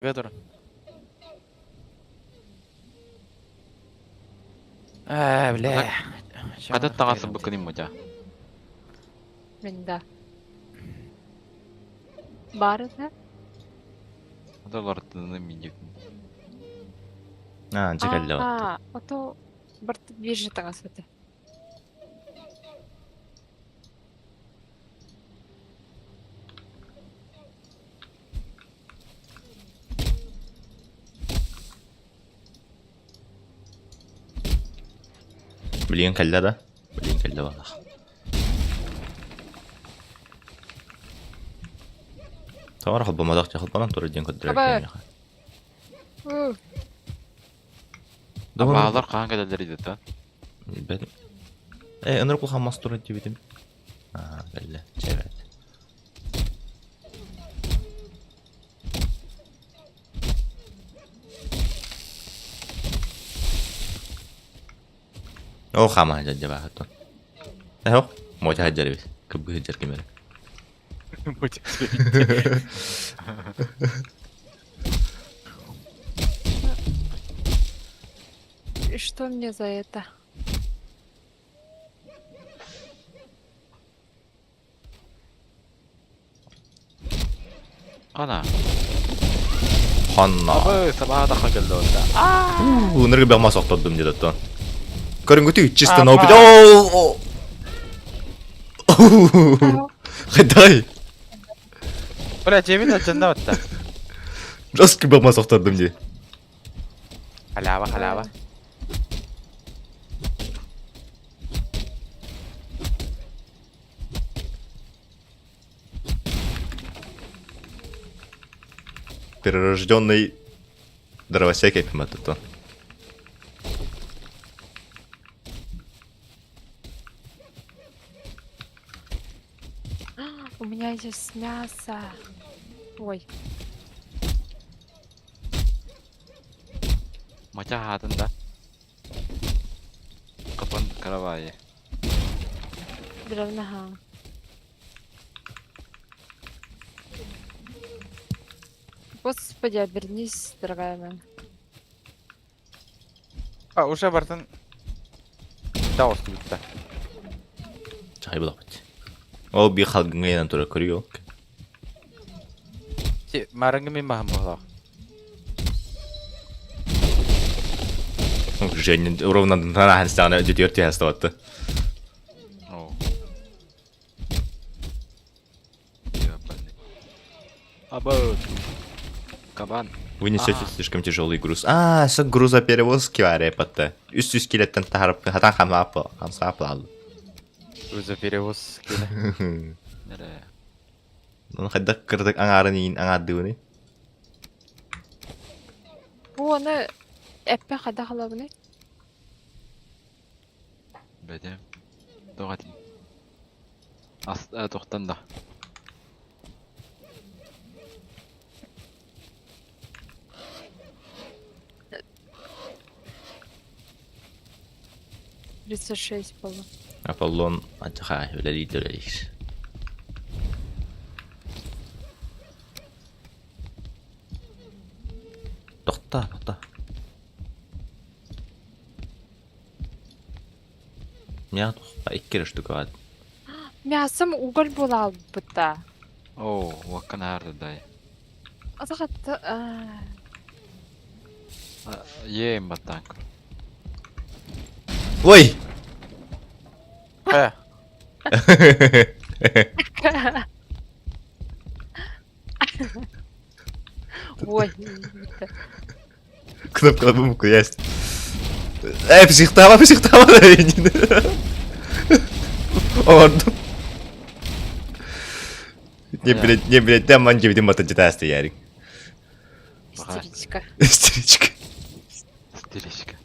Gather. Бля. Кадат тагасы быкынын мыжа. Менда. Бар да? Адалар тыны минжек. Жигалле баттı. Ото барты биржа тагасыты. Bilin kelle da. Bilin kelle bada. Tamam حب ما ضغط ياخد بلان توريدين كنت أبا. درجين يا Абалар кан кадалар иде та. بدي ايه انا ركو خمس توريدي بدي كله شباب او خامة جد جبا حتى اهو موجه هجري بس كبه هجر كميرا И что мне за это? Ana. خنا Абы сабада хагаллар да. ونرجع ما سقطت دي دتان كارين قلت чисто на Ама. опыт о خداي Бля, тебе видно джандаватта? جاست كبا ما سقطت دي Халява. перерожденный дровосек это то. У меня есть мясо. Ой, Мача хатын да. Капан каравай. дровнага. Господи, обернись, дорогая моя. Уже бартын. Дауыс бітті. Чай булат. О би халгыңайдан тура көрüyor. Марыңы мен махам болақ. Женя ровно на ханстана четвертый остался. О. Ебаный. Абы. Кабан. Вы несете слишком тяжелый груз. С грузоперевозки арепатта. Üst скелеттен тахарып хатан хамсапал. Өзі перевоз келі. Нере. Ну хадда кырдык аңарын аңадыны. Bu onu eppe kada halabını. Бәдем. Тоғатин. Тоқтан да. Тридцать шесть было. Аполлон атха öyle değil öyle değil. Тоқта. Меня тоқта 2 штука var. Мясом уголь была будто. О, вакан арды дай. Азахатты. Ем батанк. Ой! Қая? Ой. Кнопка есть. Психтава. Он. Не, блядь, там манги, видимо, это детасты, Ярик. Истеричка. Истеричка. Стилистика.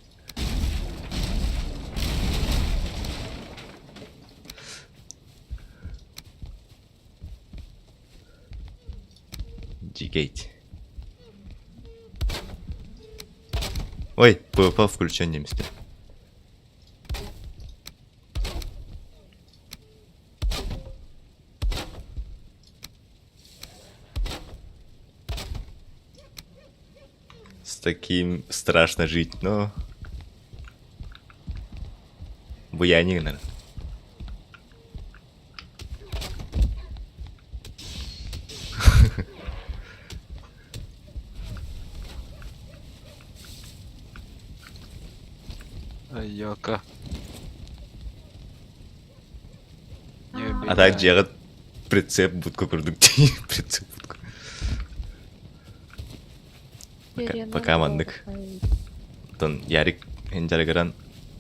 G-Gate. Ой, PvP включен немецкий. С таким страшно жить, но... Буяни, наверное. Айока. А так жегат прицеп будку курдук. Прицеп будку. Пока мандык. Тон Ярик хенжарыгыран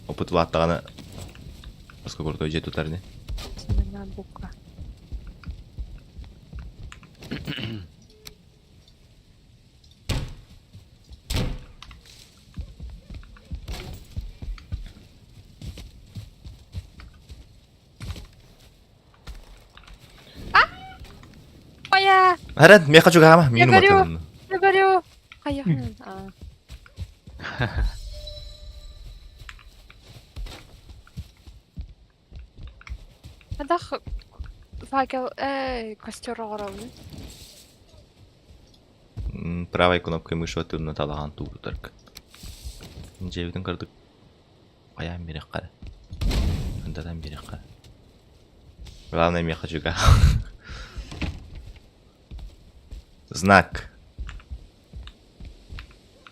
опыт ваттагана баска курдук жету тарне. Бука. Ая, Харан, меха чугама, мину говорю. матан. я говорю. Каяхнын. Адах факел, костер оғырауны. Правой кнопкой мыши отырына талаган тууру тарк. Жебитин кырдык. Аян берек кара. Андадан берек кара. Главное меха чуга. Знак.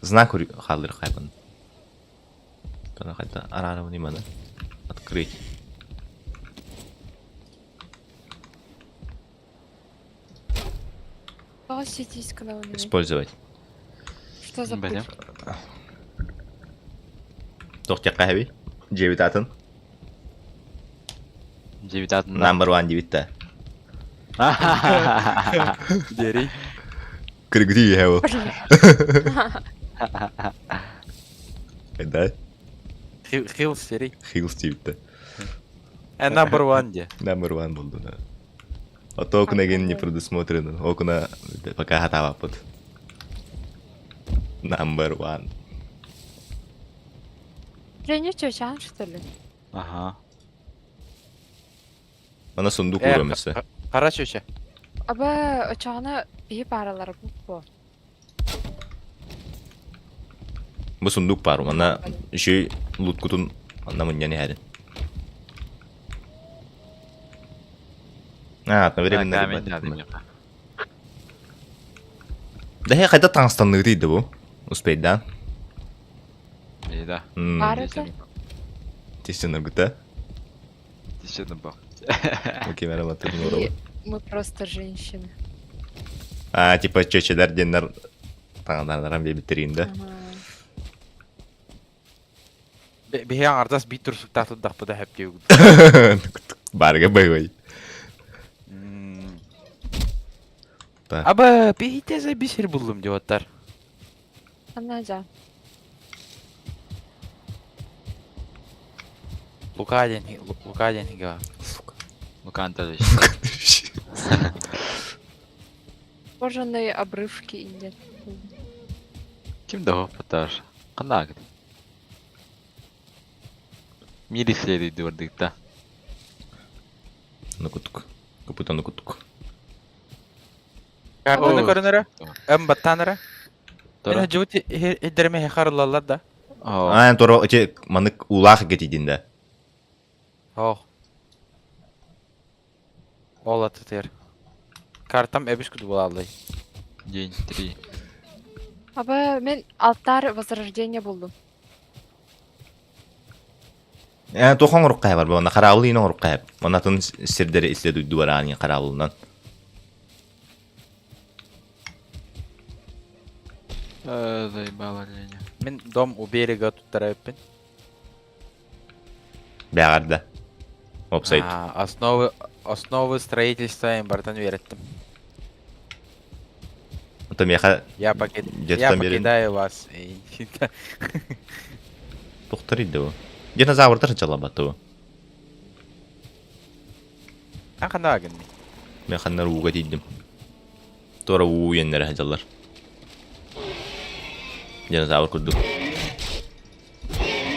Знак халдыр хайбан. Тана хайта арара внимание. Открыть. Баға сетейсі калауны. Использовать. Что за Білем. путь? Тоқтя қайби. Жебит атын. Жебит атын. Number 1 жебитта. Дерей. Кыргыди его. Да? Хилс дерей. Хилс жебитта. Number one де. Number 1 болды, да. А то окна ген не предусмотрено. Окна пока хатава под. Number 1. Женя чөчан, что ли? Ага. Ана сундук урамысы. Қара чөче. Аба очағына бейіп аралары бұл. Бу сундук пару. Ана еще лут кутун ана мынняны хәрин. Одновременно. Камень надо мне. Да я қайда таңстанны дейді бұл. Успеть, да? Да. Бары да? Тесен аргута. Еще одна бах. Окей, мәлімат. И мы просто женщины. Типа чөчелер денлер таңдардаран бейбіттерейін, да? Бейян ардас бит тұрсық тақтыдақ бұда әп деу. Барга бай. Аба бейте за бисер бұлдым деп оттар. Ана жа. Лукаден хига. Лукан тоже. Кожаные обрывки идет. Ким да поташ. Кана гыд. Мири следует дурдык да. Нукутук. Капута нукутук. Картаны көрінірі? Әм баттаныры? Тора. Мен жүгіт еддерме хеқарылалар да. Торо өте манык улақ кетейдін да. Оу. Ол аты тер. Картам әбіш күді бола алдай. День 3. Аба мен алтарь возрождения болдым. Тохон ұрыққа бар, бана қарауылы ені ұрыққа әп. Манатын сірдері иследі дуараны қарауылынан. Заебало Леня. Мен дом у берега туттара өппен. Бәғарда. Опсайт. Основы строительства им бартан вереттім. Ото меха Я Где-то покидаю вас. тоқтар еді бұл. Динозаврдар жала баты бұл. Қанда агынны. Механнар уға дейдім. Тора уу енлері хажалар. Динозавр күрдік.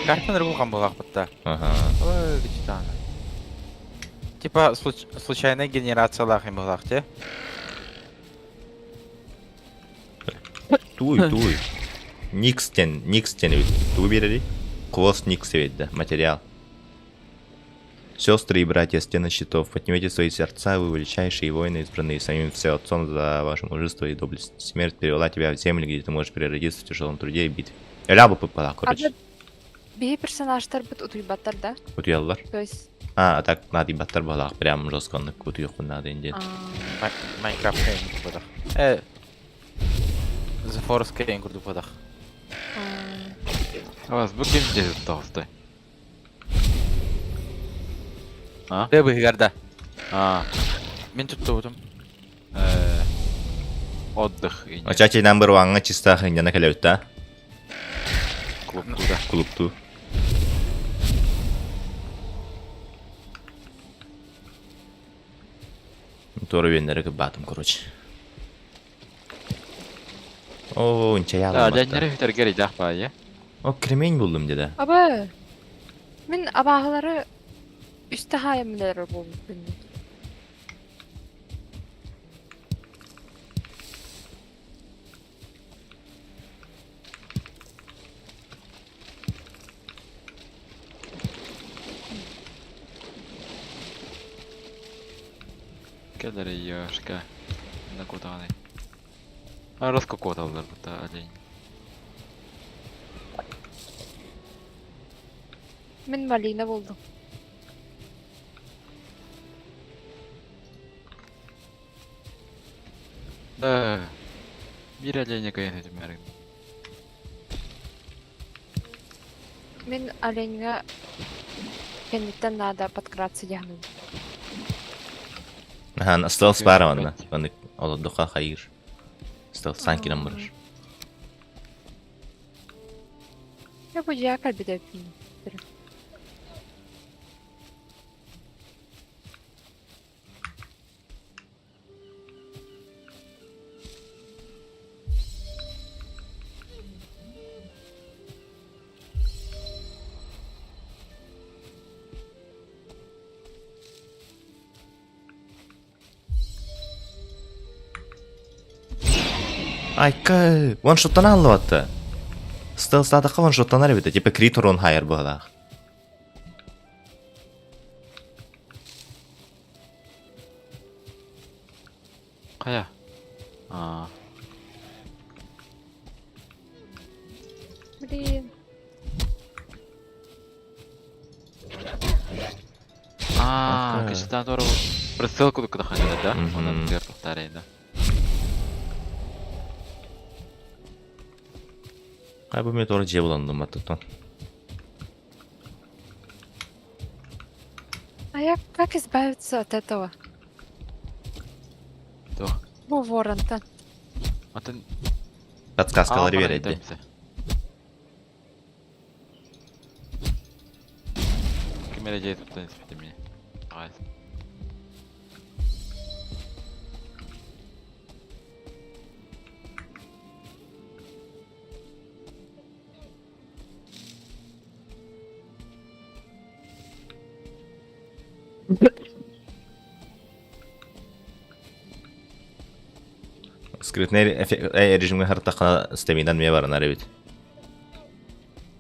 Картаны рыбулған болғақ бұтта. Ой, гычтаны. Типа случайная генерациялах им болғақ те. Туй. Никс тен ту берери. Хвост Никс ведь, материал. Сестры и братья, стены щитов, поднимите свои сердца, вы величайшие воины, избранные самим Всеотцом за ваше мужество и доблесть. Смерть перевела тебя в землю, где ты можешь переродиться в тяжелом труде и битве. Ляба попала, короче. Бей персонаждар бит утуйбаттар, да? Утуяллар. То есть... А так надо баттар балак, прям жестко утуйок надо инден. Майнкрафт кейн курдупадах. The Forest кейн курдупадах. Вас бүкін деді тоғыстай. А? Де быгарда. Мен туттубутум. Отдых. Очачи номер 1 чисто хиндена келеутта. Клубтуда. Клубту. Тору вендері батым, короче. О, үнче ялым. Дәнері фитер гері дақпа, е? О, кремень buldum деді. Аба, мен абағылары үсті хайымлары болу білмейді. Келдері ешка. Мені көтағаны. Арасқа көталдар бұта әлейін. Мен Малина болдum. Bir әлейіне кайын өтім әрін. Мен оленьға кенеттен надо подкраться яғным. Ага, стелс бара ванна. Ванны олоддука хайыр. Стелс санки намбырыр. Я буду я кальбиде пин. Айка, ваншоттан аллыбатты. Стелс атақа ваншоттан әрбеті. Типа критор он хайыр бұғалақ. Қая? Блин. Кешеден тору бір ссылку дұқыдыққан да? Онан дер тұқтарайды. Қай бұл мен торы же боландым баттықтан. А я как избавиться от этого? Тух. Бу воронтан. Атын... Подсказкалары береді. Кемере жей тұттан іспеті мені. Ағайыз. Скрытный режимге хартақына стаминадан ме барына ребет.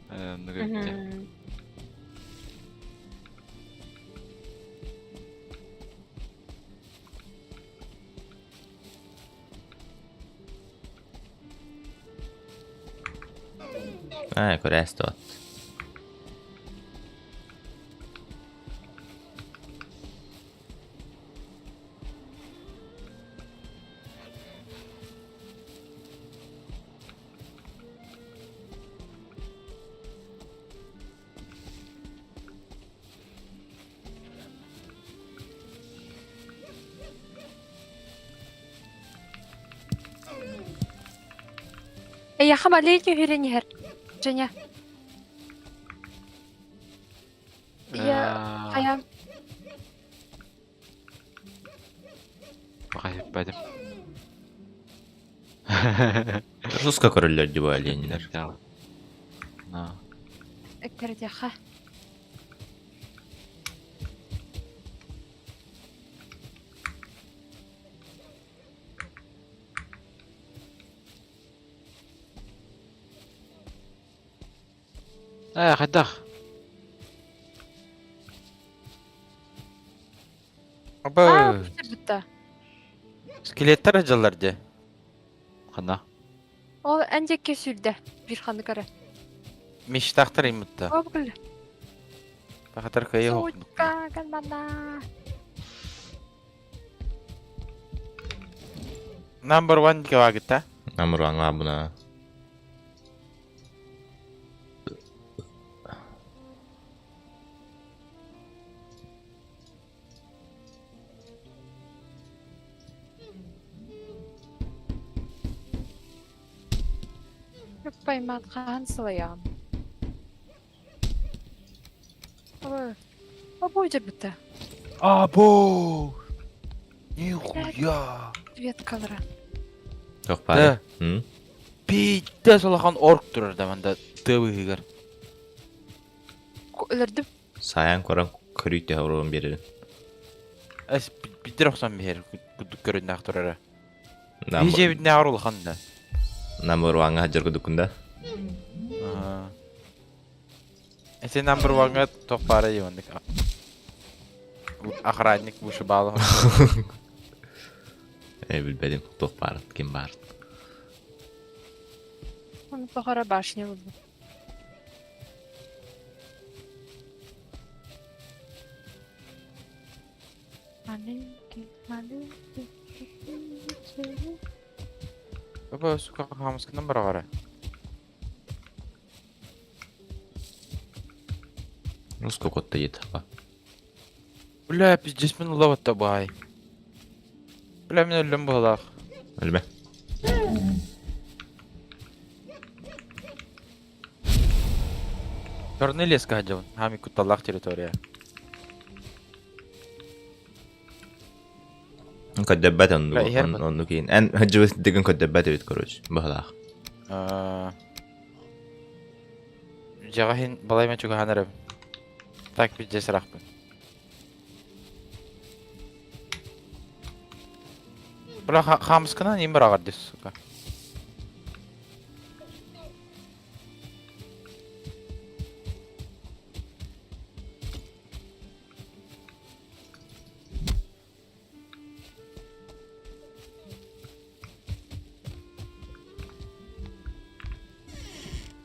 Нүгетте. Көрәсті от. Я хамалейки хюренихер. Женя. Я... Хаям. Бақайып бәдім. Жестко королер деп оленилер. Эктердеха. Хайдах. Aba, Битта. skelettler acılardı. Хана. Ол әнжекке сүрді. Bir xanı kara. Miştahtır imutta. О, бүкіл. Bakatır kayı yok. Суучка, ганбана. Number one ke vagitta. Namur аңа buna. Пойматқан сылаян. О, бойдыр бітті. Abo. Nihуя. Свет қалыра. Жоқ бары. Bitte solakan ork durur da manda tıbı higar. Өлірдім. Саян көрөн көрүйте орун берерин. Es bitir oksan bir her kuduk göründe aktorara. Namur Iyice bir ne ağrılı kanda. аңа хажыргы дукунда. Ese number one'a top para yiyendik. Охранник bu şu bağlı. Билбедим, топ бар, ким бар. Оны тоқара башня болды. Маленький. Baba su kafamızdan bir ara. Ну сколько то ет. Bля, pizdes min lavat da bay. Bля, min ölüm bulaq. Ölme. Görne leska hajavun. Hami kutalaq territoriya. Көддөббәт Ла, ихер бит. онну кейін. Эн хажыбы деген көддөббәт бит короче. Бахлах. Jaga hin balay men çuga hanarım. Tak pizdes raqbın. Bula xamıskına nim bir ağır dis suka.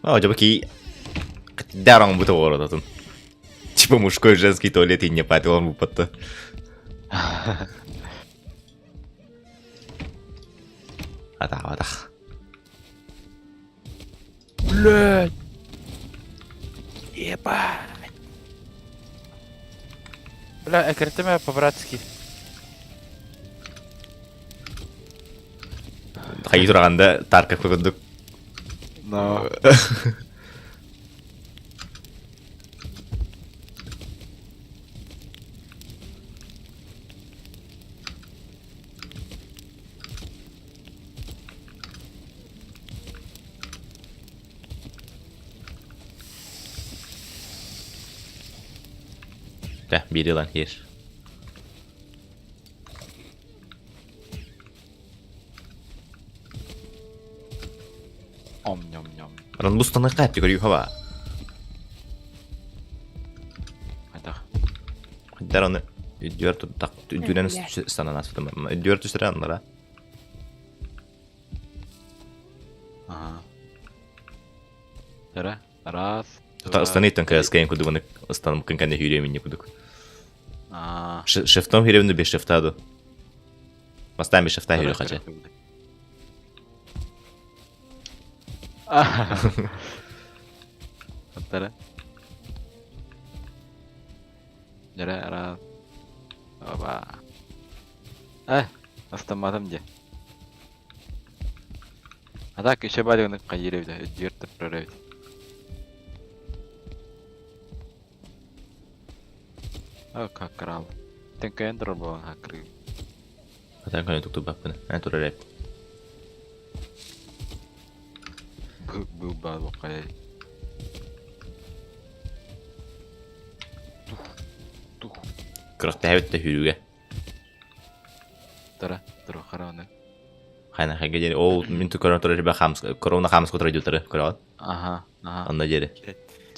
Acaba ki даром буто ородатын. Типа мужской женский туалет и не патил му пата. Ата. Блядь. Ебать. Бля, экритime по-братски. Хайы тураганда таркак көрдүк. No. Да, бери lan yer. Om nyom nyom. Ran bu stanı qayıp görüyor hava. Хайдах. Dar onu diyor tak dünen stanı nasıl tamam. Diyor tüstere anlara. Ага. Жара. Раз. Та станитан кайскайын kudu bunu stanım kankan hüremin ne kuduk. А. Шифтом hürevini bir şiftadı. Mastan bir şifta hüre kaça. Антара. Жара. Раз. Оба. Астамадым же. Ада кеше балыгын кайырып, жертип көрөбүз. Как крал. Тенка эндер болған хакер. Atan kan tutup bakın. Ben tur rap. Бұл балық қай. Kırıkta evet de hürüge. Тара, тұру қарауны. Hayna hayga jeri. O min tu korona tur rap khams. Korona khams kutra jutara. Koran. Аха, аха. Anda jeri.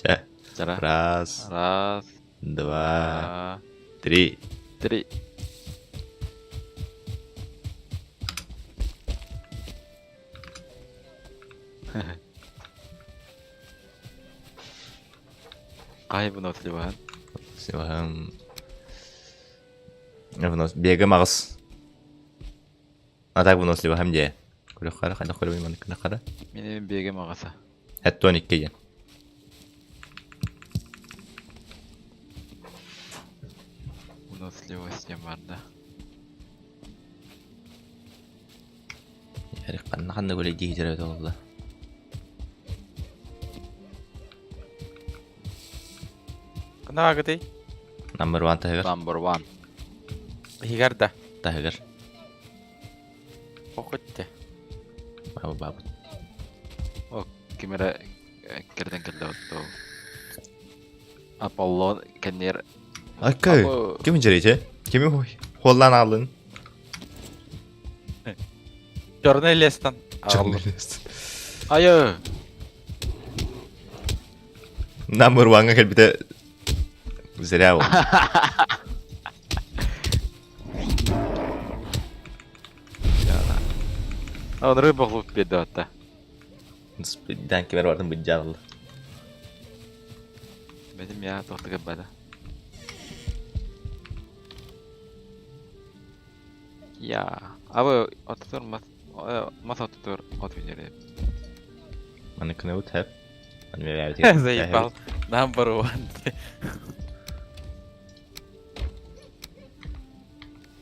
Ча. Жара. Раз, Раз, два, два, три. три. Кайбын отылбаан. Силахан. Вынос бегем агыс. Атак вынос силахан же. Көрөк кара, кайда көрөбөй маны кына кара. Менин бегем агаса. Хәтта 12 ген. Выносливый систем бар да. Ярык кандай көлөй дигидер болду. Кына гыдый. Number 1 тагыр. Number one. Хигарда. Тагыр. Окутте. Бабы. Кимера керден келді отто. Аполлон кенер. Акай. Ким жерете? Ким холлан алдın? Журналистан. Айы. Number 1'a gel bir de zira oldu. Он рыба глуп бедота. Спидden kemer vardı bıccalı. Benim ya tohtu bada. Ya, abi otur masa otur oturuyor. Bana kınavut hep. Hani ver Заебал. Number one.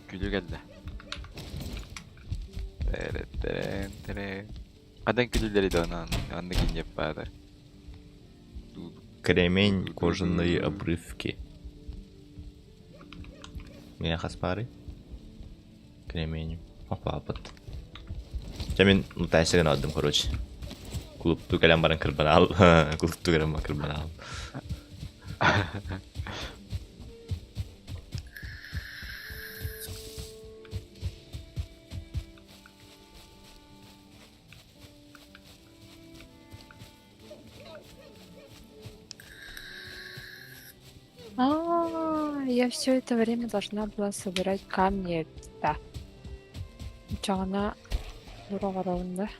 Gülü geldi. Tere. Kadın gülüleri de onun. Onu kim yapardı? Кремень, кожаные обрывки. Меня хаспары. Кремень. Опа, опыт. Мен тәсірін алдым, короче. Клубту кәлем барын кірбін ал. Клубту кәлем барын кірбін ал. Я все это время должна была собирать камни. Да. Чағана да?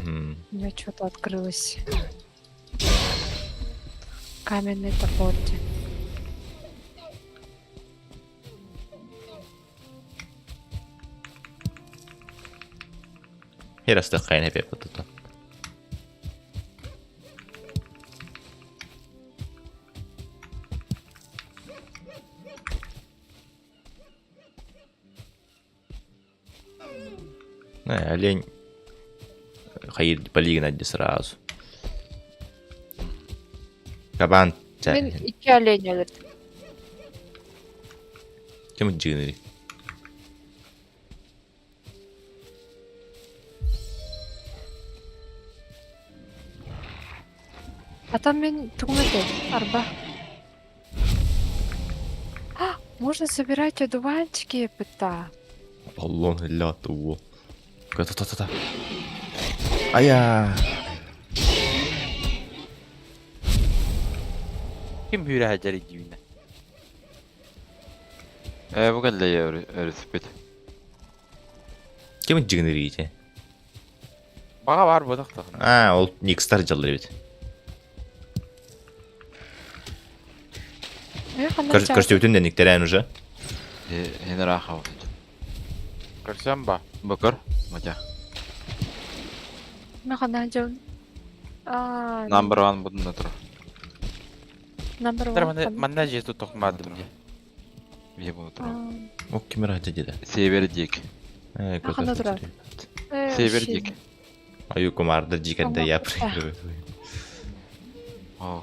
У меня что-то открылось. Каменный топор. Herästä kain hep yapıttu. Олень ходит по лигнаде сразу. Кабан. Мен 2 олень өлді. Кем джинери? Атам мен тугмете, арба. Можно собирать одуванчики, пыта. Allah'ın hellatı bu. Ta. Aya. Kim hüre hacer ediyor? Bu geldi ya öğretip. Kem джинери ите? Bağa var bu da. Ол Никстар жаллар бит. Көрсөтө бүтүн дениктер уже. Hene raha oldu. Görsem ba. Bakır. Maca. Мен қана жон. Number one bunun tur. Number Тер one. manna jetu tokmadım diye. Bir bunu tur. О, кемер хажа деди. Sever dik. Қана тұрады. Sever dik. Аю комарды жикенде япыр. Oh.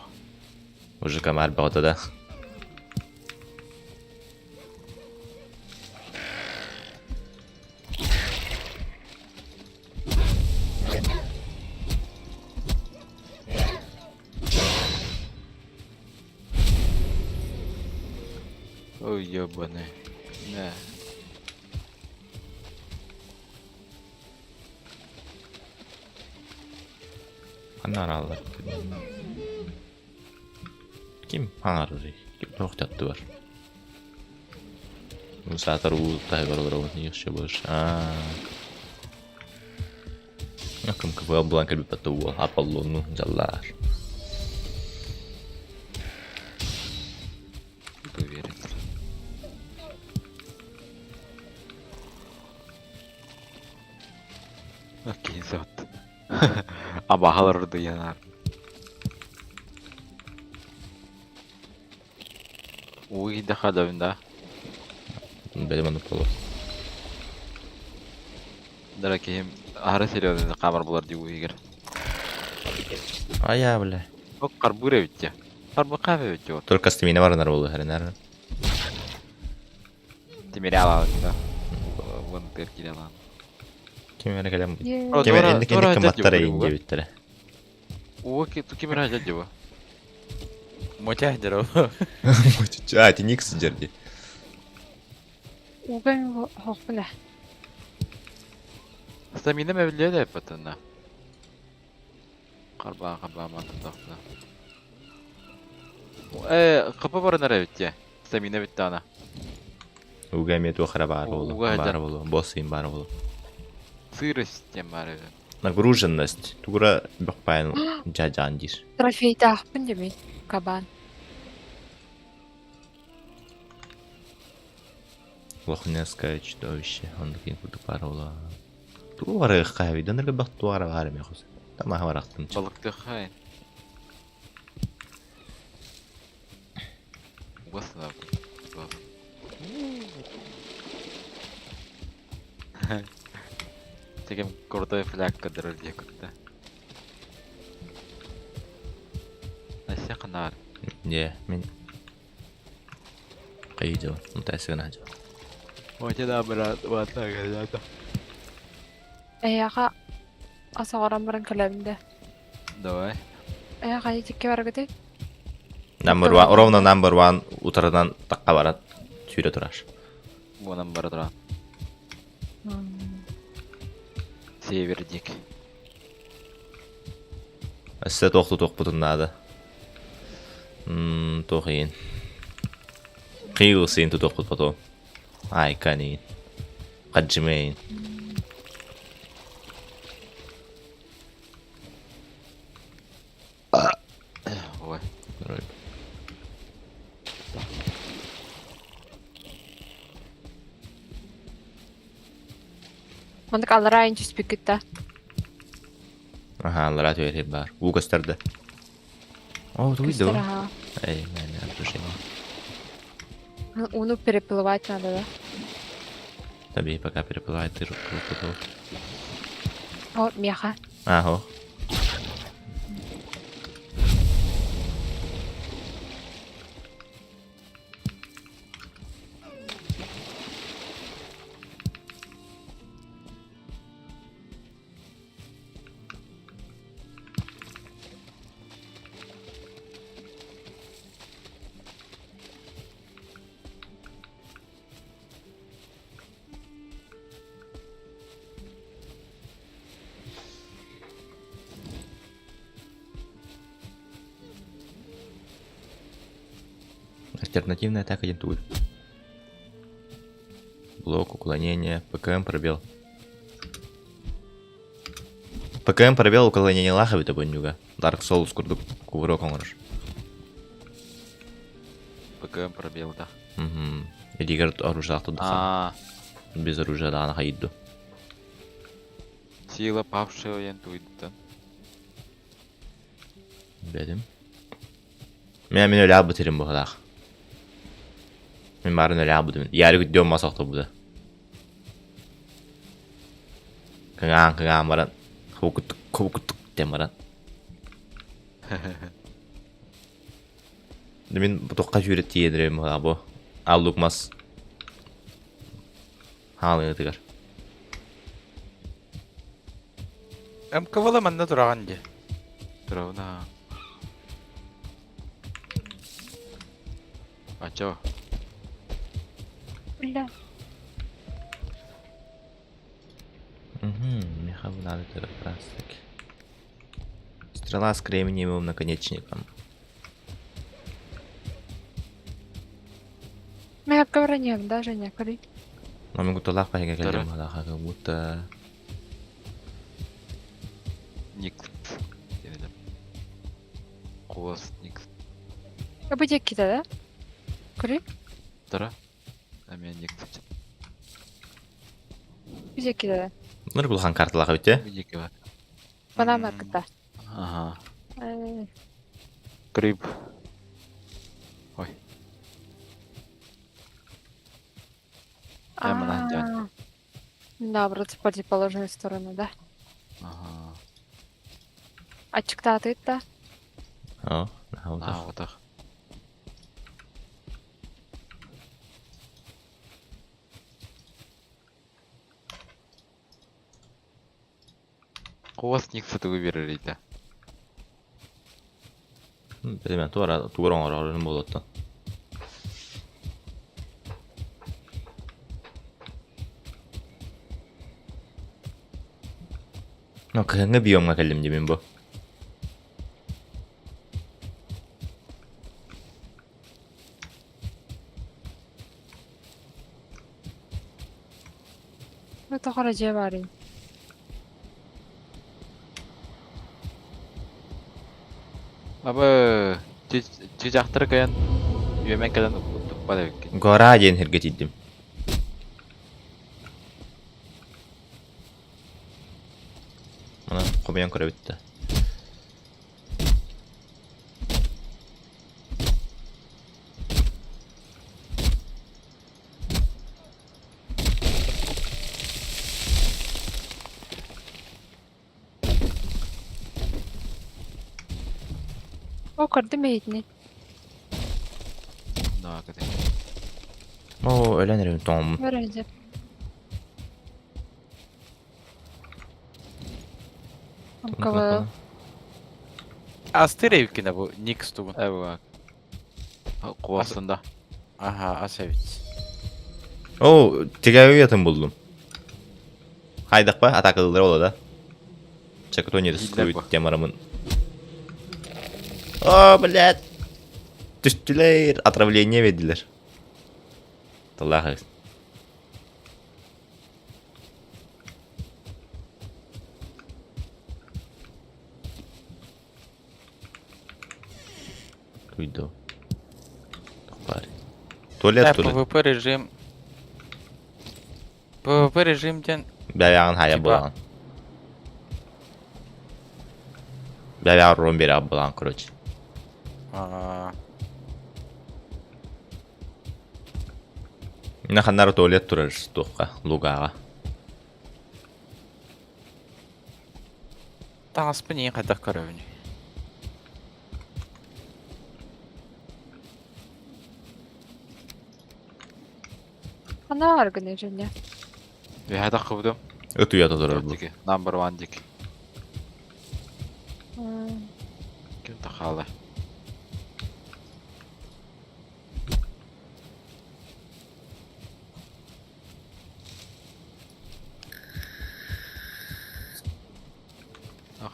Уже комар баута да. Ой, ёбаный. Да. Kannar allar. Kim hanarır? Kim toxtatdı var? Bu saatler u taygar olur ama yaxşı boş. Akım kıvı bulan kalbi patı u Apollon'u jallar. Доверит. Окей, зат. А бағаларды янар. Уй, да хадавында. Benim anı polo. Даракейм, ары сериозный камар булар ди уйгер. Aya bile. О, карбуре битте. Карбу кафе битте вот. Только стимine var nar oldu her nar. Темире алалым да. Вон перкире алалым. Kim öyle kalem? Е, О, Kim Дора- elindeki Дора indiki айтады mattara деп ince ойлаймын. bittere. О, ту кемер айтады деп. Мотяхдер ол. Тиникс жерде. уган хохпна. Стамина мевле деп патана. Карба мантакта. Капа барына битте. Стамина битте ана. Угамет охра бар болу. Уга Бар да. болу. Боссин бар болу. Сыростем бар. Нагруженность. Тугра бақпайын жажандир. Трофей тахпын демен. Кабан. Лохнесское чудовище. Он такие курдук бар болу. Тугара қайви. Донырға бақ тугара бар ме қосы. Тамағы бар ақтым. Балыкты хайн. Басна. Тегем крутой фляг кадр декутта. Ася канар. Не, мен... Қайды. Мұнтайсыған ажы. Оте да брат, ватла гадата. Аяға асағаран баран калабында. Давай. Аяға етекке баргыды. Number one, ровно number one утарынан таққа барат. Сүйре тұраш. Вонан бара туран. Севердик. Әссе тоқты тоқ бұтыннады. Тоқиын. Қиыл сейін тоқ бұт бұтын. Ай, каниын. Қаджымейін. Ой. Мандык аларайын жүспек кетті. Ага, лара түйер бар. У көстерді. О, туйды. Ага. Эй, мен отпушение. Уну переплывать надо, да? Таби, пока переплывает, ты руку. О, меха. Ага. Альтернативная атака дентуль. Блок, уклонение, ПКМ пробел. ПКМ пробел, уклонение лахави тобой нюга. Dark Souls курдук кувырок оңырыш. ПКМ пробел, да. Угу. Егер оружие ақтыдықан. Без оружия да ана хайыдду. Сила павшего ентуйдтан. Бәдім. Мен өлі абы терім бұғыдақ. Мен барын өлі абы дымен. Яры күддеу масақты бұды. Кыңан баран. Құбы дем баран. Мен бұтыққа жүрет тиедірем бұғыдақ бұ. Аллук мас. Халыңы тығар. Кывылы мында тұраған де. Травна. А чё? Бля. Меха надо тырып раз таки. Стрела с кремниевым наконечником. Мен говорю, да, Женя, кори. Мамин гуталах пахига Тара. калдым алаха как будто... Никс. Dedim. Куос Никс. Бөтек киті, да? Кори? Тара. А мен Никс. Бөтек киті, да? Ныр булхан карталаха өте. Видики бар. Бана маркета. Ага. Ай, Крип. Ой. Прямо на Андиане. Наоборот, в противоположную сторону, да? Ага. Açıkta atıydı da. О, вот А, вот так. Куос Никс'ı выберер idi. Bilmem, tuğra oralarını bulattı. Kıhınga biyomga keldim demin bu. Это хорошо варим. Абы жақтыр каян үйемен каян ұттық бада беккен. Gora diyen herget ettim. Mana komayan kora bitti. O kırdı mı etini? Да, кәде. Oo ölen herifin tom. Öğrenci. Amkava. Астыры евкіне бұл Никс туғын. Әбі бак. Куосында. Aha, asavit. Oo tigayı yatın buldum. Haydak ba ataklılar ola da. Çakutonya'da İyiler sıkıyor bu. temaramın. Oo блядь. Düştüler. Отравление verdiler. Allah kahretsin. Uydu. Bari. Tuvalet Да, tuvalet. PvP режим. PvP режимден Бәбәғын хая Типа- болған. Бәбәғын ром бері болған, короче. Мына ханнары туалет тұрар тоққа, лугаға. таңыз пен ең қайдақ көрөвіне. Ana var gene Женя. Ve hada қыбдым. Öt uyata тұрар бұл. Number one dik. Hmm. Кем тақалы.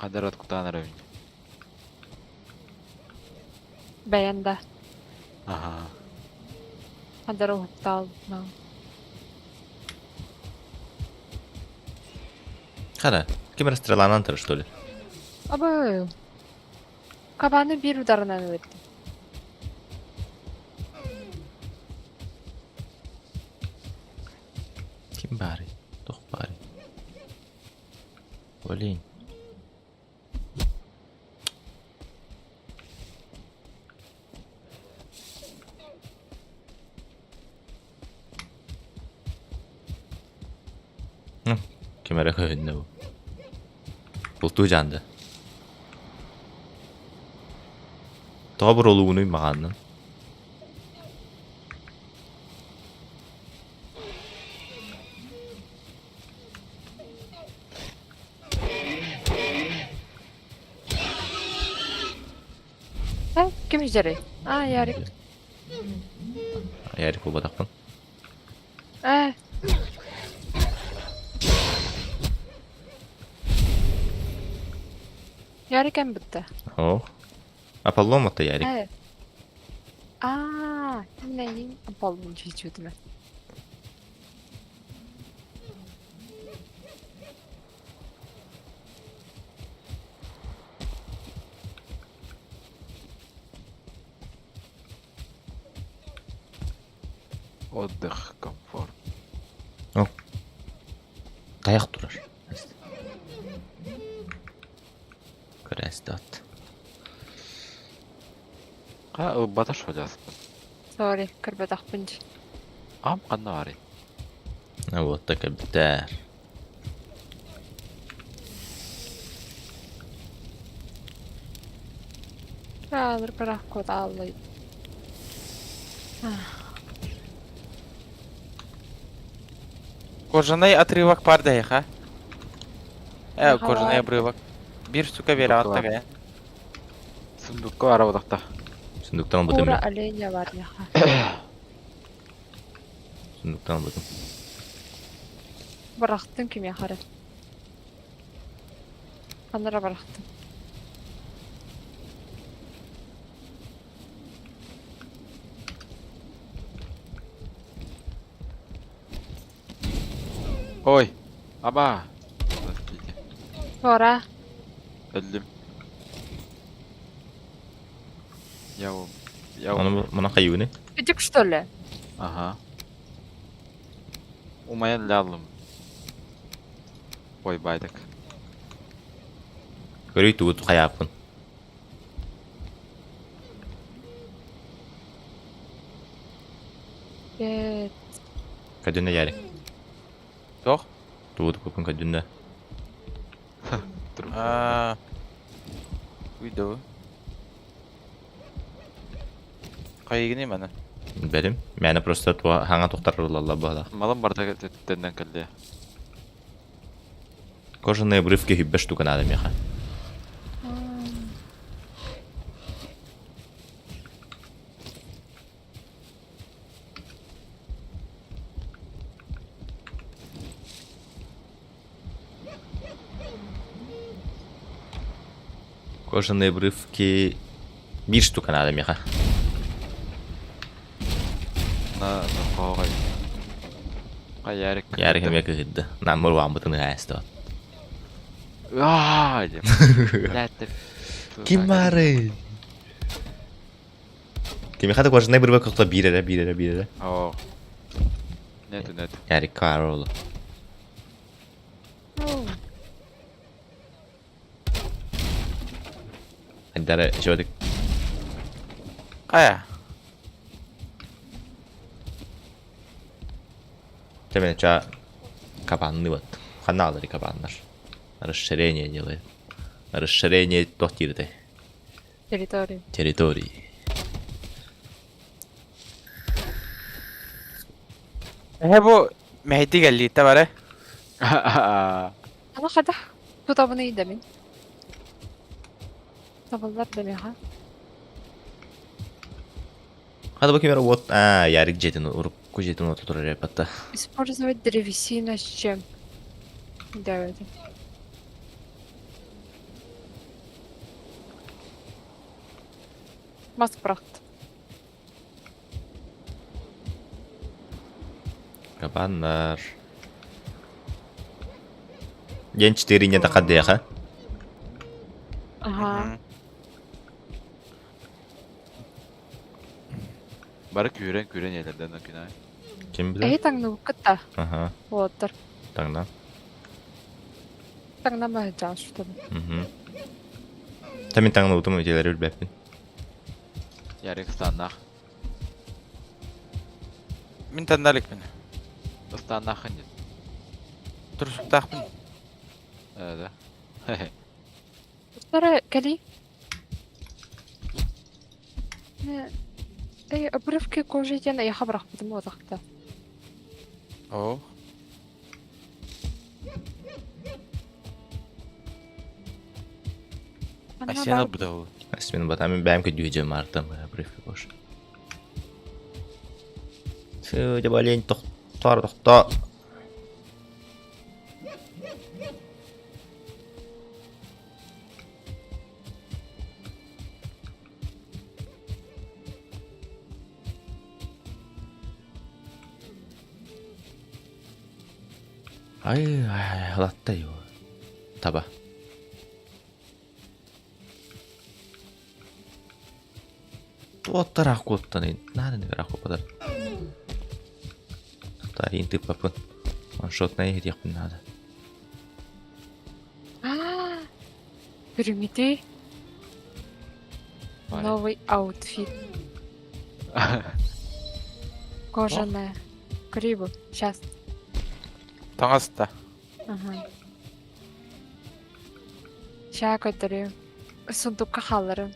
Қадар от кутаныр өйін. Beğendi. Ага. Kadar uhtal. Қара, кем расстреланан тұрар, что ли? Ama kabanı bir udarından öldü. Кем бari? Тоқ бari. Олейн. Kemere koyun bu. Bultuğu candı. Tabur oluğunu mağanın. Ha, kim üzeri? Aa Yarik. Yarik bu badaktan. Eh. Ярикən bitdi. О. Аполлон мата ярик. Hə. Aa, nəyin Apollon keçirdi mən. Отдых, комфорт. Таяк турар. Крестат. Бата шоляс. Sorry, кірбі тақпынды. Ам қанна бари. Вот так битер. Қазір бірақ код аллайды. Кожаный отрывок бар да ха? Ага, Кожаный бар. обрывок. Bir сука бері Сундук аттага ya. Сундукка арабадақта. Сундуктан албадым Ура мен. оленя бар яха. Сундуктан албадым. Барақтың кім яхары? Қандыра барақтың. Ой. Аба. Простите. Sonra Öldüm. Яу. Мына кайыуны. үдік что ли? Ага. Умаян лялым. Ой, байдык. Көрөй туут каяапын. Бет. Кадүнө ярик. Yok. Туут көпүн кадүнө. Uydu. Кайыгыны мана. Берим. Мени просто туа хаңа токтарылалла бала. Малым барда тенден келди. Кожаные обрывки хиббе штука надо меха. Кожаные обрывки... Bir штука надо меха. На қоғай. Ярик. Ярик эме кыгыдды. Намыр вамбытын гаэсто. Ааа деп. Ләттіп. Ким бары? Кими хады кожаные обрывок кокла бирере. О. Нету. Ярик Каролу. Хаддары жодик. Кая? Теперь ча кабанны вот. Каналы кабаннар. Расширение делает. Расширение тортирды. Территории. Bu Mehdi geldi itti var. Ана қада? Тұтабыны еді мен. Табылдар демеха. Хады bakayım yara вот. Ярик жетин урукку жетин вот турар репатта. Использовать древесина с чем? Давайте. Маспрахт. Кабаннар. День 4 не такадеха. Ага. Бары күрен елерден өкінай. Kim bilir? Эй, таңны бұқытта. Ага, Отыр. таңда. Таңна мағыджан что ли? Тамин таңда утым өтелері үлбәппін. Ярик станнақ. Min tandalik min. Станнақын дед. Tursuktaq min. Да. Sonra кәли. Эй, обрывки кожи дена я хабрах потому отақта. О. Асена бұдау. Асмен батамин бәйім көдігі жем артам брифке кош. Сөйде балейін тоқтар. Ай, латта ю. Таба. Вот тарах коттаны. Надо не раху подар. Та инты папын. Он шотна идея надо. Көрмедей Валя. новый аутфит. Кожаная. Крибу. Сейчас. Таңаста. Ага. Ща көтөрөм. Сундукка халарым.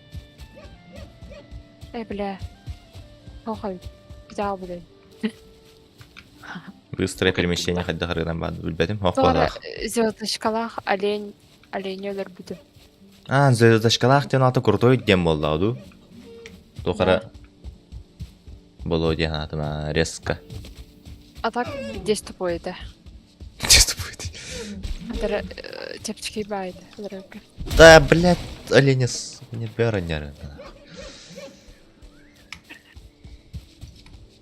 Бля. Охай. Güzel bu değil. Быстрое перемещение хоть до горы нам бад. Билбедим. Sonra Хохладах. звездочкалах олень өлөр бүтүм. Звездочкалах тен аты крутой дем болды ауду. Тохара. Боло деген атыма резко. А так 10 тупой да. Чисто будет. Андыр тепчики байды. Да, блядь, оленес. Не беранер.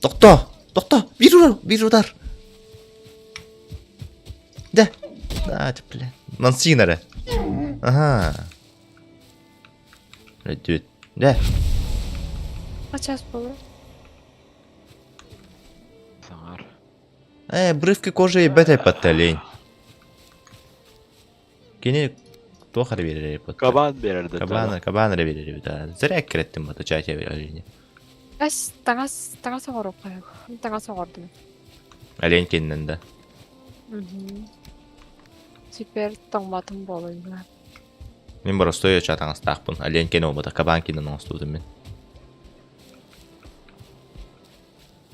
Токто, bir uдар. Да, блядь. Нансинары. Ага. Блядь, да. А час болу. Саңар. Брывки кожи бәтәй патты олень. Кені тохар берер патты. Кабан берерді. Кабан берер. Зря кереттім бата чатя олене. Ас таңа соғыр оқайық. Таңа соғырдым. Олень кеннен да. Теперь тоңматым болуйын. Мен бара стоя чатаңыз тақпын. Олень кен обада кабан кеннен оңстудым мен.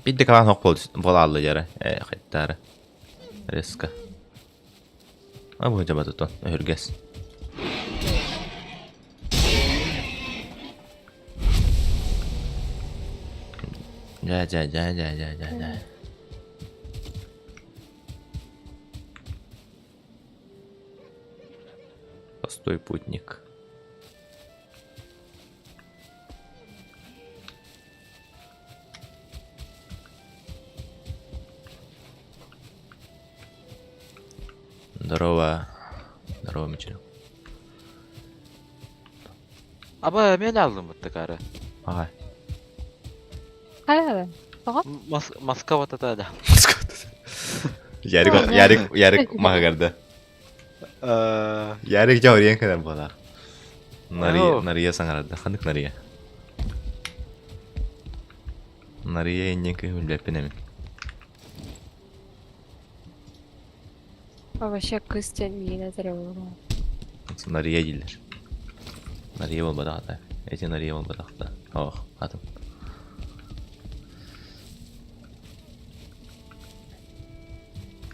Бидді кабан хоқ бола алды жары. Қайттары. Резко. Бұл жаба тұтын. Өргес. Ja. Постой, путник. Здорово. Здорово, Мичел. Аба мен алдым бұтты кәрі. Ага. Қайда? Москва да. Ярик маға кірді. Ярик жау рейін кәдім бола. Нария саңарады. Қандық Нария? Нария еннен көңіл бәппен әмін. Вообще кыз тенмейіне тірі болу. Нария дейлер. Нария бол бадақта. Әте Нария бол бадақта. Ох, атым.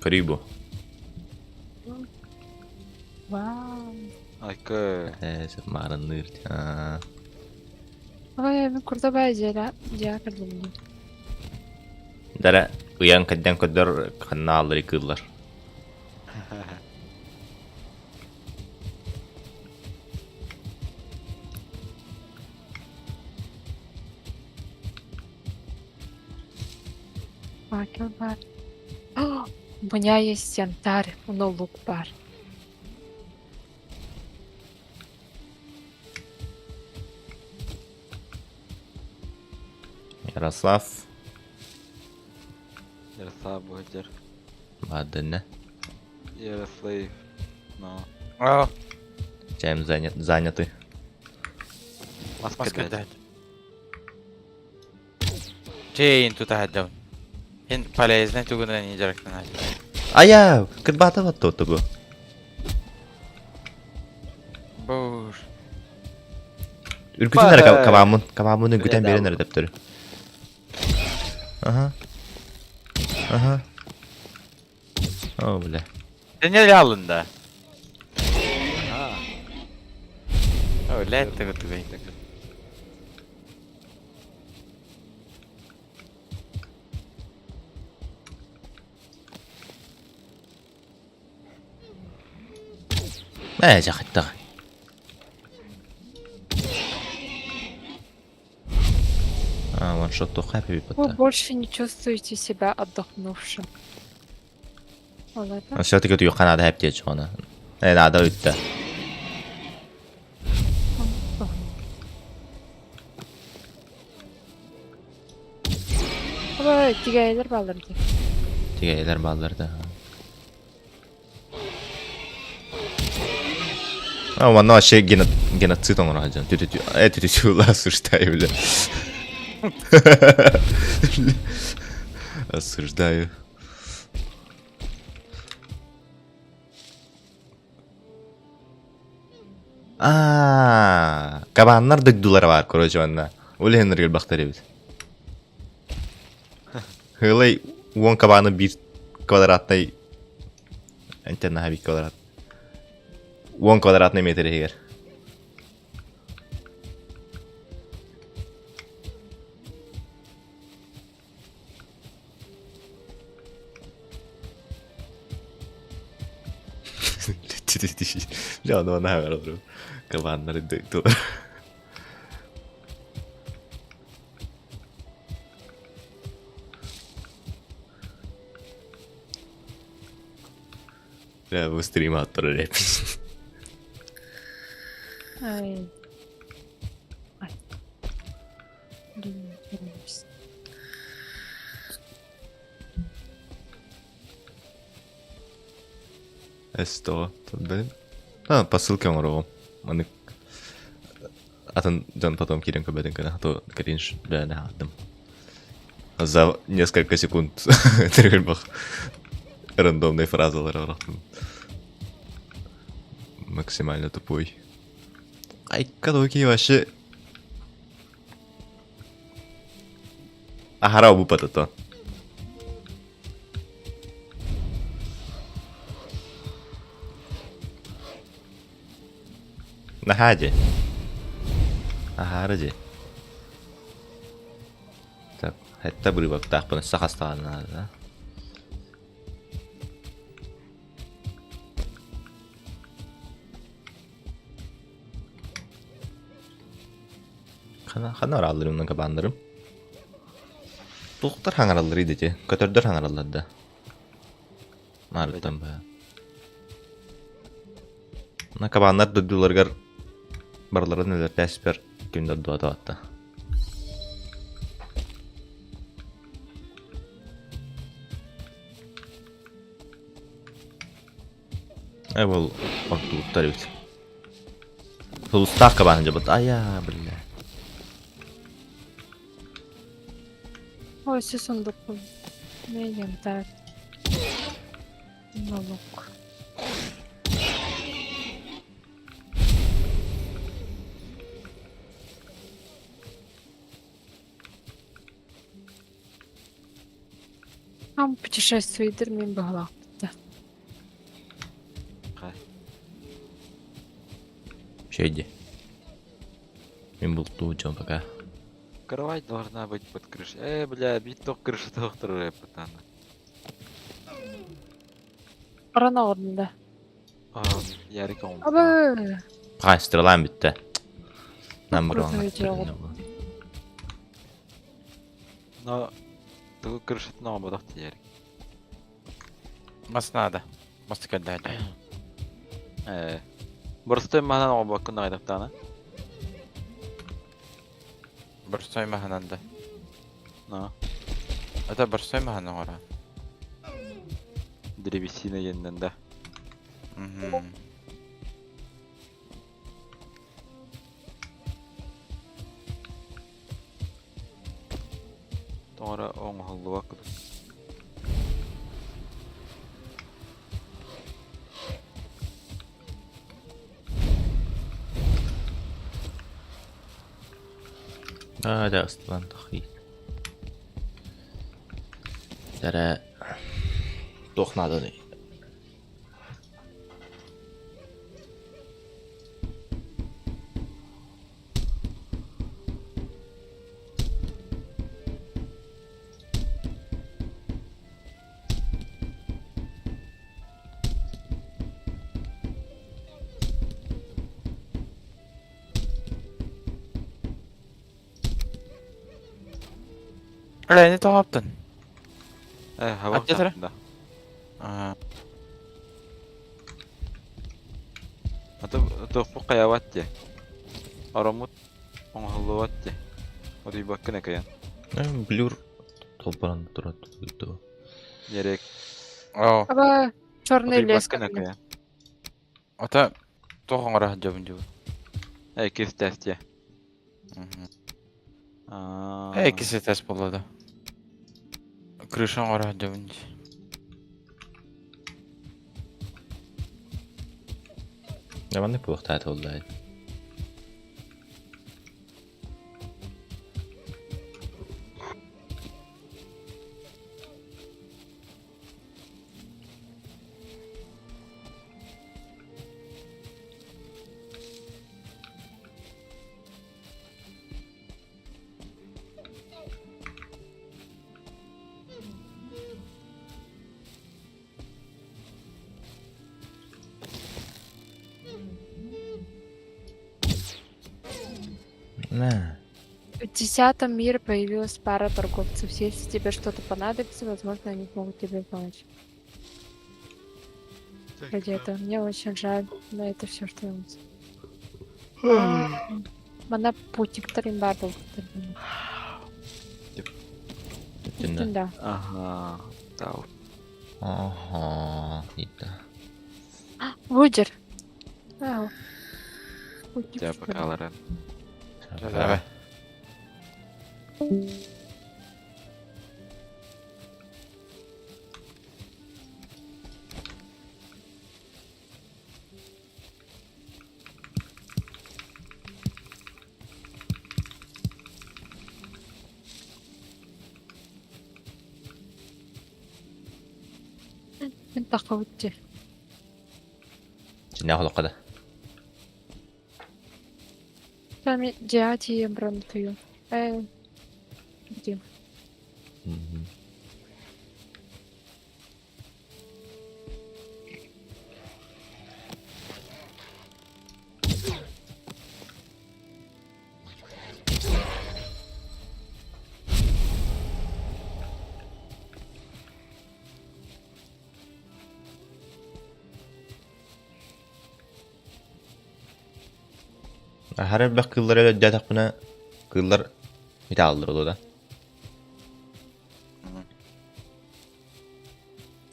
Крибу. Вау. Айкы. Сәп мағырын нырт. Ой, мен күрді бай жа кірдім. Дара, ұян кәдден көддер қанна алыр екілер. Факел бар. У меня есть янтарь, но лук бар. Ярослав. Ярослав Богдер. Бадыны. Ярослав. Ну. О, Чем заняты. Москва. Москва. Джейн тут ахдав. Ин полезный тугуна не жарактан ахдав. Ая, кырбата вот то был. Бош. Үркүтүнөр кабамын үгүтен беренер деп тур. Ага. О, бля. Sen ne alında? А. Öyle etti kutuyu. жакыттагы. Ваншот то хэппи Вы биппата. больше не чувствуете себя отдохнувшим. Олата. Все-таки түйі қанады әп течі оны. Ада өтті. Ой, тигәйләр балдыр ди. Тегейлер балдырды. Оны вообще геноцид оңыр ажан. Түтү осуждаю, бля. Осуждаю. Кабаннар дыгдулар бар, короче, ванна. Улегенер бактары бит. Хылай, вон кабаны bir квадратный... Антенна bir квадрат. Вон квадратный метр егер. Bля, onu bana haber olurum. Kabanları döktüler. Bля, bu stream'e attırır hep. Ай. Ай. Блин. Esto, ben... по ссылке морого. Маны... Жан потом кирен кабеден когда, то кринж, бля, да, там. За несколько секунд требах рандомной фразы ларахтым. Максимально тупой. Ай, кадоки вообще... Ахара bu patato. Находи. Ага, ради. Так, это брыбок. Так, по насах осталось надо, да? Хана аралырым, нага бандырым. Туқтар хаңаралыр иде те. Көтөрдөр хаңаралар да. Нарыттан ба. На кабаннар дөддуларгар барларын өлер тәспер күндер дуата атта. Бұл ортуыттар бит. Тулыстақ кабаны жабыт. Ая, бля. Ой, все сундук. Не янтарь. Налог. Там путешествует мен бағалақ. Şeydi. Мен бұл туычам пока. Кровать должна быть под крышей. Бля, бит только крыша доктора пацаны. Арана орнында. Ярик он. Абы! Ай, стрелам битті. Намбыр Круто оңға. видео. Но только крыша на оба доктор Ярик. Мас надо. Мас кадали. Просто мана оба күн айдаптаны. Борсой махананда. Но Это борсой махана ора. древесина енден да. Тоңара оңғылы вакыт. ده اصلا تخيل ترى توخنا دوني Öyle ne yaptın? Hava At yatırı. da. Tofu qayawatti. Aramut oңһоллуатти. Оди баккына каян. Блюр толпаранда турат. Ярек. О, Аба черный Оди лес. баккына каян. ата тоғаңыра жабын жабы. Кистәстә. Ikisi ters болады. Крышаң ора жабын. Нормальный пухтает олдай. На. В 10 мире появилась пара торговцев. Если тебе что-то понадобится, возможно, они смогут тебе помочь. Где-то. Мне очень жаль, но это все, что я могу. Мана путик бар был. Тинда. Да. Ага. Тау. Ага, ита. Вудер. Ау. Путик, Тя что ли? бакаларын. Давай. انت خوتي. Чиня холокада. Сами дяди бронтую. Где? Har bir kıllar öyle jadak buna kıllar bir alır o da.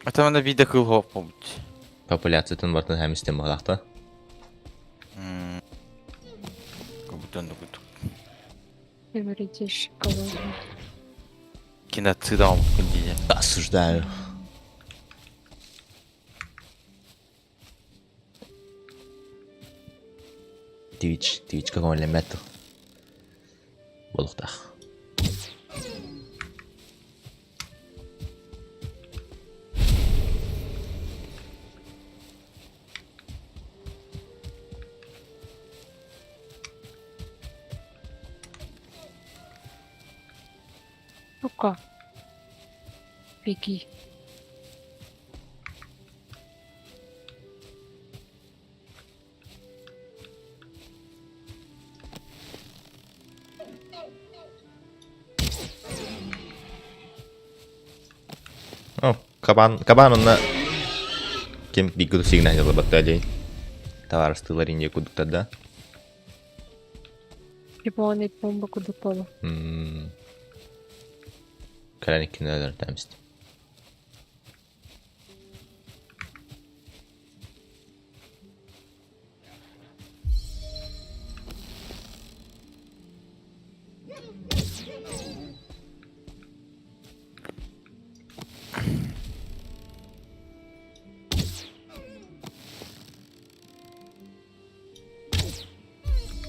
Атаманда вида кыл хоп болбут. Популяциятын бартын hem istem olakta. Көбүтөн дөгүт. Говорите, шоколад. Киноцида мумкин дейди. Осуждаю. Twitch какой элемент. Болуктах. Ну-ка. Беги. Oh, кабан онна кем бигуду сигнал баттали. Товарыстылар инде кудуктада. Лимонный бомба куда пола. Karanlık günler demiştim.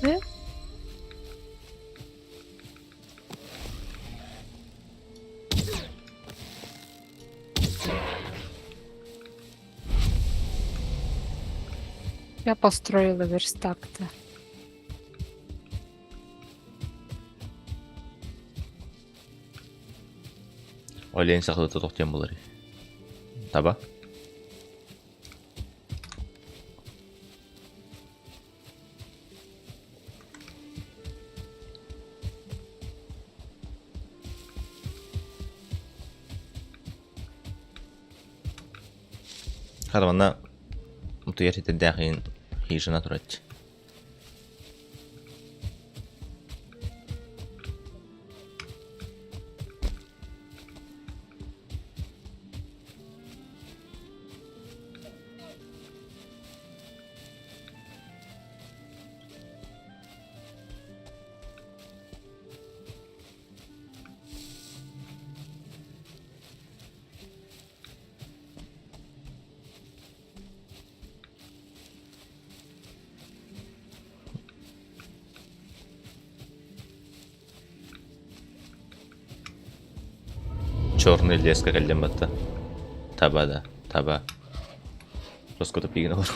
Ne? Я построила верстак-то. Oylayın saklı tutuqcan bunları. Taba. Karavana mutuyat etedäğin хижина турать. Черный лес как альдембатта. Таба да, таба. Роскота пигна бар.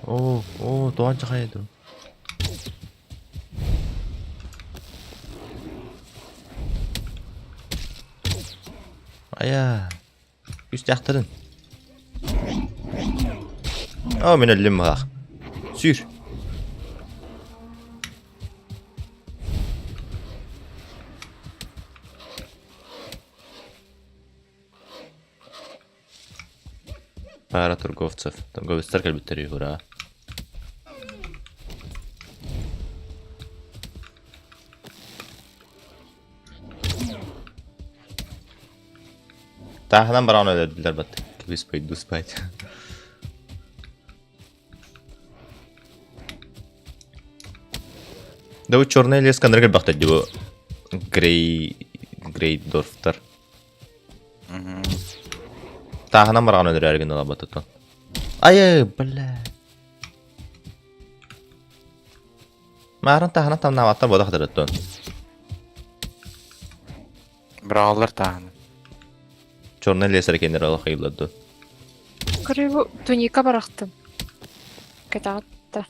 О, туан чахайды. Ая. Үст яқтырын. О, мен өлім мағақ. Сүйр. Пара торговцев. Торговецтер кәлбеттері ұра. Тағынан барауын өлерділер бәтті. Кебеспайды, дуспайды. Да bu черный лес кандыргал бақты дебу Грейдорфтар. Тағынан барауын өлер әрген ола бәтті тұн. Ай, бля. Мағырын тағынан тамна аваттар бода қадыр өттін. Бірағалар тағын. Черный лес әрекендер ала қайылады. Кырыбы туника барақтым. Катағатта.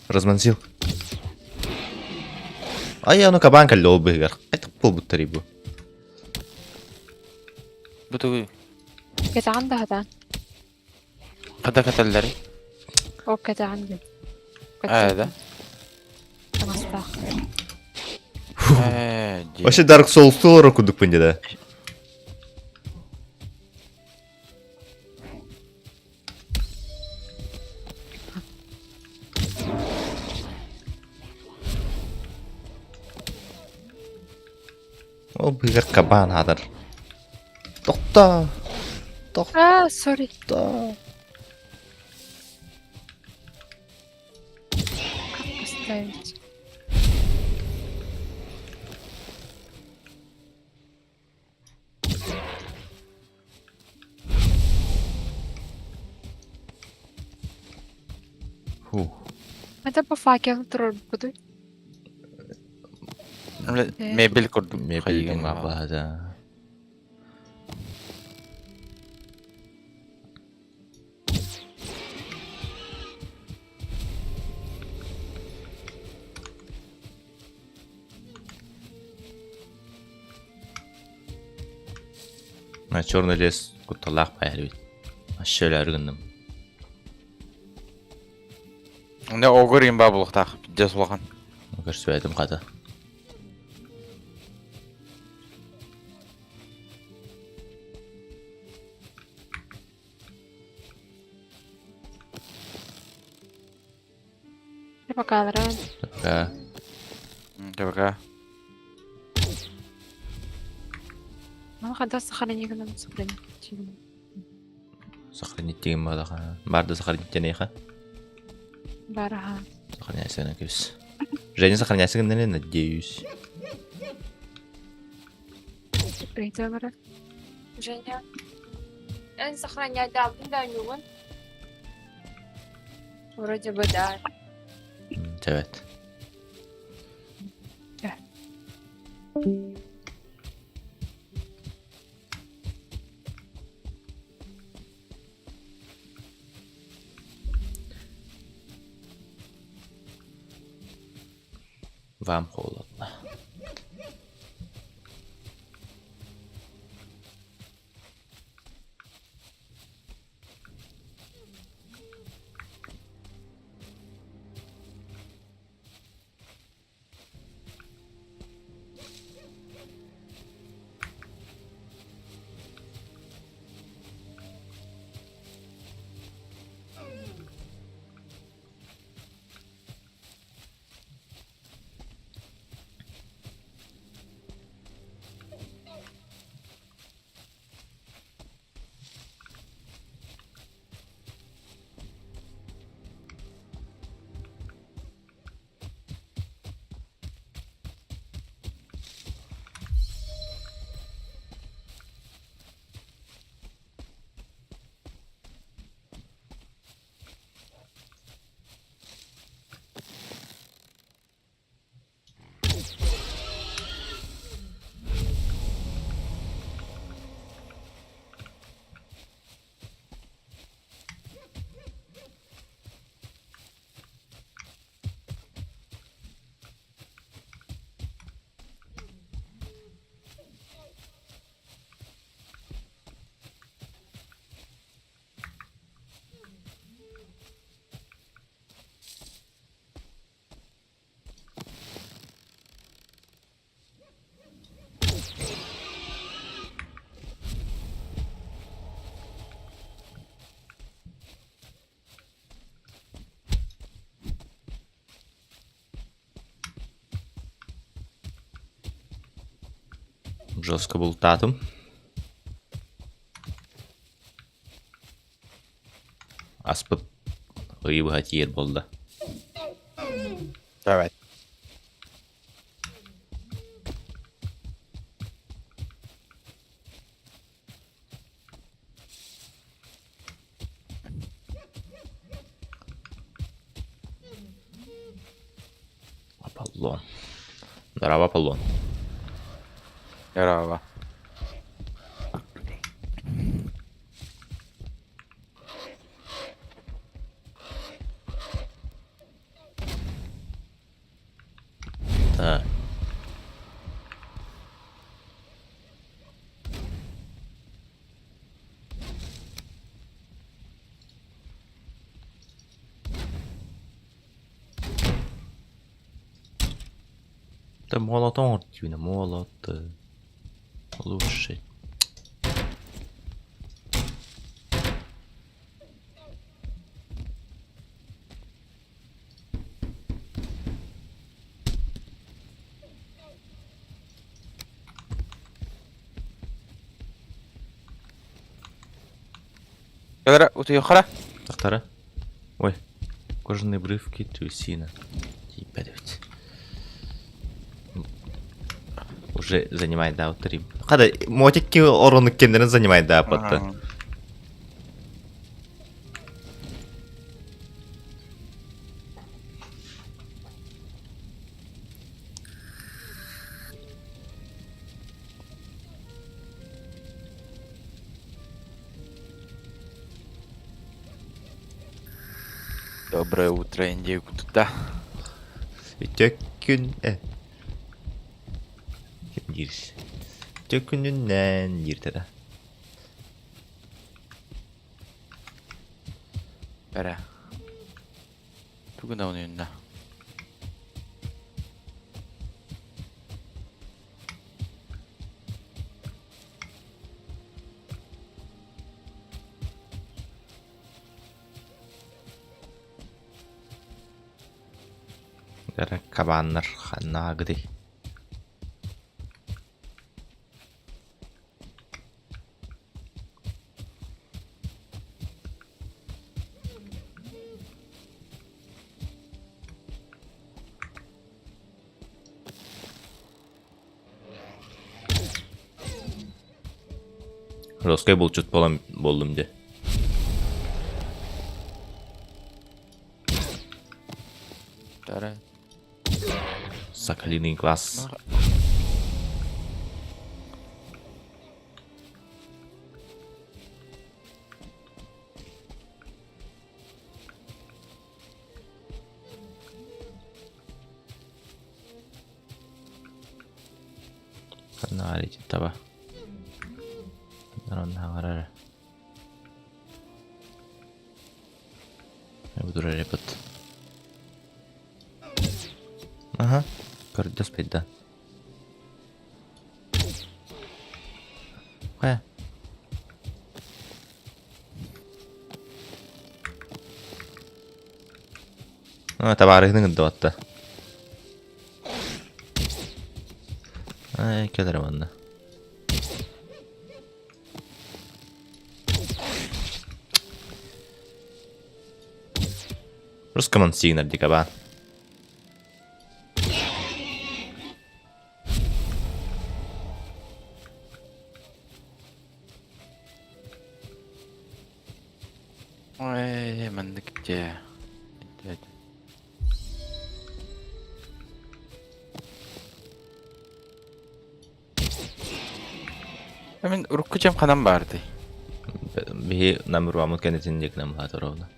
Размансил. Ай, ну кабан кәлді ол бұйғар. Айтық бұл бұттар ебу. Бұты Катағанда хадан. қада кәтәлдері? О, катағанда. Әді. Таңастақ. Вообще Dark Souls толары күдік пенде да. Ол бұйғар кабан адыр. Тоқта. А, сори. Тоқта. Как поставить? Это по факелу тұрыр бұды. Мебел көрдік. Мебелдің мапада. Черный лес куталақ байыр бейт. Ашшөл әргіндім. Не оғырын ба бұлықтақ. Дес болған. Көрсі бәдім қады. Пока, ран. Така. Кәбіға. Ну, когда сохранить, когда сохранить. Сохранить деген бағдаға. Барды сохранить денейға. Бараха. Сохраняйся на кюс. Женя, сохраняйся на надеюсь. Прийти, брат. Женя. Я сохранять, да, да, не вон. Вроде бы, да. Evet. Gel. Вам холодно. Жорстко бултатым. Аспыт ыйыбыга тиер болду. Evet. Аполлон. Здорово, Аполлон. Merhaba. Так. Да молотом, Тюна, молот. Лучше. Kadar yukarı. Тахтара. Ой. Кожаные брывки, трясина. Ебать. Уже занимает, да, утрим. Хада, мотики ороны кендерин занимает, да, апатты. Ага. Доброе утро, индейку туда. Tökkün... Giriş. Tökkününden girdi. Bere. 누구 나오는 있나? Gara kabanlar nagdi. Roskay bulçut boldum de. Dara. Соколиный глаз. Фонарик этого. Народного. Я буду репет. Ага. Көрді спейді. Қоя. Табарығының үдді отты. Ай, келерім онды. Рускаман сигнал дикаба. Ой, мендик где? Мен уруккучам канам барды. Бихи намыр вамут кенетин дек намыл хатыровна.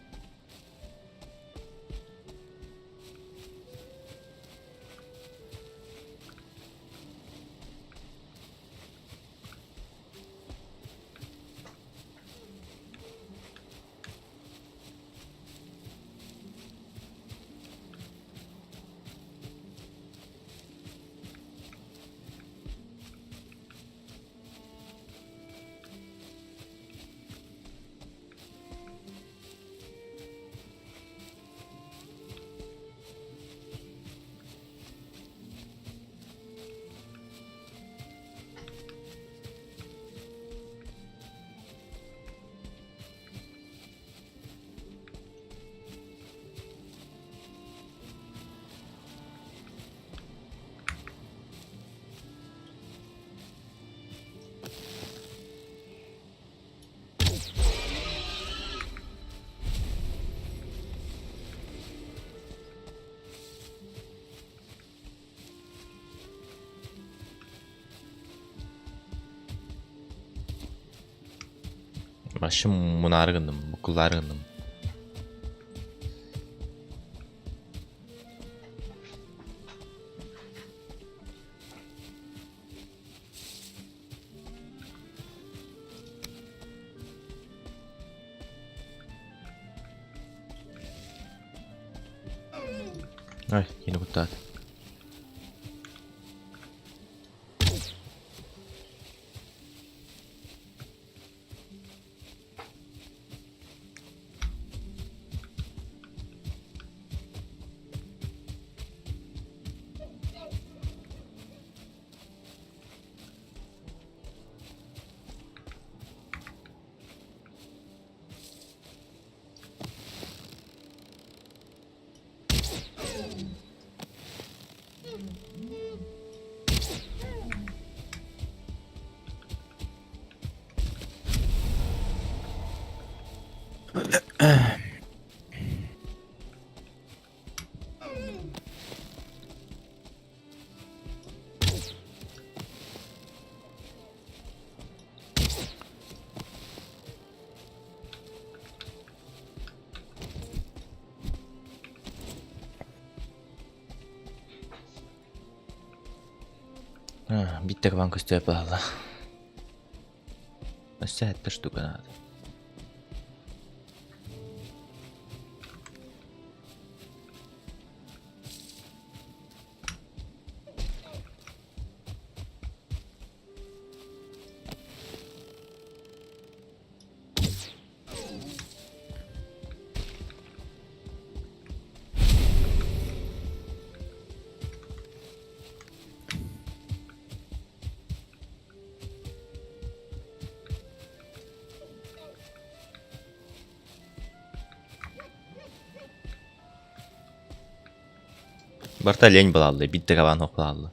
Başım munarı gındım, bukulları gındım. Ay, yine kurtardı. Bitti kapan köstü yapalım. Nasıl etti штука надо? Барта лень балалды, битті кабан оқылалды.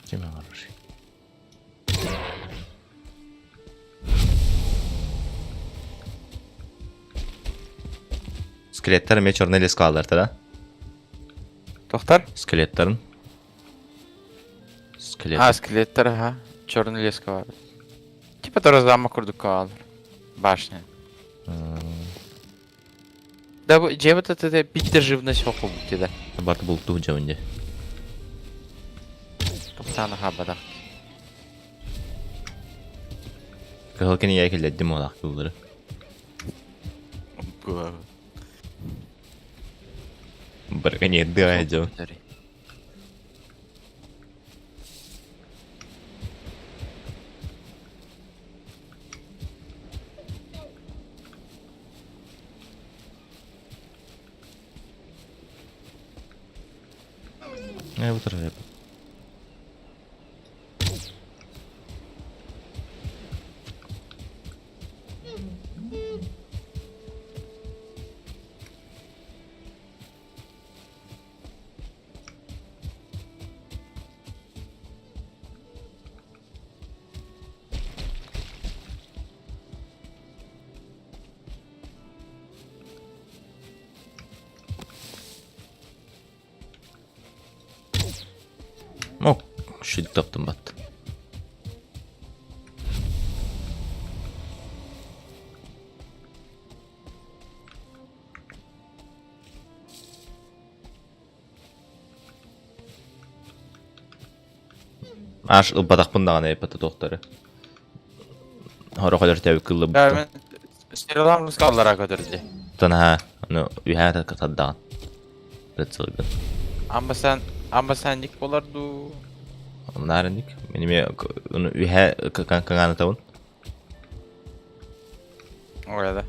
Кеме хороший. Скелеттер мен черный лес калдырды да? Toxtar? Скелеттерин. Скелет. Ha, скелеттер, ha. Черный леска var. Типа тоже замок курдук kalır. Башня. Да, где вот это bitti живность оқу бутеді. Барты булту жауынде. Тоқтаны хабадақ. Кахалкені яйкелдедім олақ кылдыры. Бірге не дыға жау. Bu tarafa yap. Oh, shit taptım battı. Аш ылбатак бындаган эпата доктары. Хора калар тәбик кыллы Ya бутта. ben Serilam Ruskallara götürdü. Тана, ну, үһәтә катаддан. Бетсылгы. Amba sen dik bolardı. Нарник, менеме уну үһә канганы табын. Orada.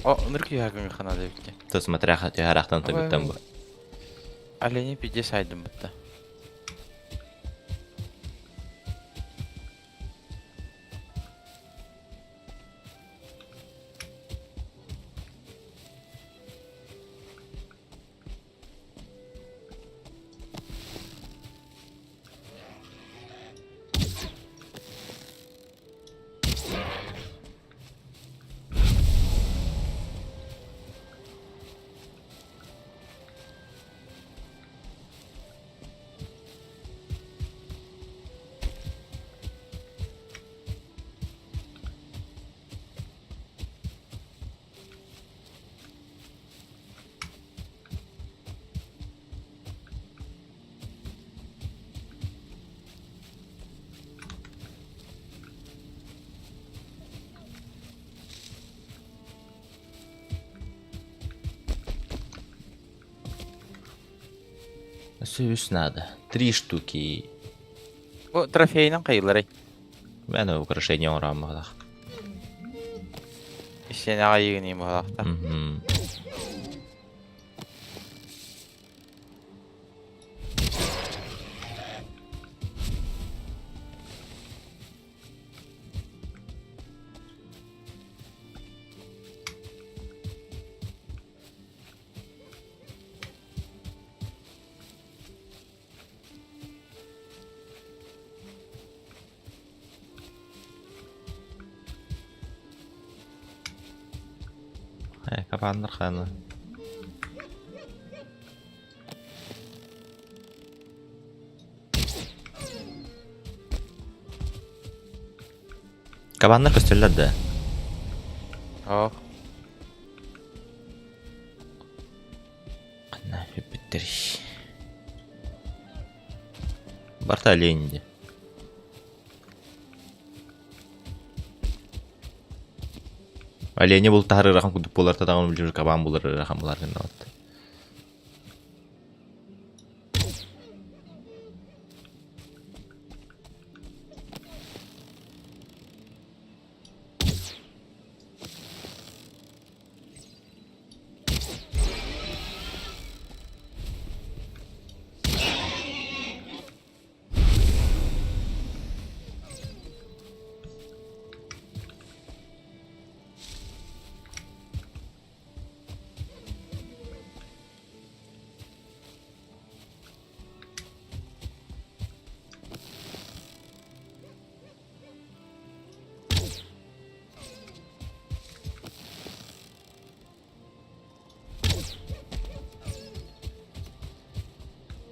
O nırkı yakın kana da bitti. Тос матраха тәһәрәхтән табыттан бу. Aleni pide saydım bitti. Süs надо. 3 штуки. Bu trofeğinin kayıları. Ben o украшение орамалах. İşte ayığınıyım bu halakta. Мгм. Кабандар ханы. Кабандар көстөллөрдө. Oh. Кана биттер. Барта оленди. Олени бул тары рахам кудуп болар тадаган билер кабан булар рахам булар гына атты.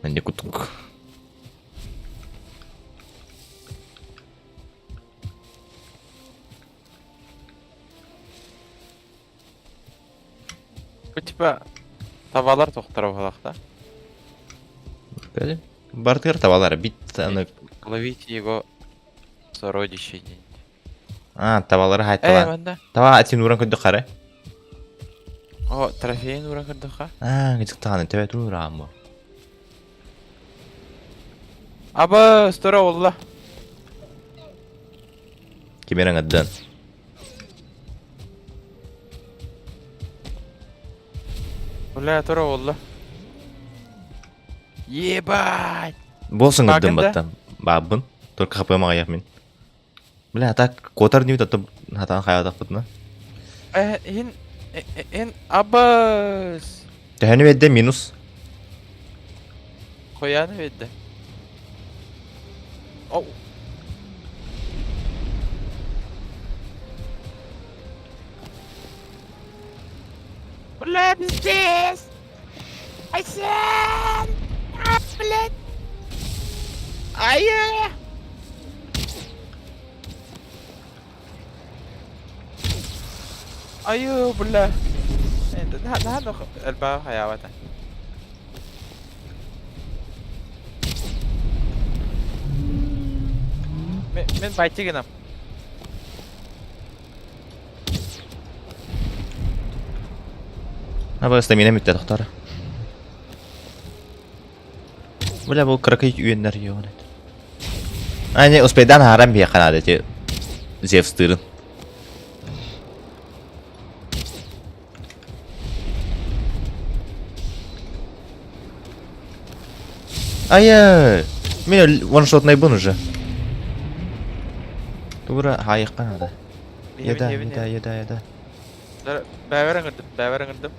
Менде кутук. Bu tipa tavalar toktara bu halakta. Böyle бартыр табалары бит аны. Ловить его сородичей. Табалары хайтала. Bende. Таба атин уран көдө кара. O trofeğin uğra kırdık ha. Гыцык таганы төбө турам. Aba stora olla. Кемерен аддан. Ulla tora olla. Ебать. Болсын аддан Farkında. баттам. Бабын. Только хапыма аяк мен. Бля, так котар не атып хатан хаятак бутна. En Abbas. Тәһәне ведде минус. Koyanı verdi. Oh. Ulan bizdeyiz. Ayşen. Ulan. Ayı. Ayı bulla. هذا الباب حياته. Мен байтигенем. Абы стамина митте доктор. Бля бу кракай үйеннер йоон. Ане успейдан харам бия канады те. Зевс тырын. Ая, мен ваншотный бун уже. Тура хайык канады. Еда. Бәверің ұрдым.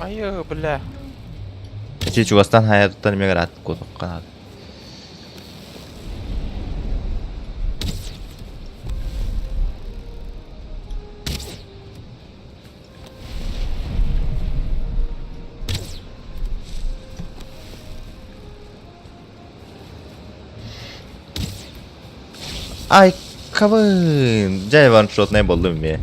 Айы, бля. Эти чувастан хайыктан мегар ат кодук канады. Ай, кабын. Жай ваншотный болдум мен.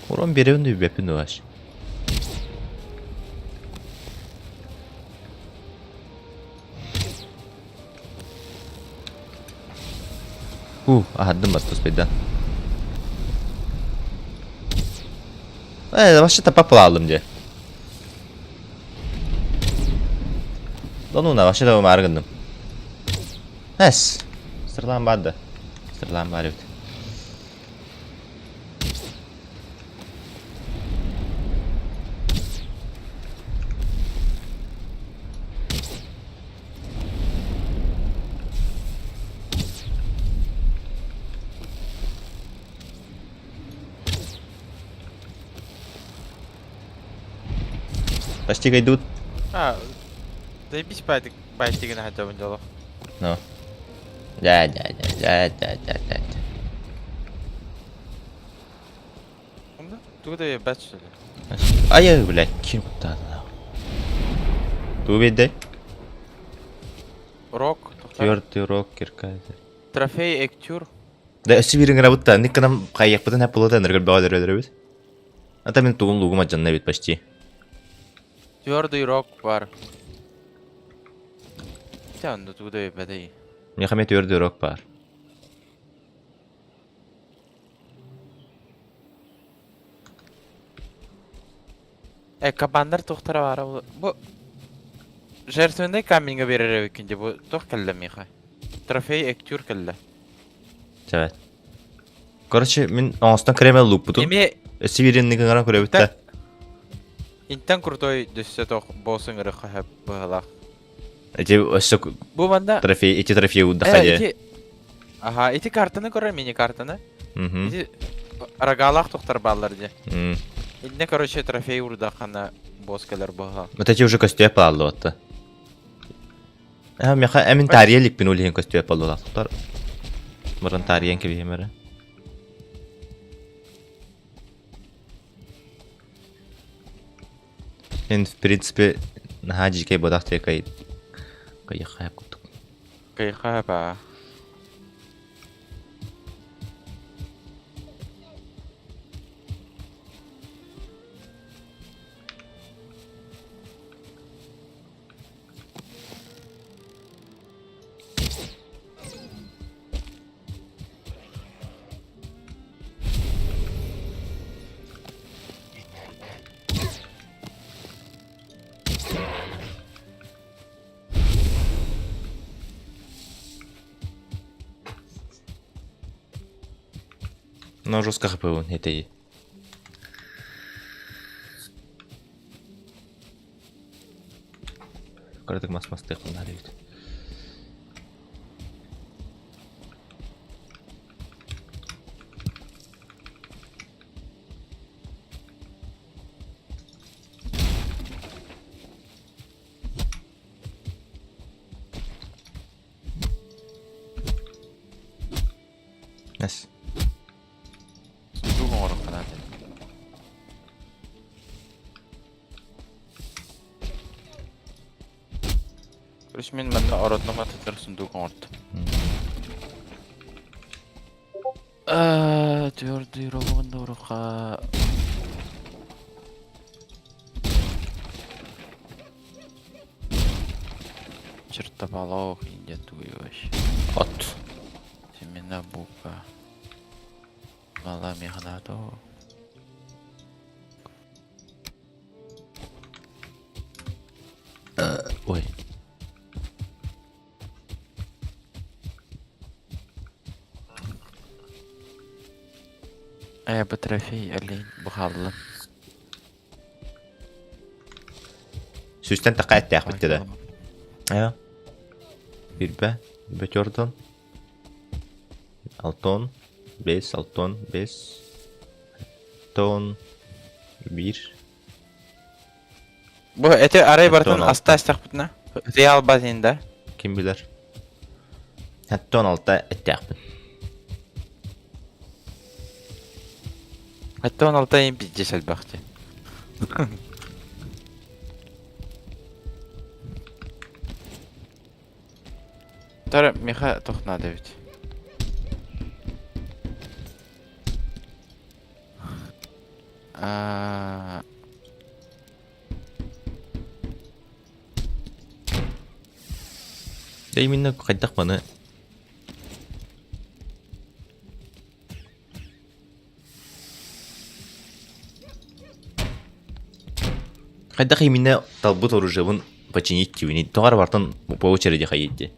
Урон береуін де бепін өаш. Ahaddım bastı speden. Вообще-то попалым де. Donuna вообще-то маргындым. Эс. Сырлан барды. Сырлан бар еді. Почти идут. Заебись байтиген хотя бы дело. Ну. Да. Туда я бәт что ли? Ай, блядь, кем тады. Тубеде. Рок. Твердый рок киркайды. Трофей Эктюр. Да сибирин работа, никогда каяк потом не было тенер говорит. А там тugун лугум аджанна бит почти. Твердый рок бар. Sen de tуда я бәдей. Мне хаме твердый рок бар. Кабандар тоқтара бар. Бу жертвенный каменге берер екенде бу тоқ келді миха. Трофей Эктюр келді. Evet. Короче, мен аңыстан кремел луп бутум. Эме Сибиринники ғана көре бітті. интен крутой дүссе тоқ болсын ұры қағып бұғалақ. Эти өсі Бу банда трофей, эти трофей удахаде. Ага, эти картаны көрі, мини картаны. Мгм. Эти рагалақ тоқтар балар де. М. Инне, короче, трофей урдақана боскалар бұғалақ. Вот эти уже костюм палды вот. Меха эмин тариелик бин улихин костюм палды лақтар. Мұрын тариен кеби емері. Мен, в принципе, на хаджике бодахте кай қайық күттік. Кайха ба. Но жестко хпу, это и. Кардык мас-масты қылдар еді. Yes. Короче, мен мында ороднома тытыр сундук оңорт. Твердый ровно рука. Чертополох, индия туй вообще. От. Семена бука. Мала мехнато. Ой. Бу трофей олень бухаллы. Süsten taqa ettaq bitti de. Ja. Birbe Jordan. Alton. 5, Alton, 5. Ton. 1. Bu eti araya baratan 16. asta astaq bitna. Real bazinde. Kim bilir. Hatta 16'da ettaq bit. Hatta 16 en pizza selbaxti. Tara Miha toxna David. Именно қайдақ баны. Қайдақ именно талбут оружевын починить тивini. Тоғар бартын по очереди қайетті.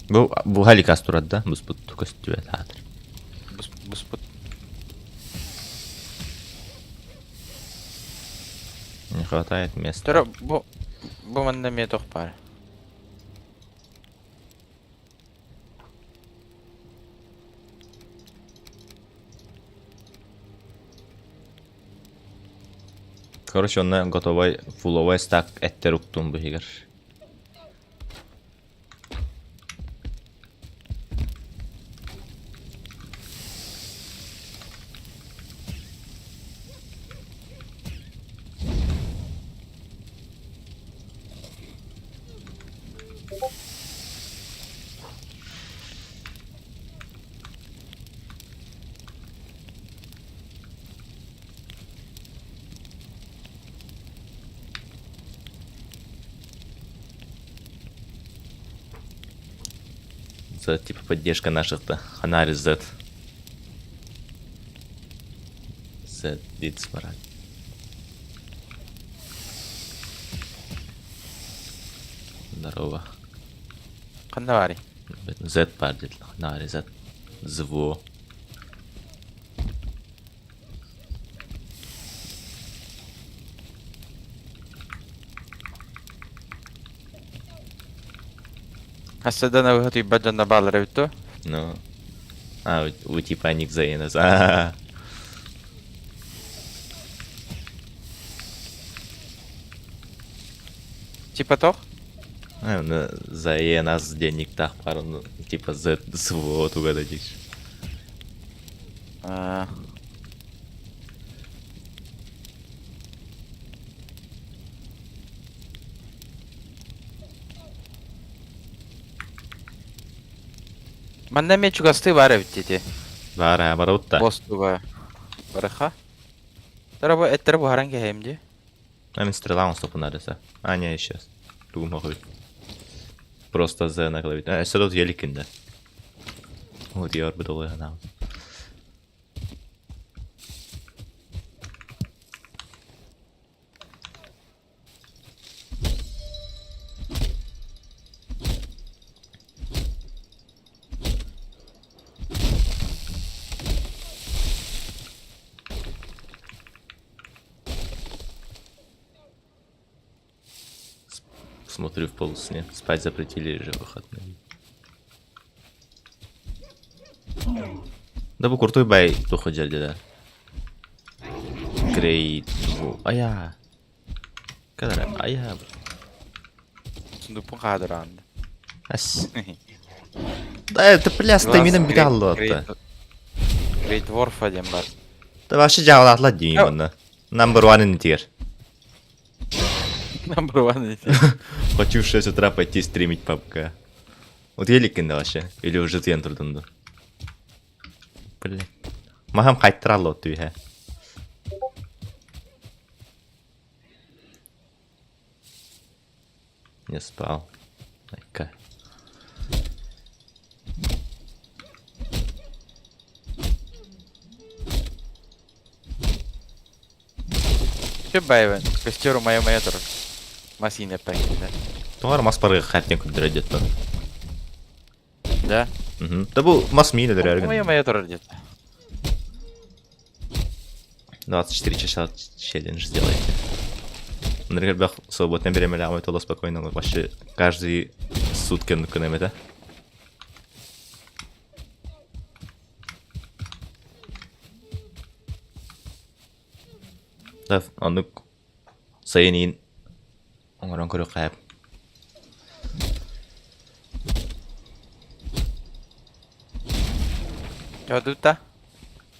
Bu halикас турат да, бұспыт көстүбе таатыр. Бұспыт. Не хватает места. Тара bu manda me tox бар. Короче, онна готовый фуловый стак эттер уктум бу хигер. Z, типа поддержка наших-то. Ханари Z. Z, дит смарать. Здорово. Қанда бари? Z бар дит. Ханари Z. Зво. Hasada na выход ебать на баллера вито. Ну. Вы типа ник заенас. Типа тох? Заенас денег так пару, типа Z зво туга дадиш. Манда ме чугасты бар витти. Бар утта. Бостуга. Бараха. Тара бу эттер бу харанги хемди. Мен стрелам стопу надеса. Не, сейчас. Тугум хохуй. Просто Z на клавиатуре. Сюда еликинде. Вот я орбит олай ханам. Смотрю в полусне. Спать запретили же выходные. Да bu kurtuy bay tuh жерде да. Great. Ая. Kadar aya. Сундукпун кадыранды. Ас. Да это пляс ты минем биталлы атты. Great Dwarf'a diyeyim var. Da başı cağlatla diyeyim bunu. Number one in tier. Number one эти. Хочу в 6 утра пойти стримить PUBG. Вот еликінде вообще. Или уже тен тұрдыңды. Блин. Махам қайттыралы от түйе. Не спал. Айка. Че байвен? Костеру моя тоже. Масина пойти, да? Туғар мас парығы қаттен күндір әдет бар. Да? Да бұл мас мейлі дір әргін. Моя тоже где-то. 24 часа челлендж сделайте. Например, свободное время лямой туда спокойно. Вообще каждый сутки наконец, да? Да, он sayın onların körü kayıp. Чё тут-то?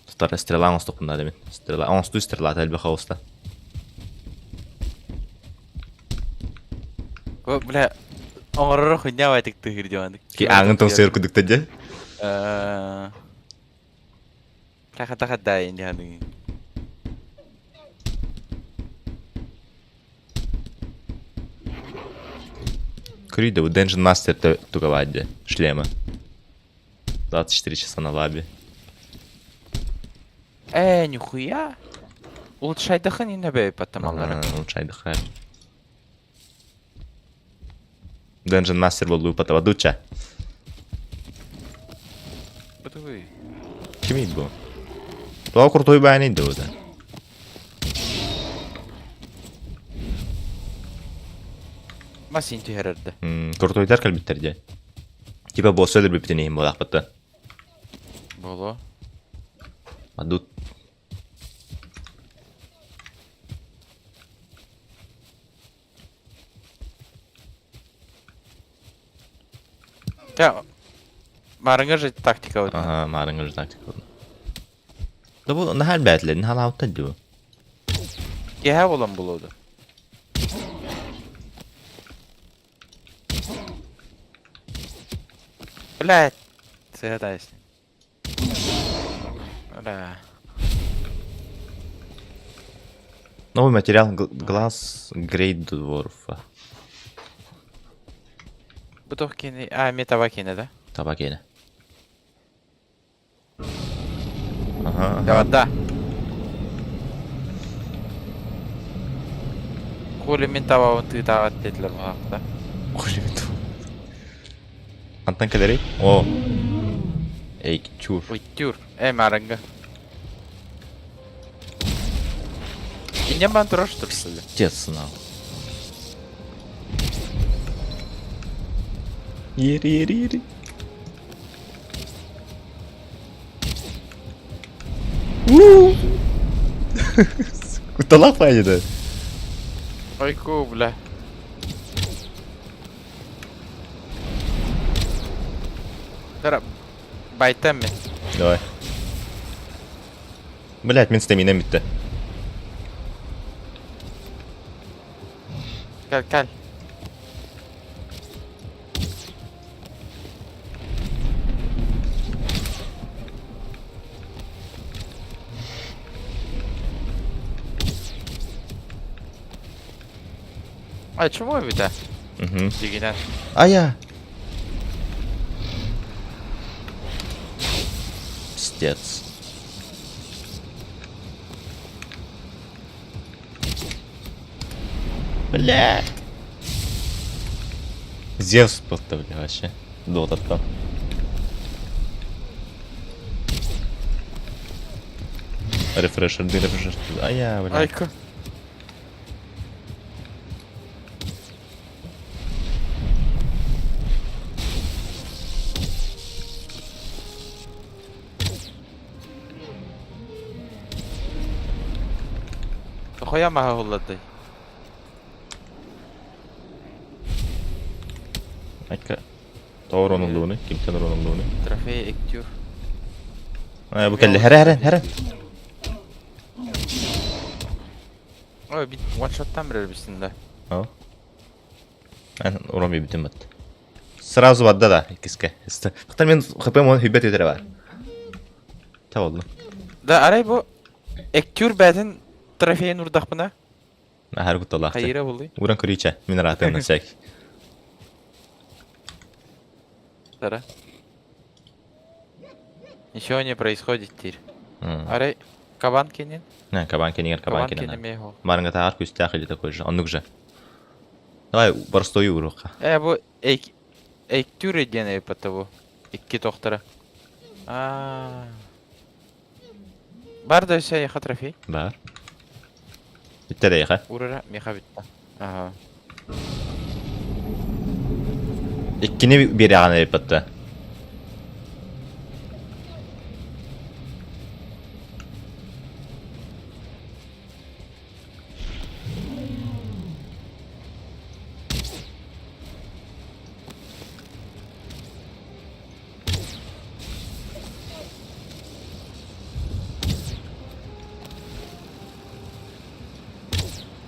Старая стрела он стопун надо. Стрела, он стуй стрела, это альба хауста. О, бля. Оңорор хуйня вайтик тыгыр дивандык. Ки аңын тон сер күдік тәді. Таха да инди ханы. Крида, у Dungeon Master туговать шлема. 24 часа на лабе. Нихуя. Улучшай дыхание на бей потом аллара. Улучшай дыхание. Dungeon Master болу потом дуча. Бутуй. Kim iyiydi bu? Doğa kurtoyu beğeniydi o da. Масин тühererde. Kurtoyu derken bitirdi. Tipa boss öldür bir bitineyim bu lakbatta. Боло. Adut. Ya. Maranga же тактика вот. Aha, marangır taktik oldu. Da bu ne hal bədlədi, ne hal avutdadı bu? Gehe olan buludu. Блядь. Сыгадайся. Бля. Новый материал глаз Great Dwarf'a. Бутовкини. Метавакини, да? Tabak yine. Aha. Да, да. Хули ментава ты дават дедлер да? Kulübü Antan kaderi? O. Ey çur. Ой, тюр. Маранга. Меня бантро что ли? Дед сынал. Yeri. Куталак пойдет. Ой, ку, бля. Тара. Байтем ми? Давай. Блять, мен стаминам bitти. Кал. Ай, чему это? Угу. Дигинат. Ая. Пиздец. Бля. Зевс просто, бля, вообще. Дота там. Рефрешер. Ая, бля. Айка. Хуя мага голодай. Айка. Doğru Ronaldo'nu. Kimse Ronaldo'nu. Трофей Эктюр. Bu kelle her. Ой, bir one shot'tan birer bisinde. О. Ben uğramayı bütün battı. Сразу ватта да, киске. Хатар мен хпм он хүбет өтөрө бар. Та болду. Da aray bu ektür bätin trofeyin urdaq buna. Her gut Allah. Hayıra buldu. Уран көрүчө. Мен ратын сек. Тара. Ничего не происходит тир. Арай кабан кенен. Не, кабан кенигер кабан Кабан кенен. кенеме хо. Марынга тагар күстә хиле такой же. Оннук же. Давай простой урока. Bu ektür edene pata bu. İki tohtara. Aa. Бар да şey yaha trofey. Бар. Bitti de yaha. Urara meha bitti. Aha. İkkini bir yana yapıttı.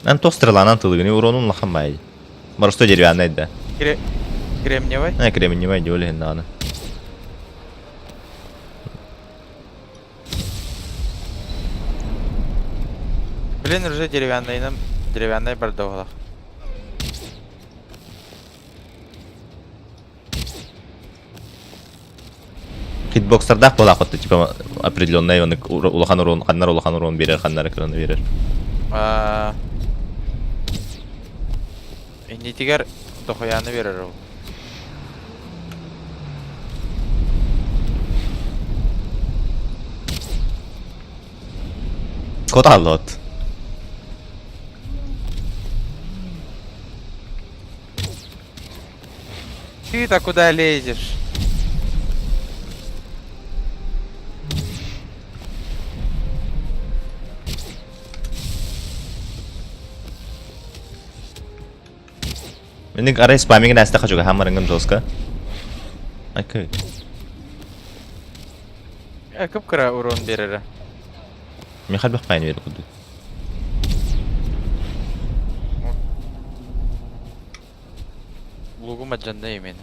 Ben то стреланан тылыгыны уронун лахамай. Барысто деревянный да. Кремниевый. Не кремниевый дёле надо. Блин, уже деревянный бардовала. Хитбокстерда бола хотты типа определённый он улахан урон берер, ханнар экраны берер. Инди тигер дохояны берер ул. Код алот. Ты-то куда лезешь? Менин арай спаминг näste хажуга хаммарынгын жоска. Окей. Көп кыра урон берер. Мен хал бакпайын берип куду. Лугум аджанда емен.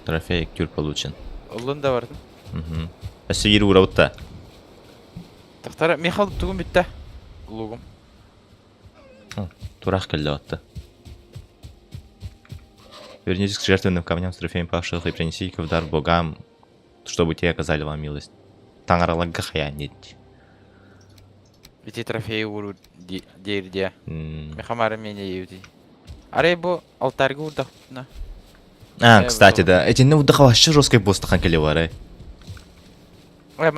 Трофей кюр получен. Улын да барды. Угу. Эсе йери урабытта. Тахтара Михал тугум битте. Лугум. Турах келди атты. Вернитесь к жертвенным камням с трофеем павших и принесите их в дар богам, чтобы те оказали вам милость. Таңаралага хаянет. Бити трофей уру дерде. Мехамары меня еуди. Арай бу алтарга урдахна. Кстати, да. Эти ну вдыха вообще жесткой босс тахан келе бар,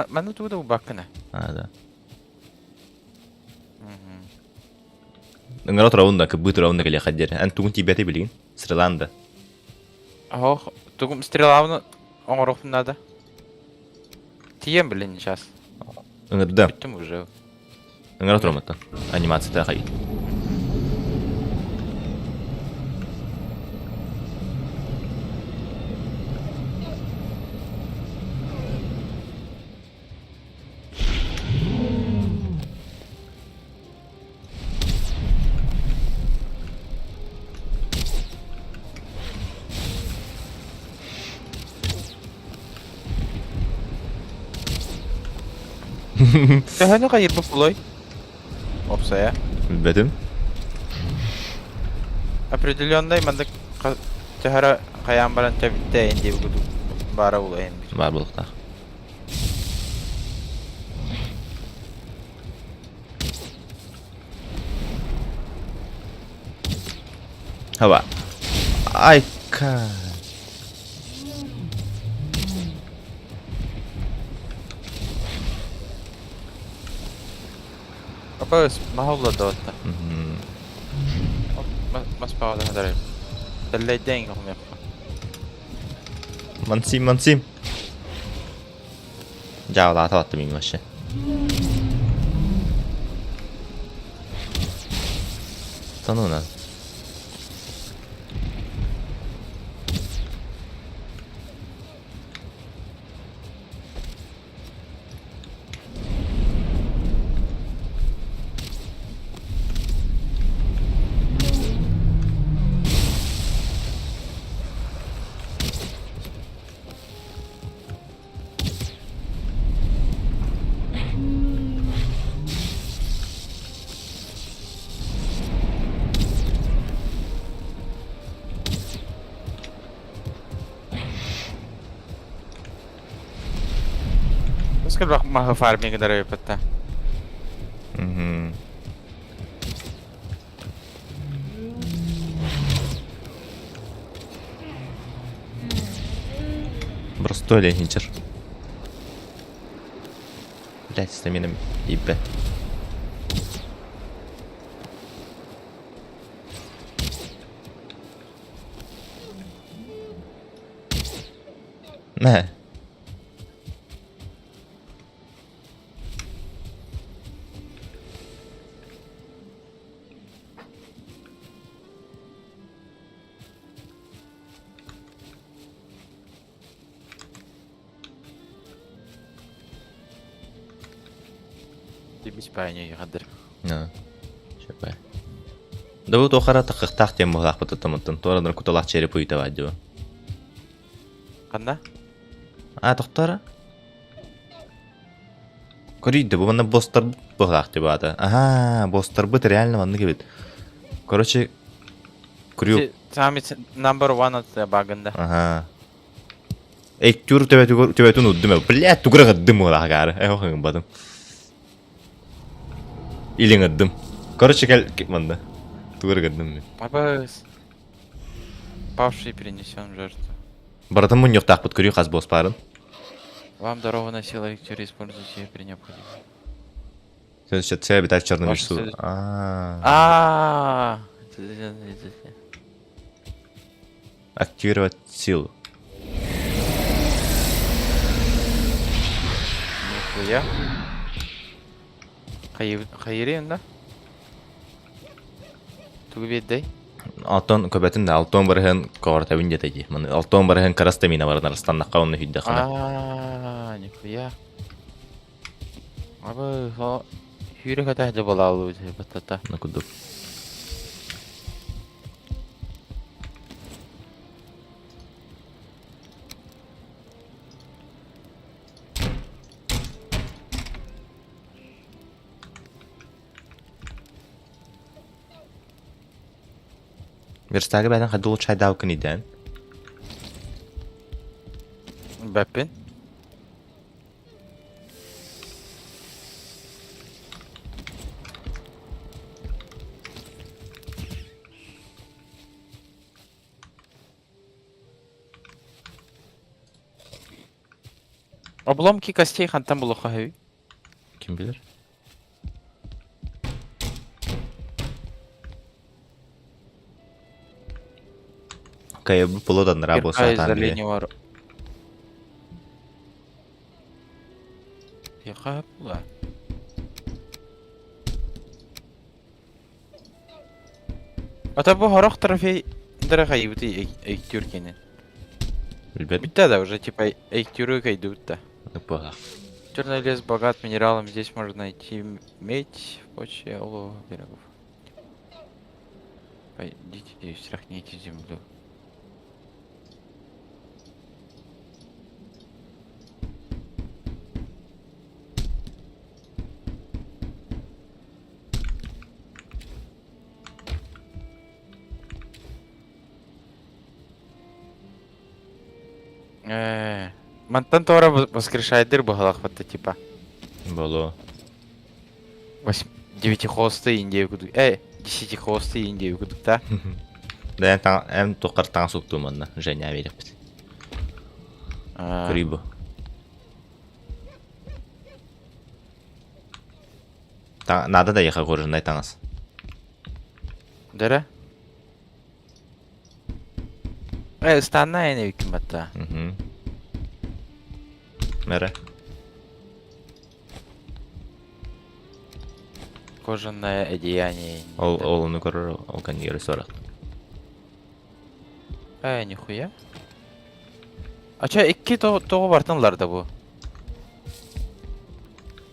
Ману туда убакана. Да. Нгарот раунда, как будто раунда келе хаддер. Ан тугун тибеты билин. Сриланда. Ох, тугум стрелавну оңорох надо. Тием, блин, сейчас. Да. Биттим уже. Нгарот ромата. Анимация тахай. Тахану кайыр бу флой. Опсая. Билбедим. Определенный мандык тахара каян баран табитте инди буду бара улайын. Бар булыкта. Хава. Айка. Бабас махулла датта. Mas pa da dare. Dalle deng om jag. Мансим. Жаа лата баттым юм вообще. Тануна. Скажи, мага фарминг дарай пата. Мгм. Простой ли хинчер? Блять, стамина ебе. Не. Ты без паяния ягадыр. На. Чапай. Да вот охара тахтах тем мглах потатамытын. Торадан куталах череп уйта вадио. Канда? А, тохтара? Корейді, бұл мана бостар бұғлақ деп ады. Ага, бостар бұд реально ванны кебет. Короче, күрю... Сами number one от багында. Ага. Эйттюр төбәтін ұддым. Блядь, тугырағы дым ұлақ ғары. Оқыңын бадым. Илің ұддым. Короче, кеп манда. Тугырағы дым. Абас. Павший перенесен в жертву. Баратым мұн yoқтақ бұд күрю қаз бос барын. Вам дарована сила Виктории, используйте при необходимости. Сейчас це обитать в черном Ваше лесу. следующее. А. Активировать силу. Нихуя. Хайырын да? Тугу беддай? Алтон көбәтін да алтон барыһын коғарта вин жетеги. Алтон барыһын караста мина барыны растаннаққа онны хүдді қана. Нихуя. Абы, хүйрі қатайды бола алу өте баттата. Накуду. Верстаги бәден қады ол чайда ауқын еден. Бәппен? Обломки костей хантан было хай. Кім білер? Кайыбы пулодан рабо сатан бе. var. Яқа була. Ата бу хорох трофей дырага ебути эйктюркенен. Білбет? Битта да уже типа эйктюры кайдут-то. Напуға. Черный лес богат минералом, здесь можно найти медь в почве оловых берегов. Пойдите и встряхните землю. Мантан тора воскрешает дыр бахалах вот типа. Боло. 9-хосты Индию кудук. 10-хосты Индию кудук, да? Да, әм тоқар таң соқты манна. Женя веріп біз. Күрейбі. Надо да еқа көрінай таңыз. Дара? Станна я не викимата. Мере. Кожаное одеяние. Ол оны көрір, ол кәнегері сорат. Нихуя. Ача, икки тоғы бартынларда бу.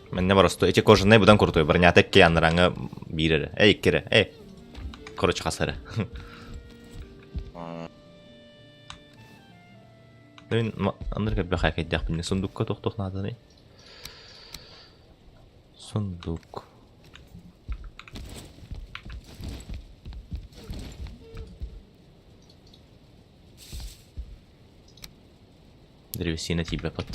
Менне барасты, эти кожаный бұдан кұртой, бір нәтек ке яныраңы бейрері. Иккері, Короче, қасыры. Мен андыр кәбі қай кәйдіяқ біліне. Сундукқа тоқтық нады не? Сундук. Древесина тебе под.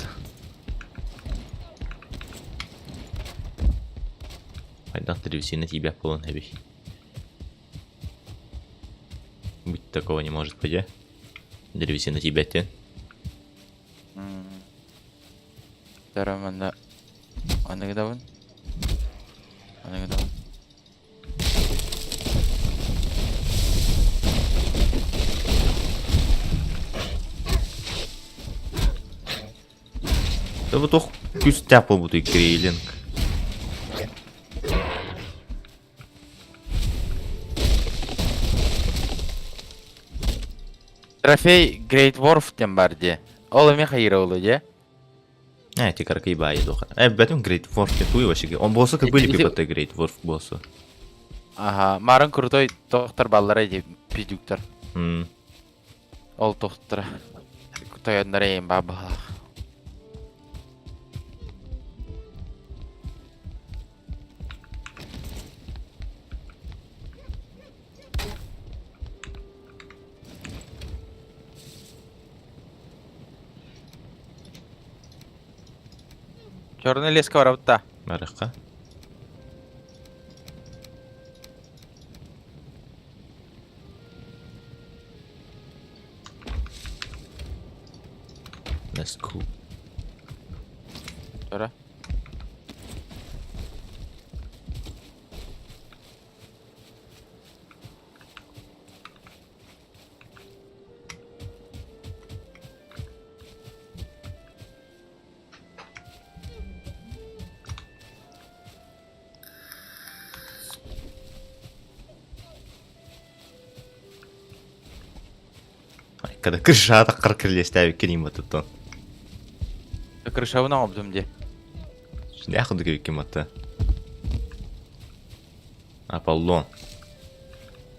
Так древесина тебя полон хэби. Быть такого не может быть, а? Древесина тебя тен. Тараманда. Аны гдавын. Аны гдавын. Да вот ох, күз тяпыл бутой крейлинг. Трофей Great Dwarf тем барде. Ол эме хайра олу, же? Ти каркай бай доха. Бәтім Great Dwarf ке туй вашиге. Он болса как были пипоты Great Dwarf болса. Ага, марын крутой тоқтар баллары деп пидюктар. Ол тоқтар. Тояндар ейін бабалақ. Черный лес коварабытта. Барыққа. That's cool. Тора. Когда крыша таққыр кірлесті әбеккен ематыптан. Крышауына обдым де. Шындай ақылды кебеккен маты. Аполлон.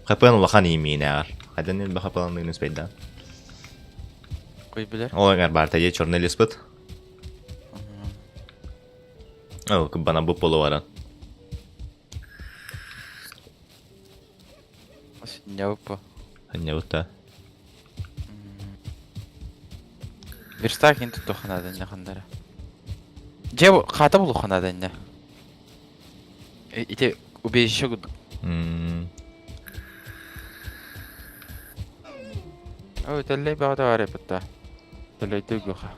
Қапын ұлақан емейін әғар. Қайдан ел бі қапыландығын үспейді. Қой білер. Ол әңгар бар тәге черный лес бұд. Ол күп бана бұп болу баран. Не выпа. Не бұтта. Верстак инту тоханадан не хандара. Же хата болу ханадан не. Ите убежище гуд. Ой, теллей багада варе патта. Теллей тугуха.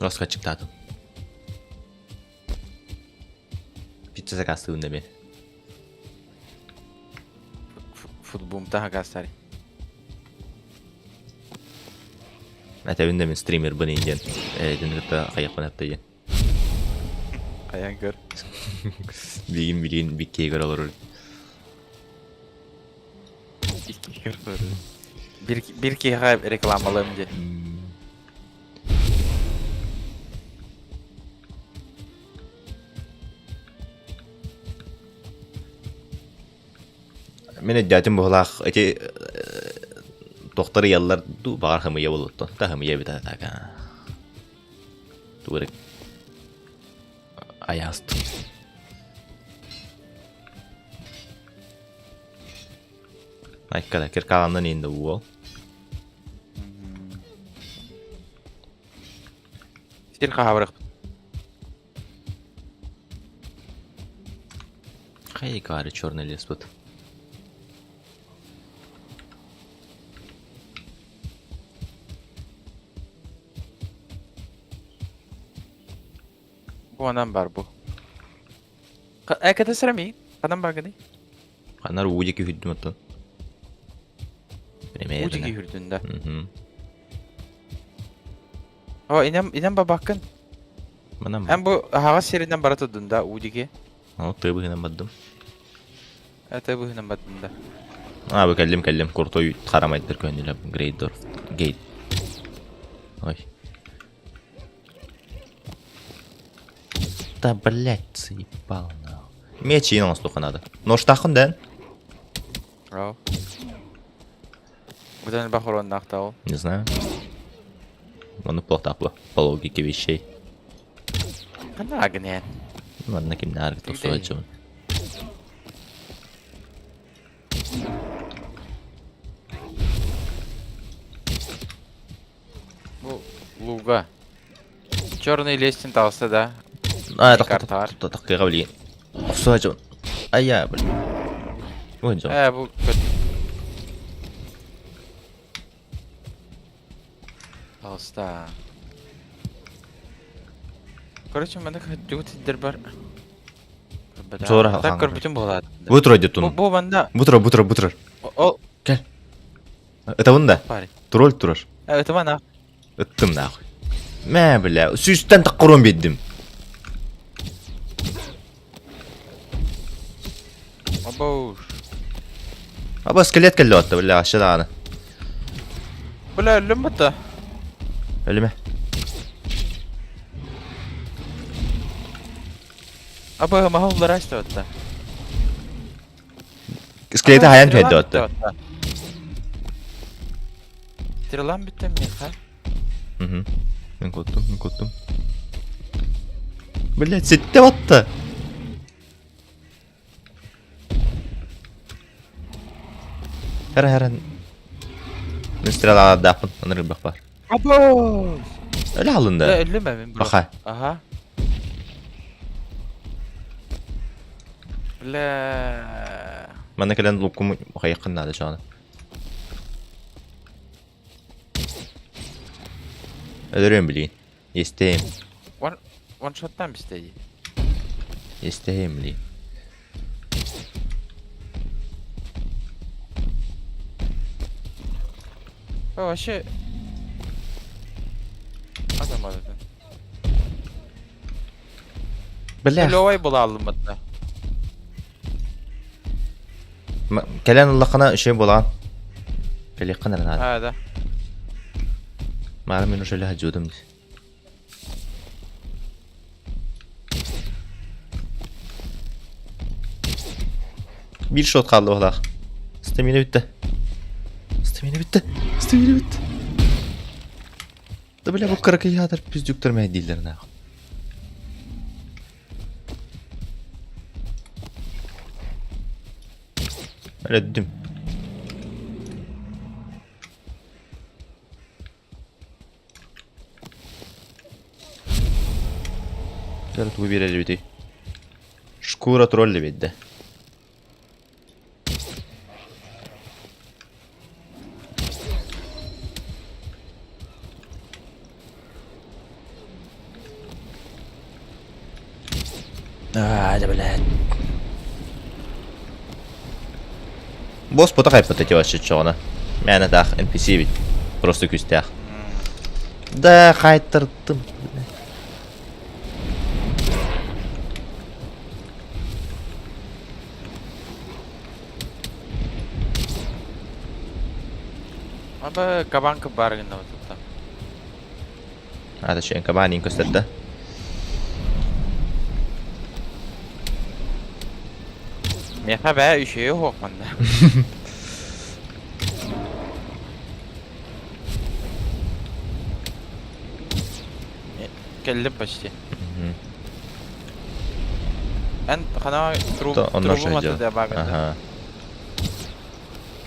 Раскачык татым. Пицца закасты үнде мен. Футбум таха гастари. Әтәбінде мен стример бұны инден. Дінірді қаяқпан әпті ен. Аян көр. Білген біккей көр алыр. Bir kere reklamалайым де. Мен әдәтім бұғылақ әте тоқтары яллар ду бағар қымыя болуды. Та қымыя біті атаға. Туырық аясты. Айққада керкаландан енді ол. Сир қағабырық. Қай кары черный лес бұд. Bu anam var bu. Kada sıra mı? Kadın bakın. Қанар уудеки хүддім аттан. Uciki hürdünde. O inen babakın. Манам. Hem bu hava serinden baratadın da uciki. О, тыбы хинан баддым. Ete bu hinen badında. Бу кәллем куртой қарамайдыр көнілі Грейдорф Гейт. Ой. Да, блядь, заебал нахуй. Меч и нас только надо. Нож тахын дән? Рау. Бұдан бақыр он нақтау. Не знаю. Оны плохо по логике вещей. Қана агнен. Ладно, кем не аргы тосуға чуын. Луга. Черный лестин талса да. Так, такыга блин. Все, Джон. А я, блин. Ой, Джон. Bu Алста. Короче, мене хотів дербар. Sonra Так, hangi? корбутun болады. Бутро детун. Bu banda. Бутро. О, Это он да? парень. Тролль тураж. Это бана. Ыттым нахуй. Мә, бля, сүйістен таққырон беддім. Обоуш. Аба скелет келді отты, бля, аşağıda. Бля, ölüm bata. Öyle mi? Aba mahvollar açtı hatta. Skeleti hayan keldi ottu. Tiralan bitti mi ha? Hı. Ben kuttum. Блядь, сетте отты. Her. Nüstiralar dapın, anırır bak var. Abo! Öyle alındı. Ölüm ben bro. Baka. Aha. Bля. Bana gelen lokumu yakınladı şu an. Ölürüm bileyim. İsteyim. One shot'tan bir şey. İsteyim bileyim. Вообще. Adam aradı. Bля. Lovay bula aldım hatta. Gelen Allah'ına şey bulan. Gel yakın hadi. Ha da. Malum ben şöyle hacıyordum. Bir shot kaldı ola. Stamina bitti. Da bile bu kırıkı yağdır püzdüktürmeye dillerine. Öyle dedim. Зараз выбери людей. Шкура тролля ведь, да? Да, блядь. Босс потакай потативаешь чона. Меня так NPC ведь. Просто кустях. Да, хайтертым. Aba kaban kabarın da hatta. Hadi şey kabanin köstette. Meha be şey yok bende. Geldim почти. Ben kana Onlar şey trubum diyor. atı da bakın. Aha.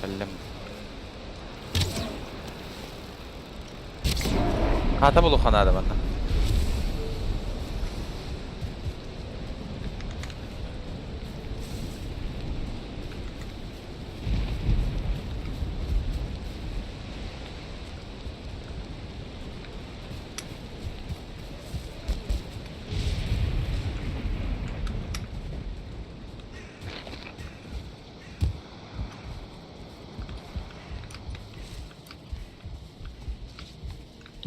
Geldim. Hata bulu kana da bana.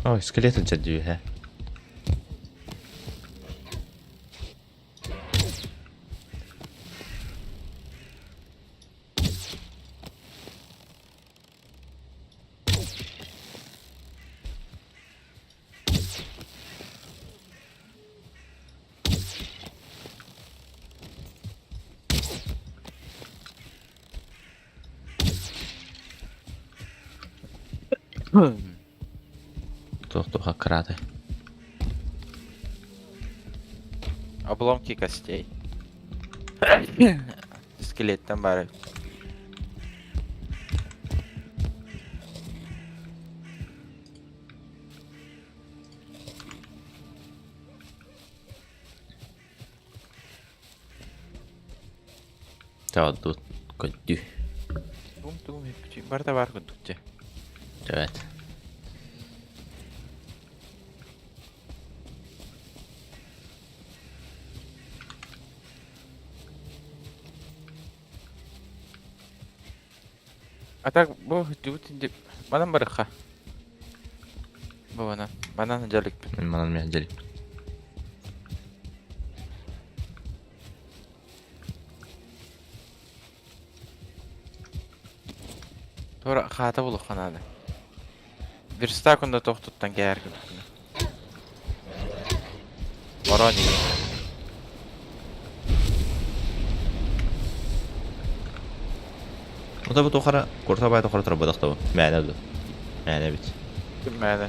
Ой, скелет отжадıyor he. Тоха краты. Обломки костей. Скелеттен бari. Tavadut kötü. Tum hep küçük. Var da var kundukça. Evet. Atak bu hüccut indi. Bana barıqa. Bu bana. Bana hıcalık. Ben manan mehceli. Tora xata buluq qanadı. Bir stakunda toxtuttan gəyər kundukça. Moroni. O da bu toxara, korta bay toxara tura badaq da bu. Məne bu. Məne bit. Bilmədi.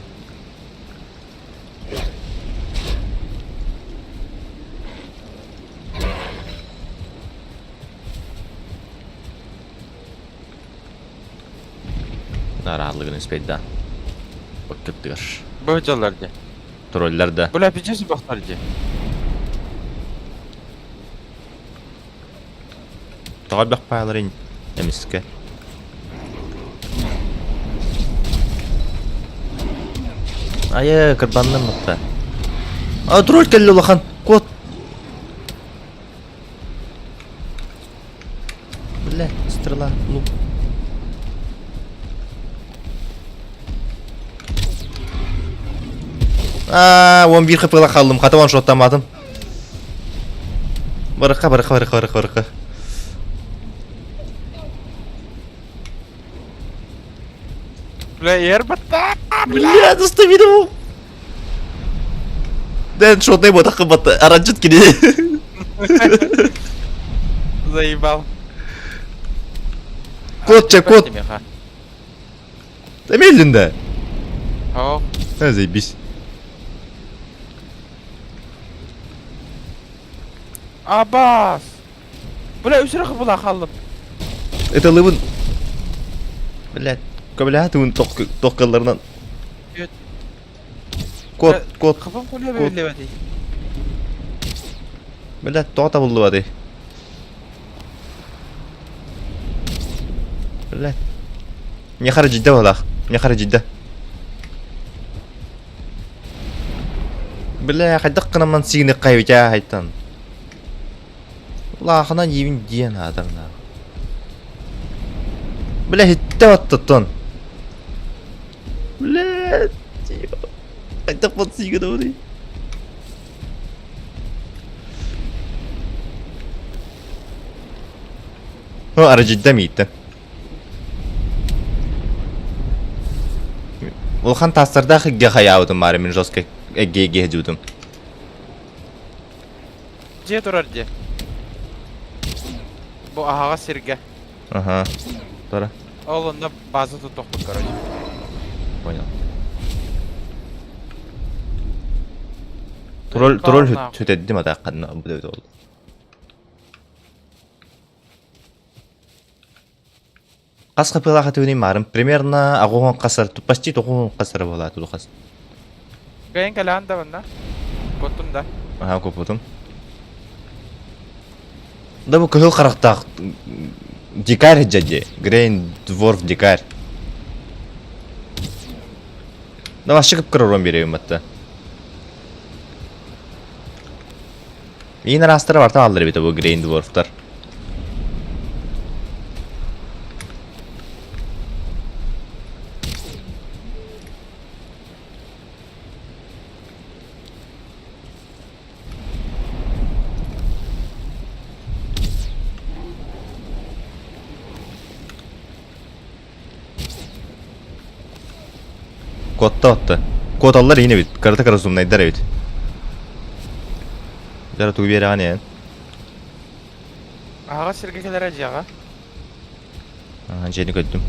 Narahatlığını ispeydi. Bak köptügar. Bu hıcalarca. Troller de. Bu ləpicəsi baxlarca. Tabi bak payaları emiske. Ay kırbandım nokta. Aa troll kelli ulakan. Kod. Bile sтрела. Ну. Aa 11 kapıla kaldım. Kata one shotlamadım. Baraka. Bля, yer batta. Бля, достави его! Дэн шотный вот так вот оранжит киди. Заебал. Кот че, кот. Да медленно. О, А, заебись. Abbas. Bля, üsürə bula qaldım. Это лывын. Блядь, кабля ты вон токкаларынан. Нет. Кот. Qafam qo'liga Kod. berilibadi. Блядь, тота булды вады. Блядь. Мне харajid да валах. Мне харajid да. Бля, хайдак кына ман сигни кайбыта хайтан. Лахынан евин диен адамна. Бля, хитте ваттатон. Бля, хайдак ман сигни да вады. О, aracıda mı gittin? Улхан тастарда хигге хаябытым бары мен жестко эгге жудум. Же турар же. Bu ağa sirge. Ага. Тора. Oğlunda bazı tutuklu короче. Понял. Тролль төтеддим ата канна бу деп болду. Кас капылага төөнүм барым. Примерно агугон касар, почти тогон касар болот тул кас. Gayen kalan da bunda. Kotun da. Ага, копутум. Да бу кыл карактак дикарь жаде. Грейн дворф дикарь. Да башыгып кырырым берем атта. Yine rastları var tamamları bir de bu Green Dwarf'lar. Kodda attı. Kod alırlar yine bit. Karata karasum neydiler evet. Jara tuğ bir yere hani yani. Ağa sirge keler acı ağa. Aha, jeni kötüm.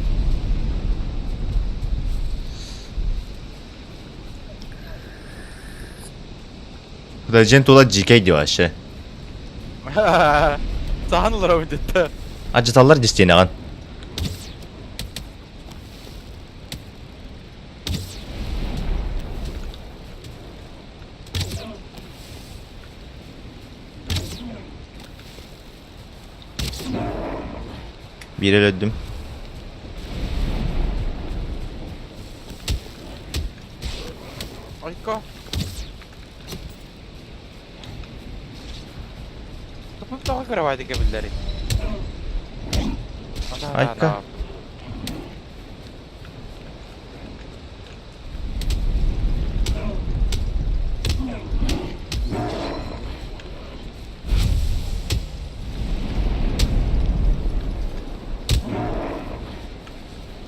Bu da jen tola GK diyor aşağı. Sahan olur o videoda. Acıtallar disteyine kan. Bir el öldüm. Ayko. Kapım daha kıravaydı gebilleri. Ayko.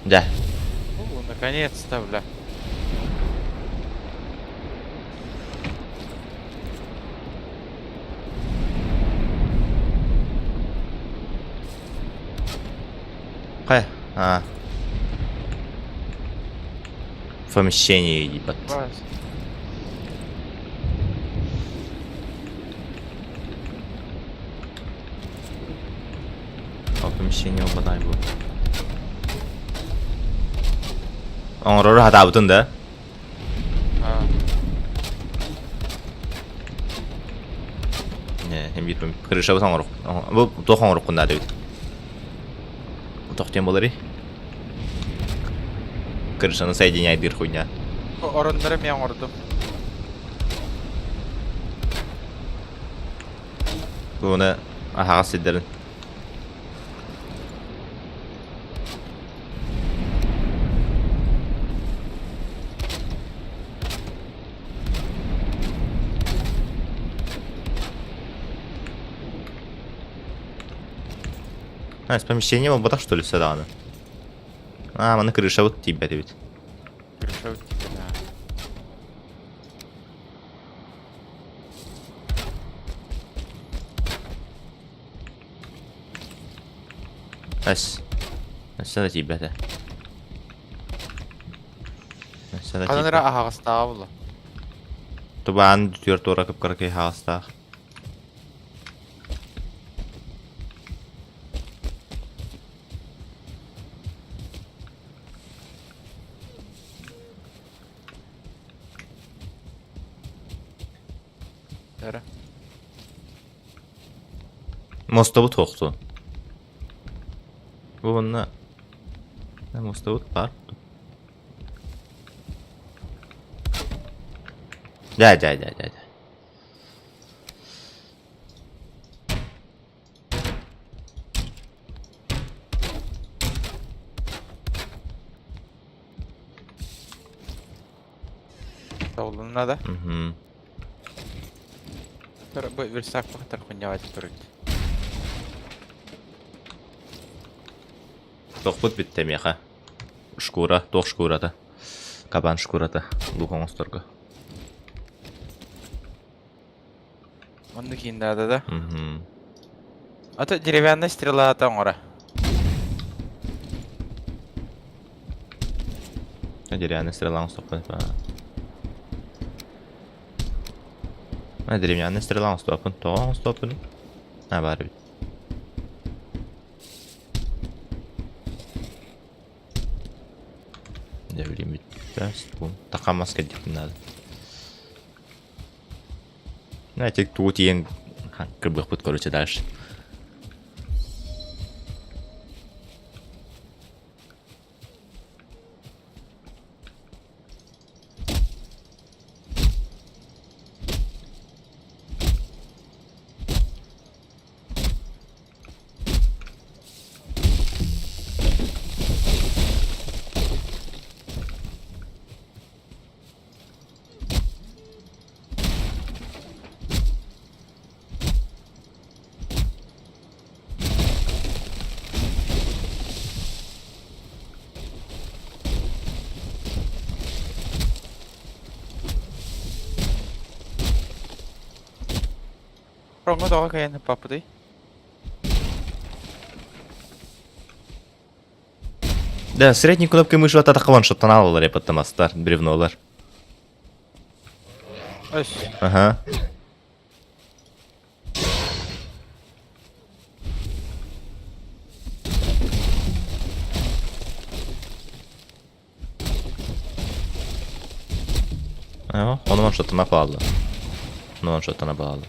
Да. Наконец-то, бля. Хай. А. В помещении, ебать. Бас. В помещении оба был. Оңрору хата бутун да. Ha. Не, hem bir kırışa bu soңрuk. Bu toğonruk kunda dedi. Toqtем болары. Крышаны соединяет дыр хуйня. Орындырым я ордum. Bunu aha sidlerin. А, с помещением оботах что ли сюда она? А, она крыша вот тебя ведь. Пришел тебе, да. Ась. Сюда тебя-то. Сюда Kadınlara ahağız daha bulu. Тубан дүтер тора кып кыркай хагыстак. Dere. Мостовут тоқту. Бұны... Мостовут бар. Да. Davuluna da. Мгм. Bu virsak baktar kunya vajib turibdi. Тоқпут битте меха. Шкура, тоқ шкурата. Кабан шкурата. Лукоңосторго. Onu kiyindada da. Мгм. Ata деревянная стрела atan ora. Деревянный стрелан стопнет. Деревянный стрелан стопнет. То стопнет. А, бары. Не bileyim bir ders bu. Takamaz ki dipinler. Ne tek tuğut yiyen kırbık put korucu ders. Rongo doğa kayan papı değil. Да, средней кнопкой мыши от атакован что-то на репота стар бревнолар. Öş. Ага. Onu one-shot'una bağlı. Onu one-shot'una bağlı.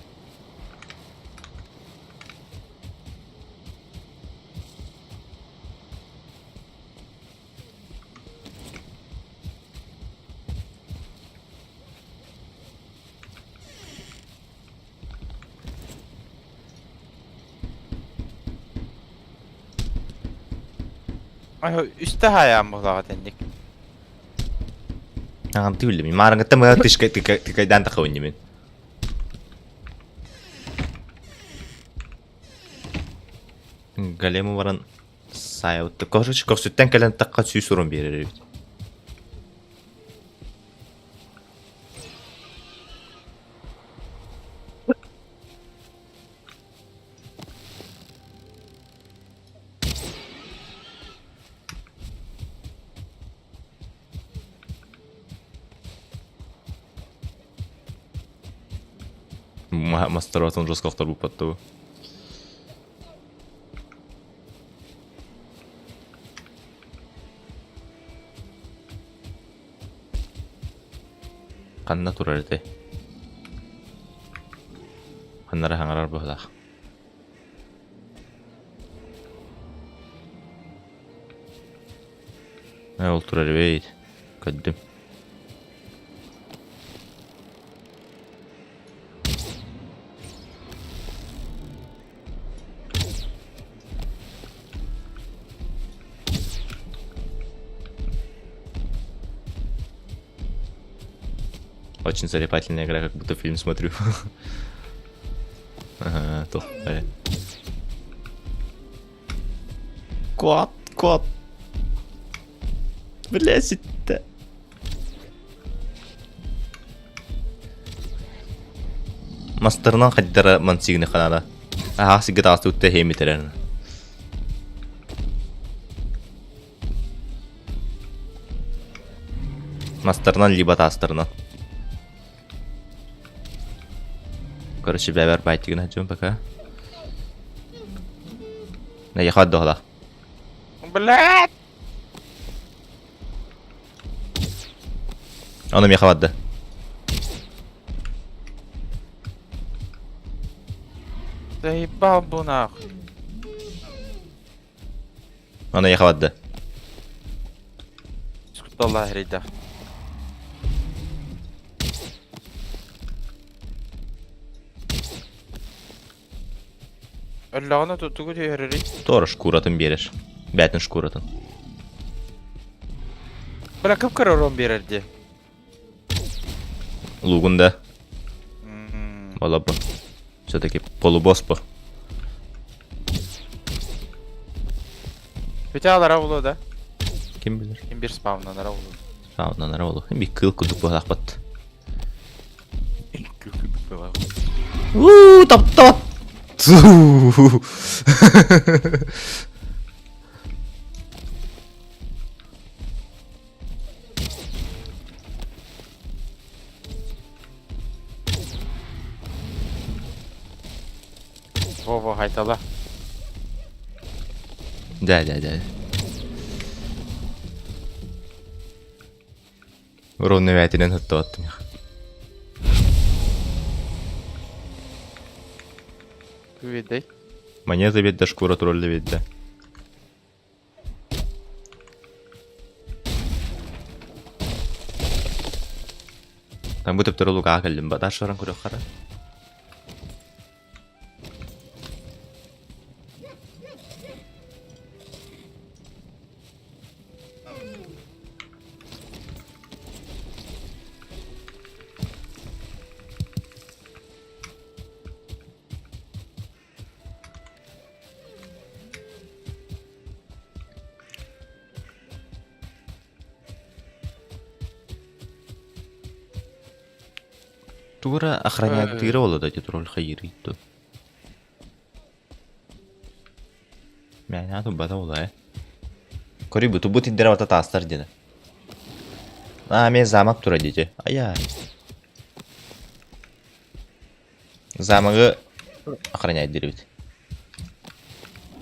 Ay üstte hayam bulağa tendik. Аңа түйілді мен. Марыңғытта мұға тікайдан тақы өңді мен. Голему баран сая өтті. Көксүттен кәлін таққа сүй сұрын берер. Мастарватың жосқақтар бұл патты бұл. Қанна тұрар еті. Қаннары хаңарар бұғдақ. Ол тұрар бейд. Көддім. Очень залипательная игра, как будто фильм смотрю. Ага, то. Кот. Блядь-то. Мастернан қаддара мансигіне қанада. Аға сигі тағысты өтті хейметерін. Мастернан либо тастырнан. Короче, бәбәр байтигін әджуім бәка. Нәге қадды оғла. Блядь! Оны ме қавадды. Заебал bu нахуй. Оны е қавадды. Скуталлах рейда. Öllağına tuttuğu diğerleri. Doğru şkuratın verir. Bәтін şkuratın. Bırakıp kırarım verirdi. Лугunda. Valla bu. Все-таки полубос bu. Bıçağlara vulu da. Kim bilir? Kim bir spawnlanara vulu. Sağından oldu. Bir kıl kuduk bu lakbat. Tap. Во, haytala. Да. Ровно вятинен хытты аттым. Видай. Монета бедді, шкура троллі бедді. Там бұтып тұры луға ақылым ба, даш варан көрек қара. Тура охранять тыра олы да тролль хайыр итту. Мәне ату бада олай. Кори бұты бұт индері вата тастар деді. Мен замақ тұра деді. Ая. Замығы охранять дері біт.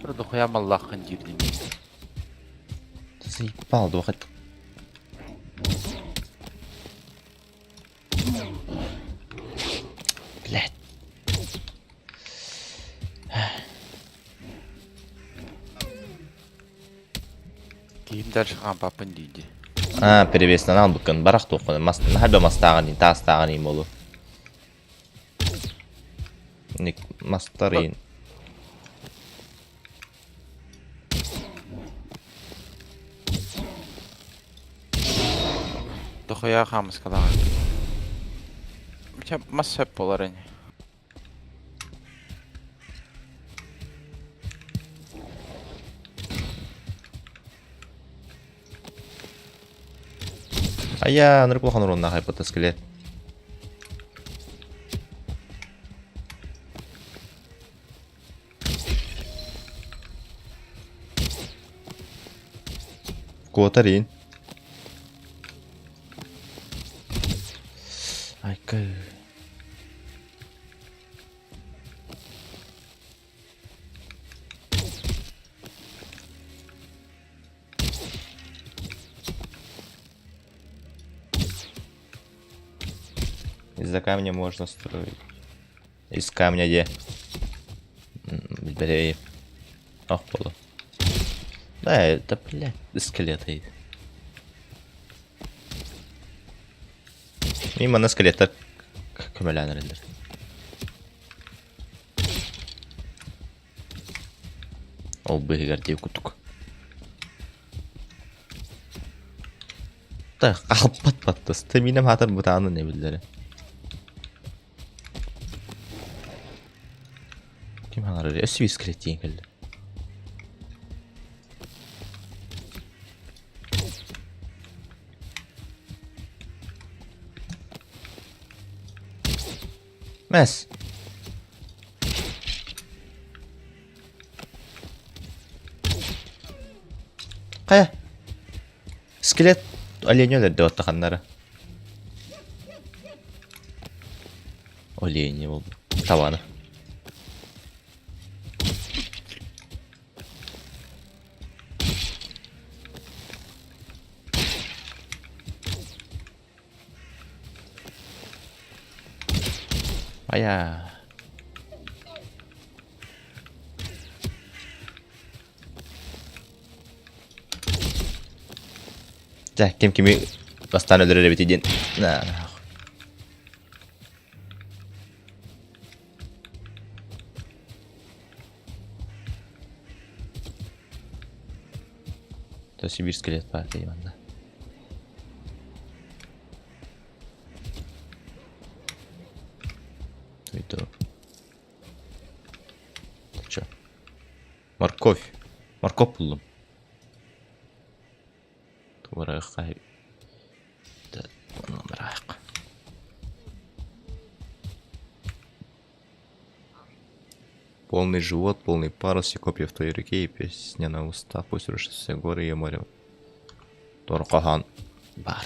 Burada koyam Allah'ın girdiğini. Заебал, вақыт. Блядь. Kiyimler çıkan papın deydi. Перевесінен ал бүкін. Барақ тоқын. Нахабе мастағын дейін, тастағын дейін болу. Мастар дейін. Дохуя хамыс калаган. Бича мас сөп болар эне. Ая, нырып болған орнына хайпата скелет. Куотарин. Айка. Из-за камня можно строить. Из камня где? Бери. Ах, полу. Да, это, блядь, скелеты. Мимо на скелета көмеләнерлер. Ол бігер деу күтік. Так, қалып бат-батты. Стаминам хатыр бұтағының не білдері. Кем хаңар өсі бей скелет дейін келді. Мәс. Қая? Скелет олень өлерді оттақанлары. Олень не болды. Табаны. Ая. Да, кем кеми бастан өлдірер бет еден. На. То Сибирь скелет бар деймін анда. Это... Чё? Морковь. Морковь пулым. Тураха. Да, он мрак. Полный живот, полный парус, и копья в твоей руке, и песня на уста. Пусть рушат все горы и море. Торкахан. Бар.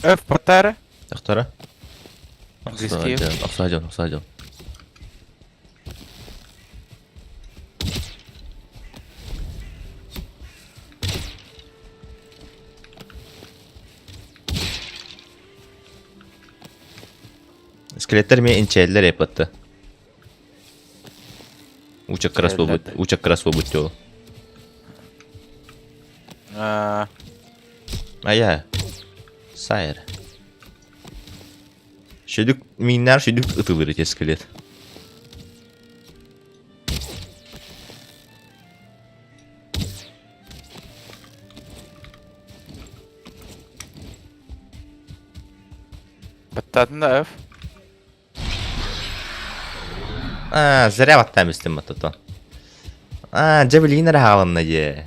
Öf patara. Доктора? Английский. Обсадил. Скелеттер мен инчелдер епатты. Учак крас побыть ол. Ая. Сайыр. Шөдік миннар шөдік ытылыр ете скелет. Баттатында öf. Зря баттам үстім баттату. Джабелинер хаванна же.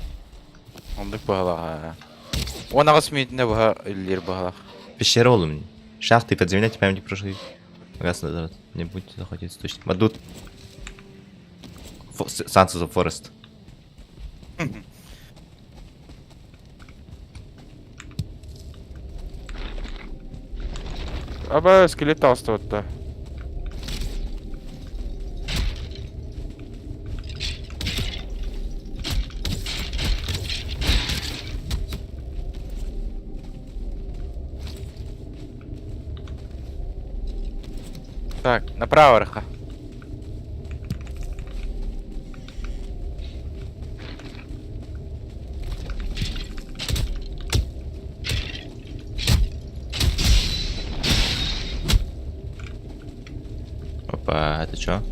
Ондық бағалаға. Онағыз мейтінде бұға үлілер бағалақ. Пещера олым. Шахты подземляйте, памятник прошлый. Гасно, не будете заходить источник. Мадут. Sons of Forest. Аба скелет тастыватты. Так, направо рыха. Опа, это чё?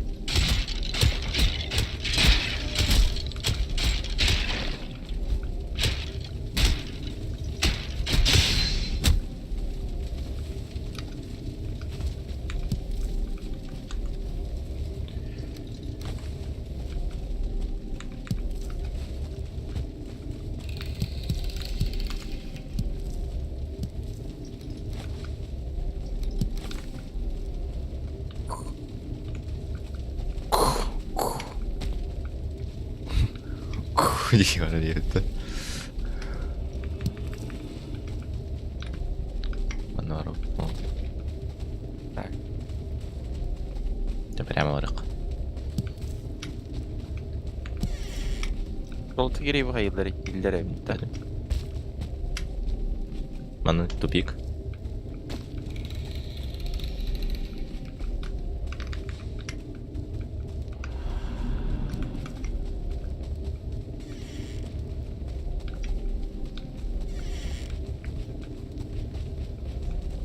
Хуй говори это. Манору. Так. Это прямо орық. Жолты керей бұға елдер әбітті. Маны тупик.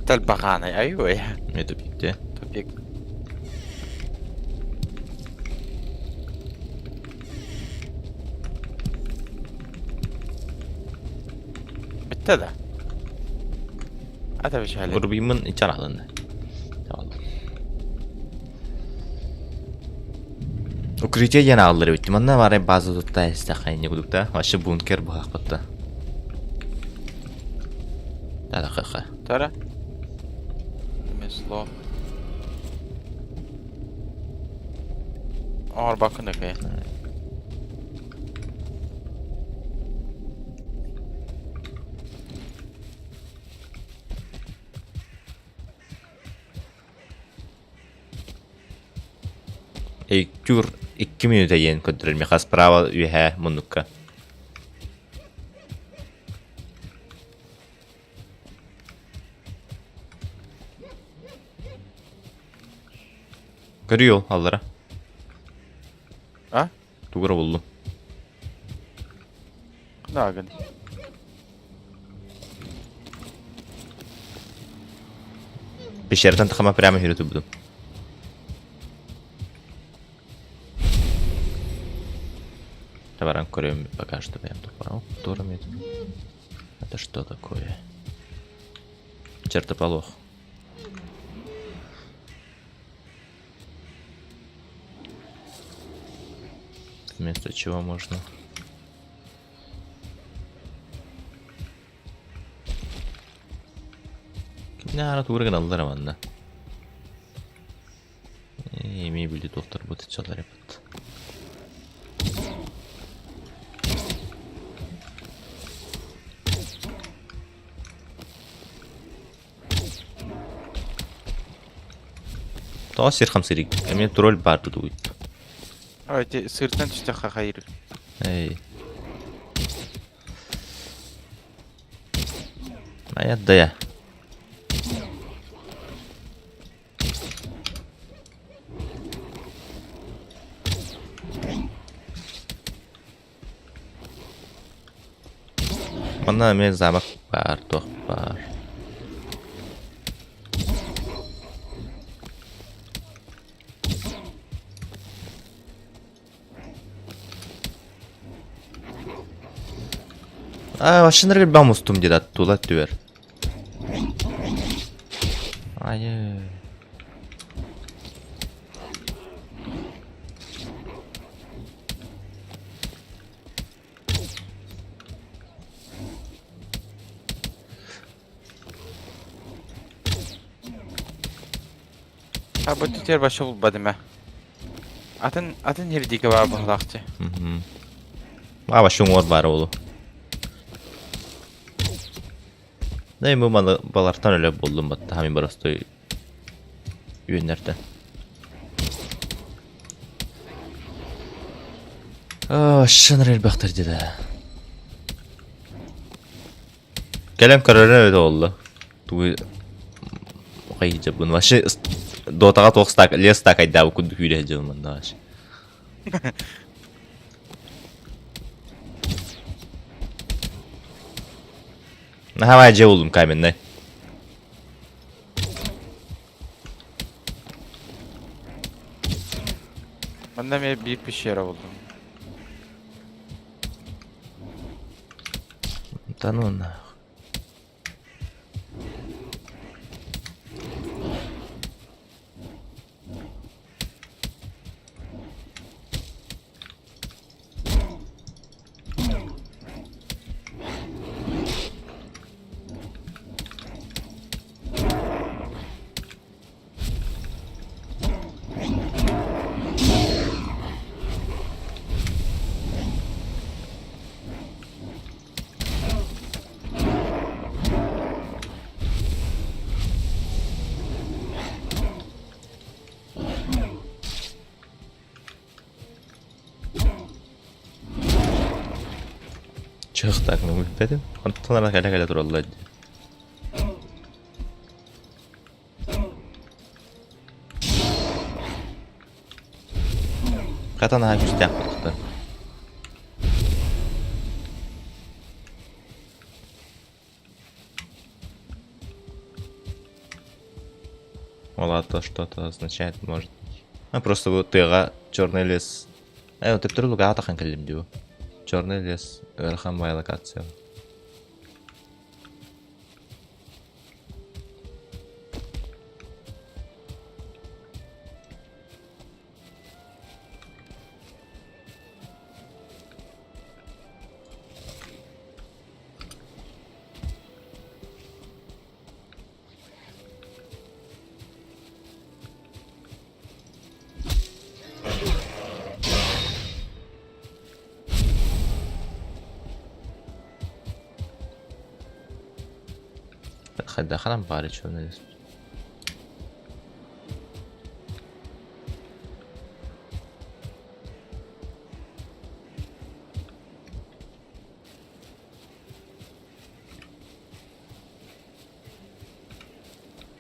Тәл бағаны, айой. Не тупикте. Тупик. Bitti de. Hadi bir şeyler. Urbimin içen alındı. Tamam. Укрытие yana аллары бит. Мана бары база тутта истахай не будук да. Вообще бункер бу хакытта. Да ха. Tara. Meslo. Ağır bakın da kaya. Эйкюр 2 минута ен көндүрүл меха справа үйе мунукка. Көрüyor аллара. Ha? Тугра buldum. Daha gün. Пещерден тахама прямо yürütüp buldum. Товаран көрем пока что прям тупо. Турмит. Это что такое? Чертополох. Вместо чего можно? Kimler tuğra aldılar ama da. Yemeği bildi doktor bu tçalar yapıt. Daha sirkam sirik. Emin troll bardı duyup. Evet, sırttan düştü hayır. Ey. Hayatta ya. Bana men zamak var, toh var. Машинер бам устум деді тула түбер. Айы. Ha bu tüter başı bulmadım ha. Atın yerdeki var bağlaktı. Aba şun var oldu. Ne bu balartan öyle buldum batta hemen burası yönlerden. Şunlar elbette dedi. Kelem kararı öyle oldu. Tu kayıcı bunu başı Dota'ga tokstak, lestak ayda bu kudu hüyleyeceğim ben daha. Havaya ce oldum kaymenle. Ben de büyük bir şehre buldum. Танун. Çık takımı dedim. Tanırak hele duralım. Katan ha güçlü yaptık. Мало то, что-то означает, может. А просто вот тыга черный лес. Вот ты второй луга атахан калим диу. Черный лес, верхамая локация. دخلم بارد черный лес.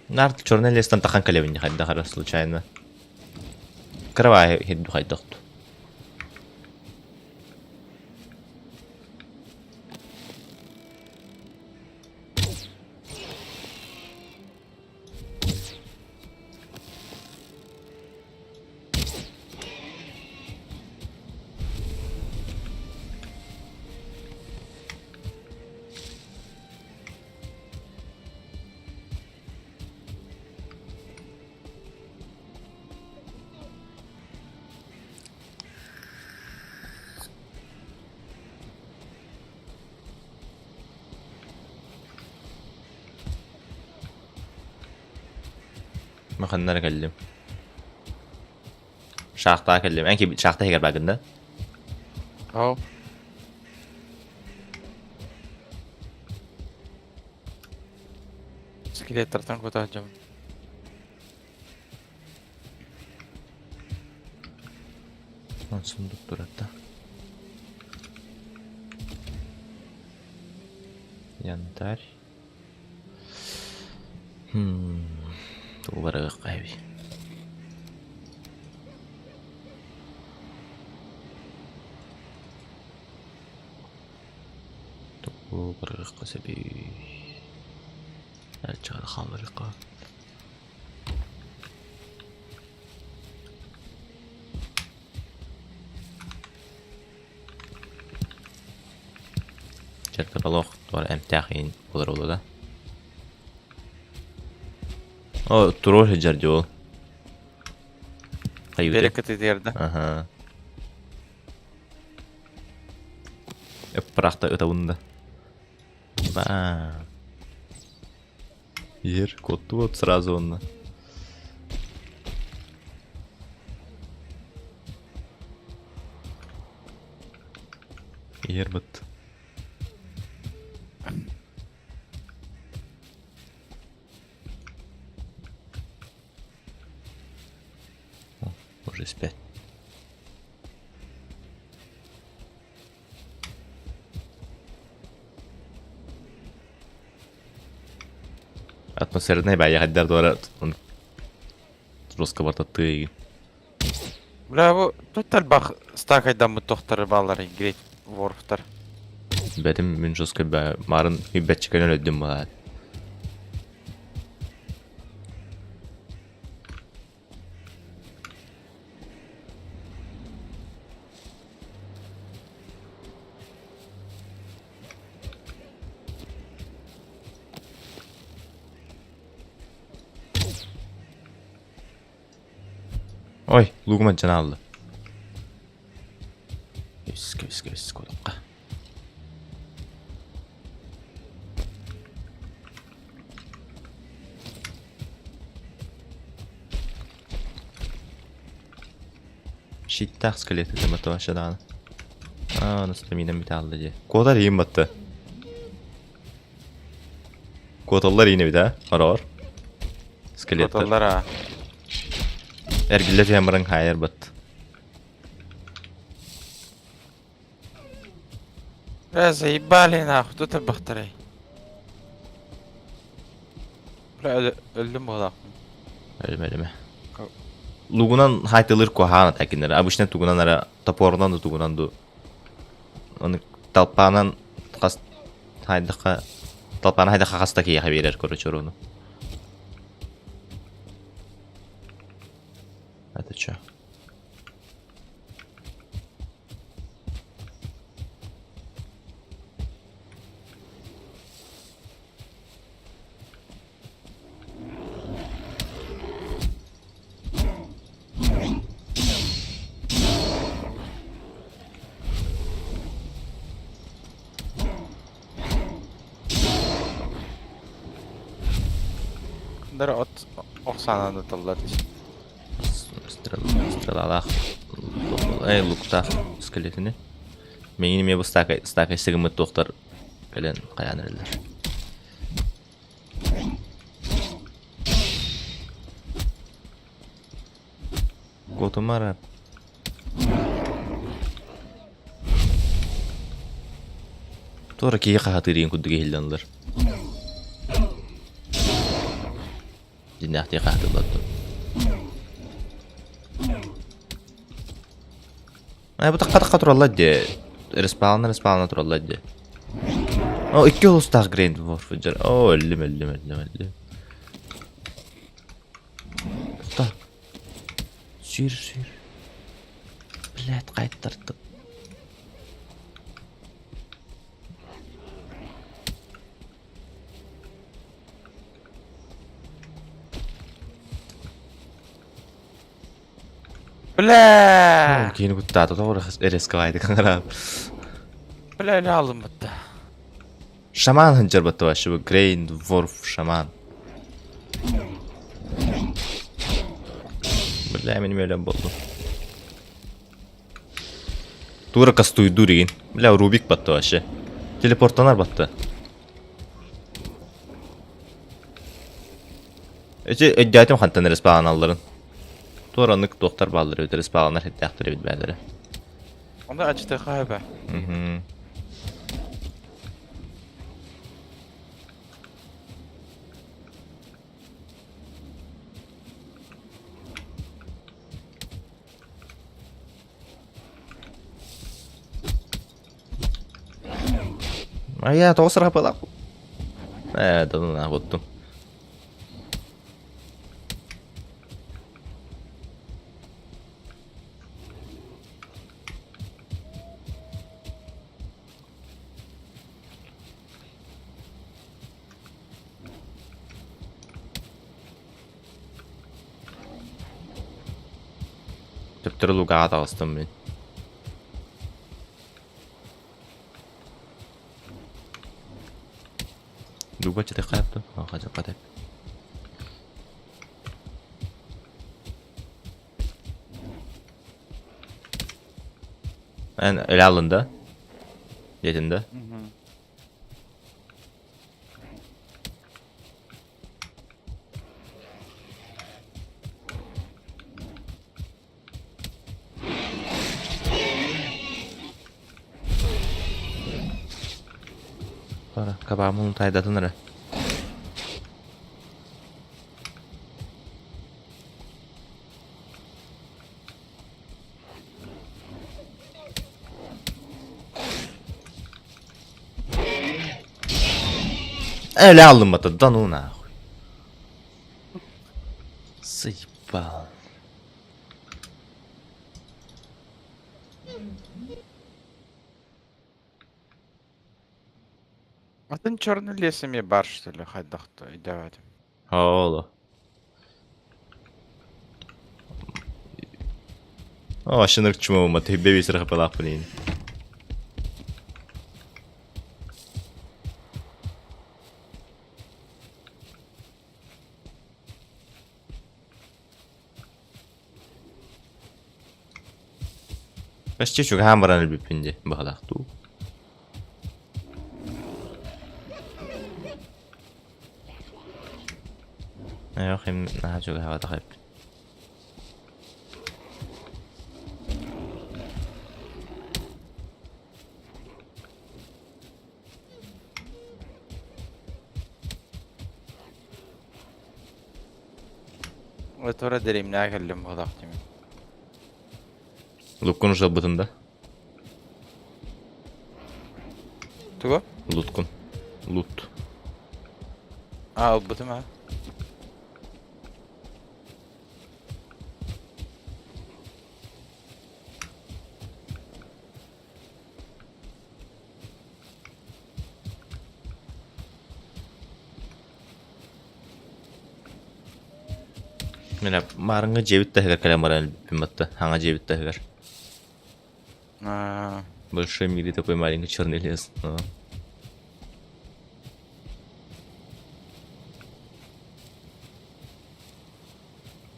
Нарт черный лес там тахан калевин не ходил, раз случайно. Кровай хиду ходил. ما خلنا نكلم شاخطة أكلم أنك شاخطة هيك باقنا Oh. Skeletor'tan kurtaracağım. Langsung doktor hatta Янтарь. Тубарга qaybi. Тубарга qasabi. Alçağı xamırqa. Çerpe balıq var emtəxin olur ola da. O troll jardı o. Hayır. Bereket ederdi. Aha. Bıraktı ötebunda. Bam. Yer коту вот сразу он. Yer bıt. Уже спят. Атмосферный бая хаддар дора русска бартатты. Bля bu total bak stakaydan mı tohtarı bağları Great Warf'tar. Benim min жестко ба марын бетчикен öldüm bana. Ой, лугума жана алды. Өс kodukka. Шиттах скелеты там это вообще да. На стамина металлы де. Кодар ем батты. Коталlar yine bir daha. Var. Skeletler. Коталлара. Ergiller yamarın hayır bat. Заебали нахуй, кто ты бахтарей? Бля, öldüm bu adam. Ölme. Lugunan haytılır kohana tekinler. Abışne tugunan ara taporundan da tugunan du. Onu talpanan kas haydıqa talpanan haydıqa kasta ki haberer koruçur onu. Это чё? Bunları oksananda tallar. Стрелалах. Эй, лукта скелетini. Менин ме bu стака сигмет доктор келен каян элдер. Готумара. Тора кие кахатырын кудуге хилданлар. Динахти кахатылар. Bu takka turallar de. Respawn'a turallar de. O iki uluslar Grand Warfare. O öldüm. Usta. Sür. Bilet kayıttırdım. Bля! Keyin kuttadı doğru RSK aydı kanka. Bля, ne aldım bitti. Şaman hıncar battı başı bu Grand Wolf şaman. Bля, benim öyle oldu. Tuğra kastuyu durayın. Bля, Rubik battı başı. Teleportlanar battı. Ödeytim xantan respawn alların. Toranlık doktor balları öderiz bağlanır hep yaktırı bilberleri. Onda acıdı galiba. Ya tosar kapalak. Dalına bottum. Tüptürü lugağa dağıstım ben. Luga çete kayıptı. Kaçak kadar. Yani öyle alındı. Yedinde. Sonra kabağımı unutaydı nere? Öyle aldım batı danuna. Sıйпал. А ты черный лес мне бар, что ли, хайдахта, и давай. Oğlu. О, шынырк чума ма төбе бесір қапалақ білейін. Кашче чук хамбаран әлбіппінде бағалақ ту. Yok hem daha çok havada hep. وترى دريم ناكلم بغضاقتي من Lutkun жабытында. تقول؟ Lutkun. Lut. أضبطي معاه Mira, maranga jebit тәһгәр калямаран биматта. Хаңа jebit тәһгәр. Большой мили такой маленький черный лес.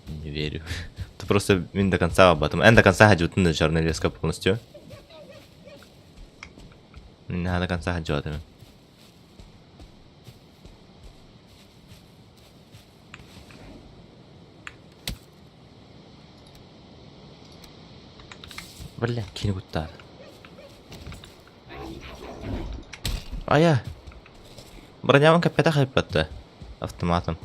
Не верю. Ты просто до конца об этом. До конца ходил на черный лес полностью. До конца ходил. Бля, кинь гутар. Ая. Броняван капета хайпатты. Автоматом.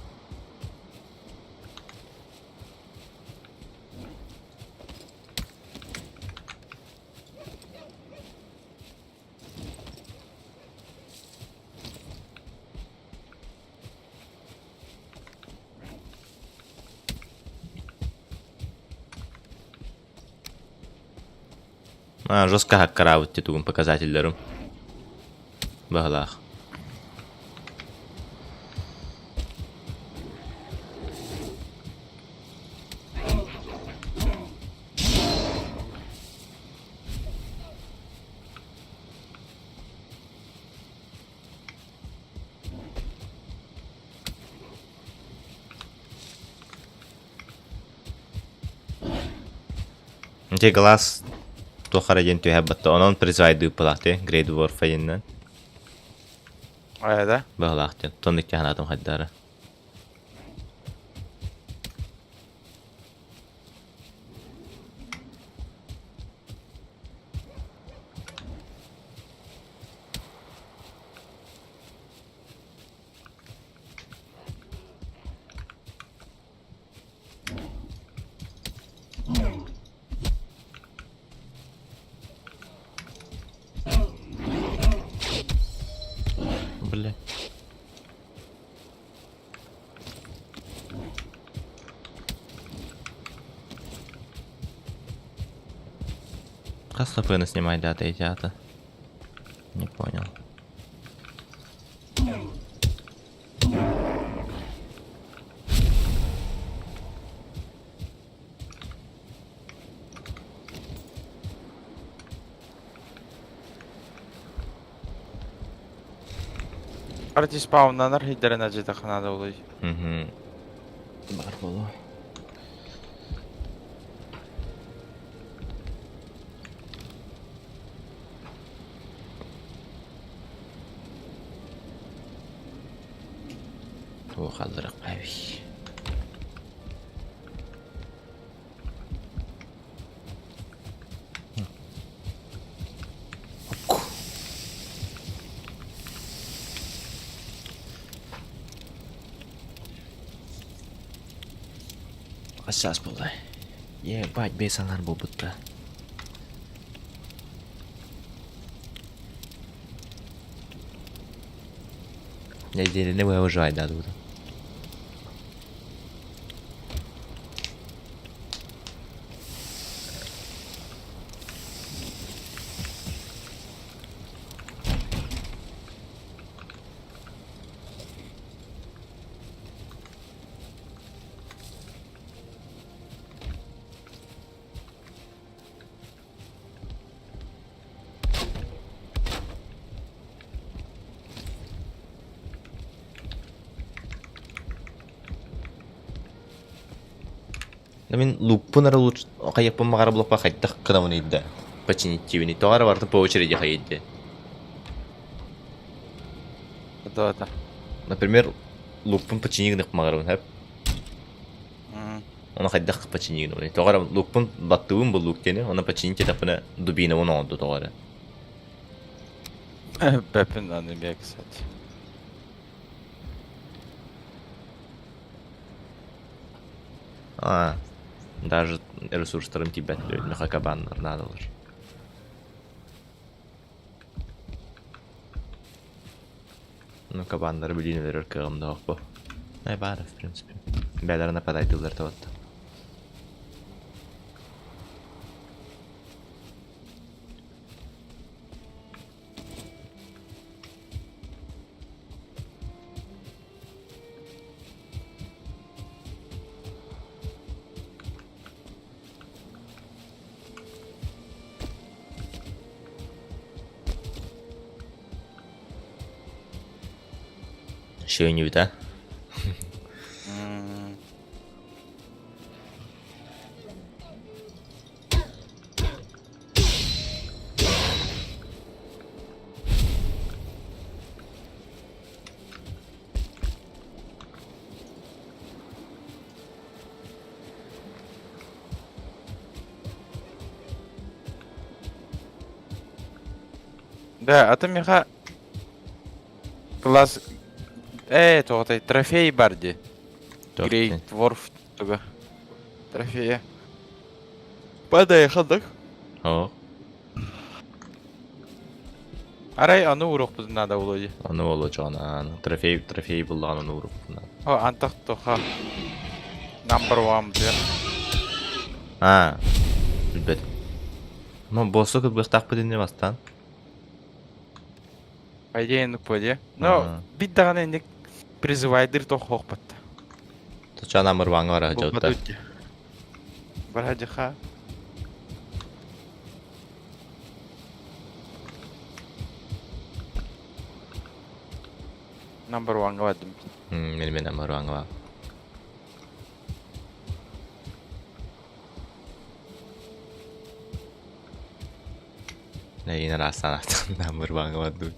Жестко хаккара вот титулым показательдерім. Бағылақ. Те глаз тохара ген түйәббатты. Онын призайды ұпылақты. Грейд Warfare'нен. هذا Бағылақты. Тонлық тәхінатым қаддары. Бля. Как спокойно снимать даты эти ата? Не понял. أرتي سباونر هيدر نجد خنا دولي Бар болу. О, қалдырық әй. Сейчас было. Ебать, бесанар был будто. Я не выживать, да, тут. Мен луппун ара луч каяппын магара блокка кайттак кынамын идде. Починить тивини. Тоғара барды по очереди хайдде. Да. Например, луппун починигник магарабын хап. Оны хайдак починигник. Тоғара луппун баттыбын бул луктени, оны починить этапына дубина оны онду тоғара. Пепин аниме, кстати. Даже ресурстарын тибет лөйдмеха кабаннар надалар. Ну, кабаннар билин верер кыгымда окпо. Бары, в принципе. Бәләр нападайтылар таватта. Что-нибудь, а? Да, это меха класс. Тоғытай, трофей барди. Грейт Ворф туга. Трофея. Падай хадак. О, Арай аны урок біз надо улоди. аны оло жана. Трофей булла аны уруп. О, антақ тоха. Number one дер. Билбет. Но боссу кытбыктак бедине бастан. По идее, ну поди. Но бит даганы эндек призывайдыр тох хокпатта. Тачана мырваңы бара жаута. Барадиха. Number one вадым. Мен мырваңы ба. Ne yine rastlanattan mırvаңы ба.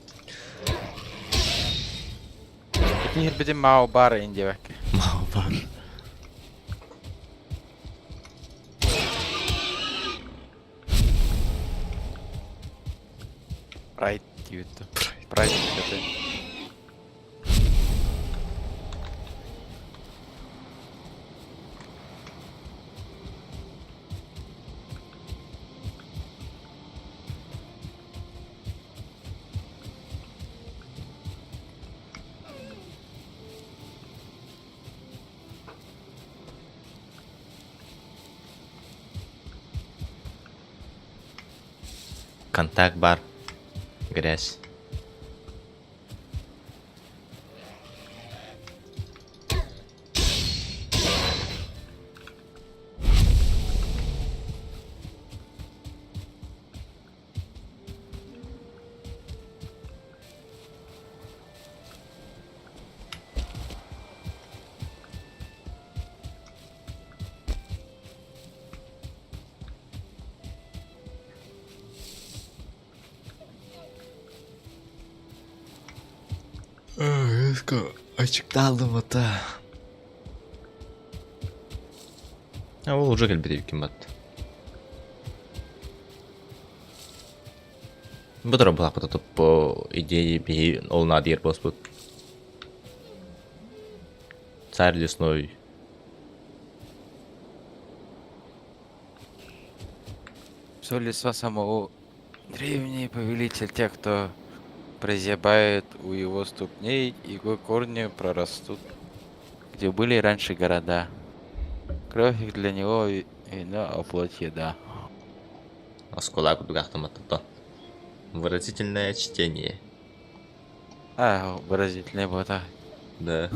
Тихир бидим мау бара инде бак. Мау бар. Прайд дiyutu. Прайд дiyutu. Контакт бар. Грязь. Açıktaldım hatta. Ол уже келбеді екен бат. Бұдыра бұлақ бұтатып по идее бей ол надир бос бұд. Царь лесной. Все леса самого древний повелитель тех, кто прозябает у его ступней, его корни прорастут, где были раньше города. Кровь их для него вино, а плоть еда. Осколак бұдығақтым атыпта. Выразительное чтение. Выразительный вот так. Да.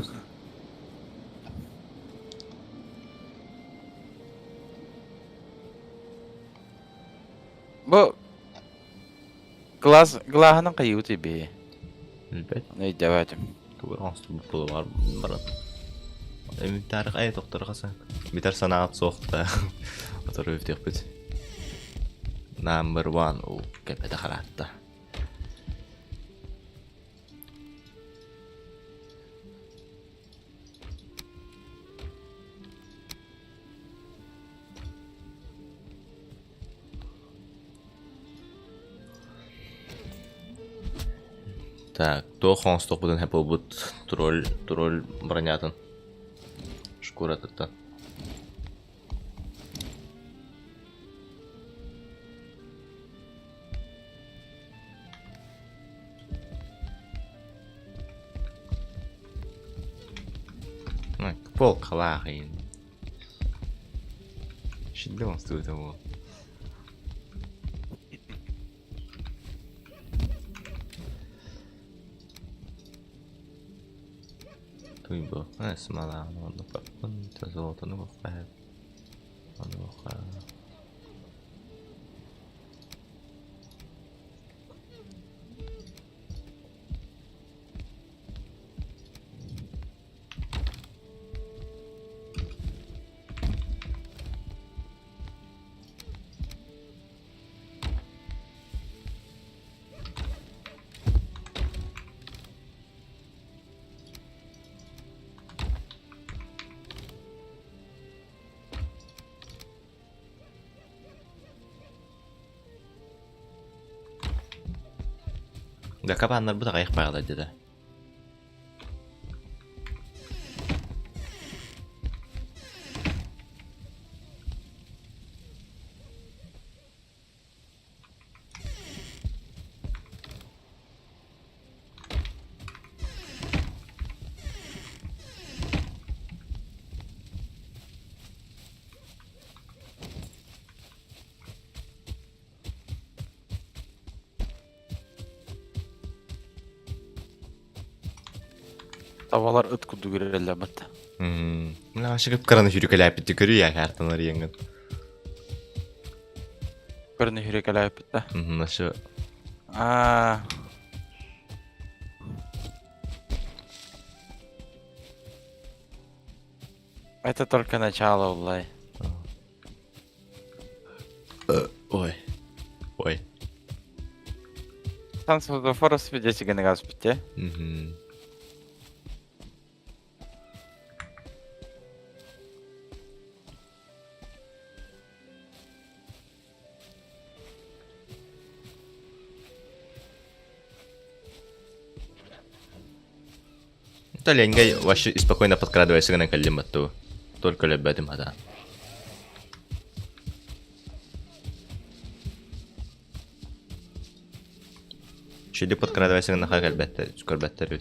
Бо глағының қиы тебе. Білбет. Ну и давайте. Туғыр аңсты бұл пұлы бар. Эмитарх ай доктор хасан. Битар санаат соохта. Отор өвдөх бит. Number 1 уу гэпэдэ хараатта. Так, то хонсток буден хэпл бут тролль бронятын. Шкура тата. Пол калахин. Шидлон стоит его. Tuibo, смола, ну это золото, ну бахает. Ну бахает. Да кабаннар бу да кайык багыла деди. Tavalar ıt kudu görürler batta. Мына ашыгып караны жүрүкөлөп битти көрүү я карталар еңген. Көрүнү хүрекелеп битта. Ашы Это только начало, Улай. ой. Ой. Там светофора свидетель генераз битте. Это ленгай вообще спокойно подкрадывайся на калимату. Только лебедим ада. Чили подкрадывайся на хагальбеттер, скорбеттер.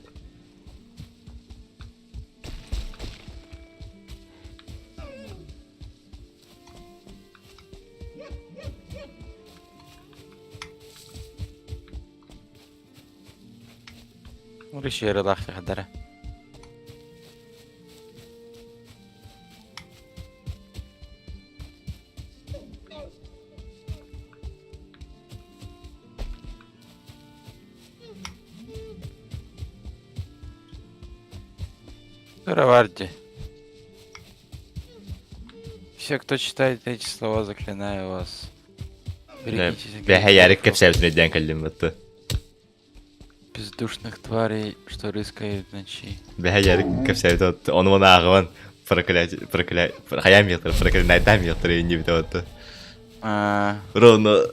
Решили лахи хадара. Раварди. Все, кто читает эти слова, заклинаю вас. Берегитесь Бэхэ ярик кэпсэвтэн эдэн калимату. бездушных тварей, что рыскают в ночи. Бэхэ ярик кэпсэвтэн он вона агаван. Проклять. Хаяам ятыр, проклять найдам ятыр и не видавату. Ровно.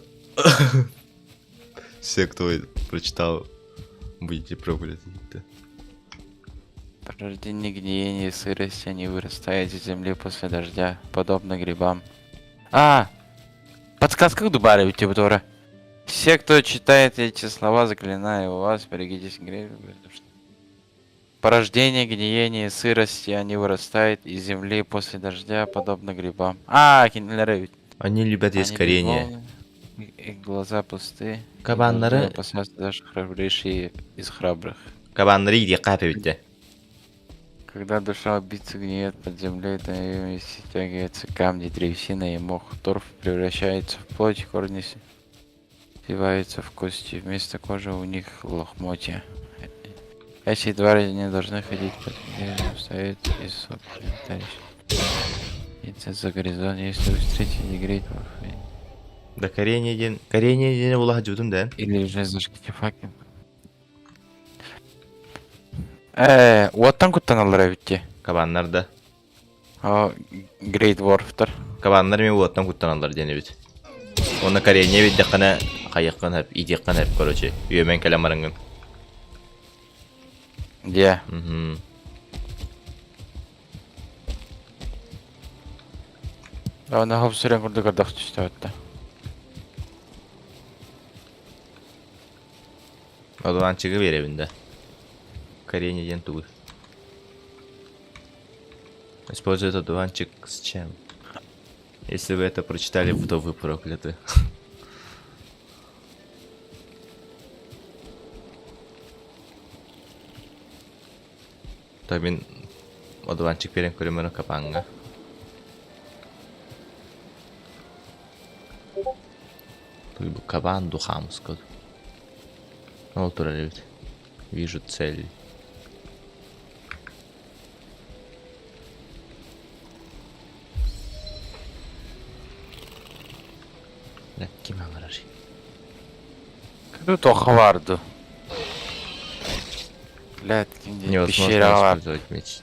Все, кто прочитал, будете пробовать. Порождение гниения и сырости, они вырастают из земли после дождя, подобно грибам. Подсказка к Дубаре, Тибутора. Все, кто читает эти слова, заклинаю вас, берегитесь грибов. Порождение гниения и сырости, они вырастают из земли после дождя, подобно грибам. Кинелеры. Они любят есть коренья. Их глаза пусты. Кабаннары... Опасаются даже храбрейшие из храбрых. Кабаннары иди капивите. Когда душа убийцы гниет под землей, то ее стягиваются камни, древесина и мох. Торф превращается в плоть, корни свиваются в кости. Вместо кожи у них лохмотья. Эти твари не должны ходить под деревом, стоять из собственных товарищей. Идти за горизонт, если вы встретите Грейтворф Да Каренеден улаха жутун дэн. или же зажгите факел. Уаттан куттан алар эбитти. Кабаннар да. Грейтворфтар. Кабаннар мен уоттан куттаналар денебит. Оны Карене бит дакана кайыккан хап, идеккан хап короче. Үйөмен каламарыңын. Де. Оны хоп сүрен курдук ардак түстө атта. Одуванчыгы беребинде. Каренеден тугу. Использует одуванчик с чем? Если вы это прочитали, то вы прокляты. Так мен одуванчик берем көрөмөнө капанга. Туй бу кабан духамус код. Ол туралет. Вижу цель. Ким аңырар? Тут охварду. Блядь, где Невозможно пещера var. использовать меч.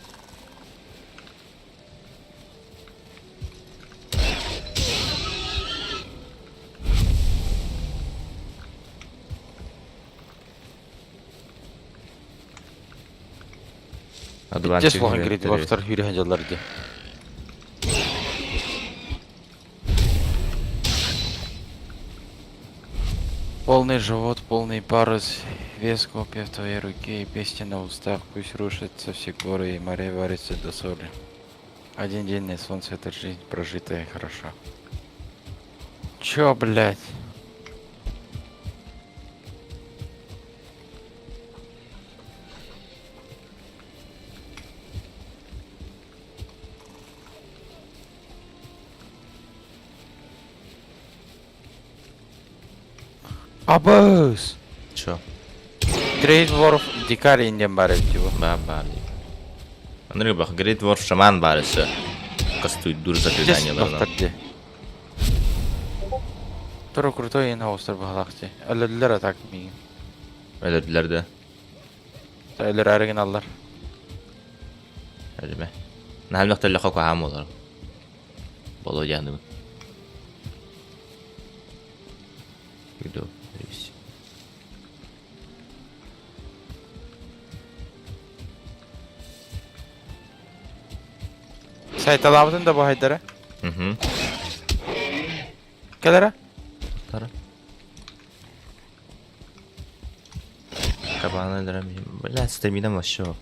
Где слоган Грейтворфтар үйрен жаларды. Полный живот, полный парус, вес копья в твоей руке и песни на устах, пусть рушатся все горы и море варится до соли. Один день на солнце — это жизнь, прожитая хорошо. Чё, блядь? Абыз! Чё? Грейтворф дикарь инден бар его. Бар. Андрей бах, Great Dwarf шаман барысы. Кастует дур заклинаниялардан. Доктор. Тура крутой ин хаустар бахлакти. Әлләр атак ми. Өлөдүлөр да. Әлләр оригиналлар. Әлеме. Нәһәлмәктә ләхә каһам олар. Боло яны. Видео. Сайт алабын да бахайдара. Келера? Тара. Кабаны дырам. Бля, стамина машо.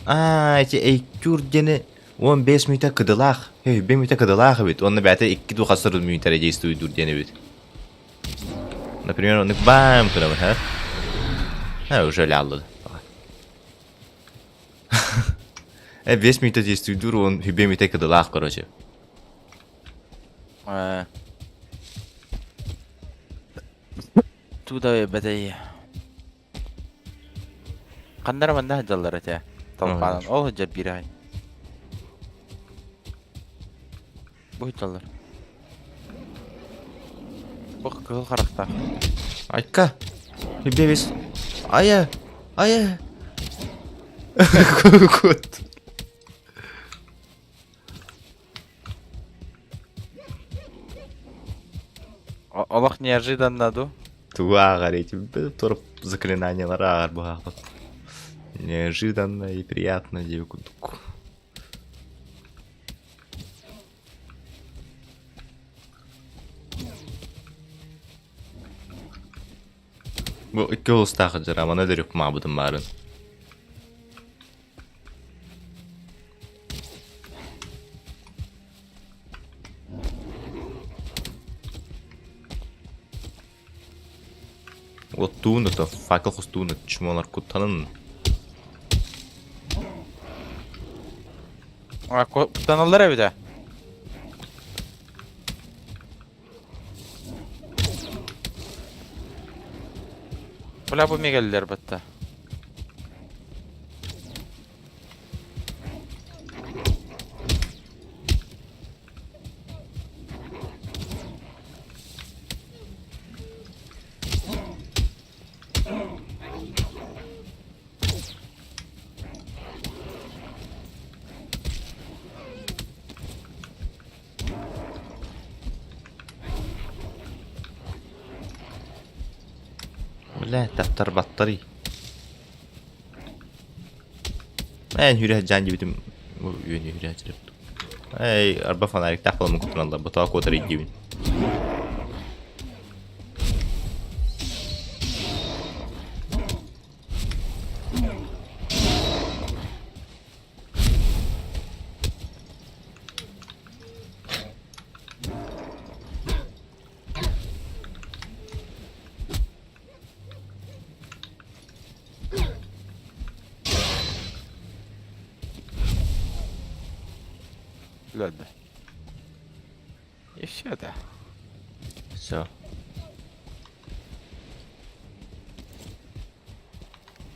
Эти эйкюр дени 15 минутта кыдылах. 5 минутта кыдылах бит. Онны бәте 2 хасыр минуттар действует дурдени бит. Например, он бам кыдамы, ха? Уже лялды. 5 минутта действует дур, он 5 минутта кыдылах, короче. Туда бәдәй. Кандара манда хаҗаллар әтә. Талпанын. Ол хаҗа бирай. Бу хаҗаллар. Бу кыл каракта. Айка. Бебес. Ая. Кот. Аллах неожиданно ду. Туа горите. Торп заклинание лара арбага. Неожиданно и приятно девку. Бу 2 улустагы жара, мана дөрүп мабудум барын. Ottun da fakir kostun da çumalar kutanın. Kutanılır bir de. Bula bu geldiler batta. Ulan daftar battari. Ben hürriye can gibidim. Bu yönü hürriye çırptım. Hey, araba fanarik tapalım kutunallar. Bu tağı kodları gibi. لا ده. ايش هذا؟ So.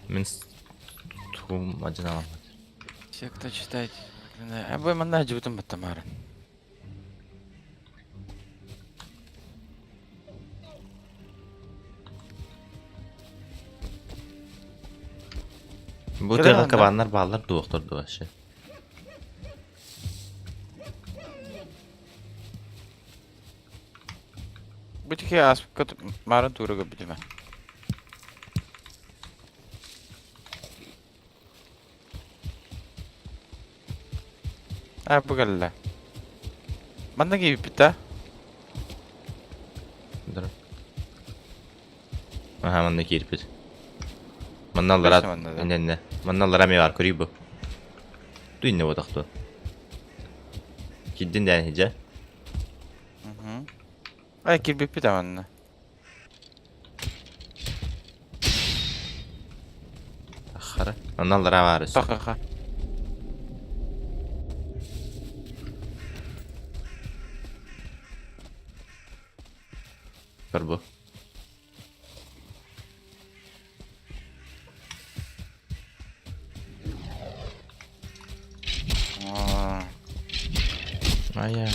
Min tuğum acına almadı. Все, кто читает. Абы мана жибутун баттамарын. Bu Gelen tırnak anda. kabanlar bağlar doktor duaşı. Bütüke aspık marın tuğruga bitime. Ha bu galla. Manda gibi bitti. Durun. Aha man da kirpit. Man Beşte nallara man da. ne. Man nallara mi var kuribu. Duyun ne odaktu. Kiddin den hice. Ay kirbi bitti manna. Akhara. Man nallara var. Sakaka. Kurbu. Aya.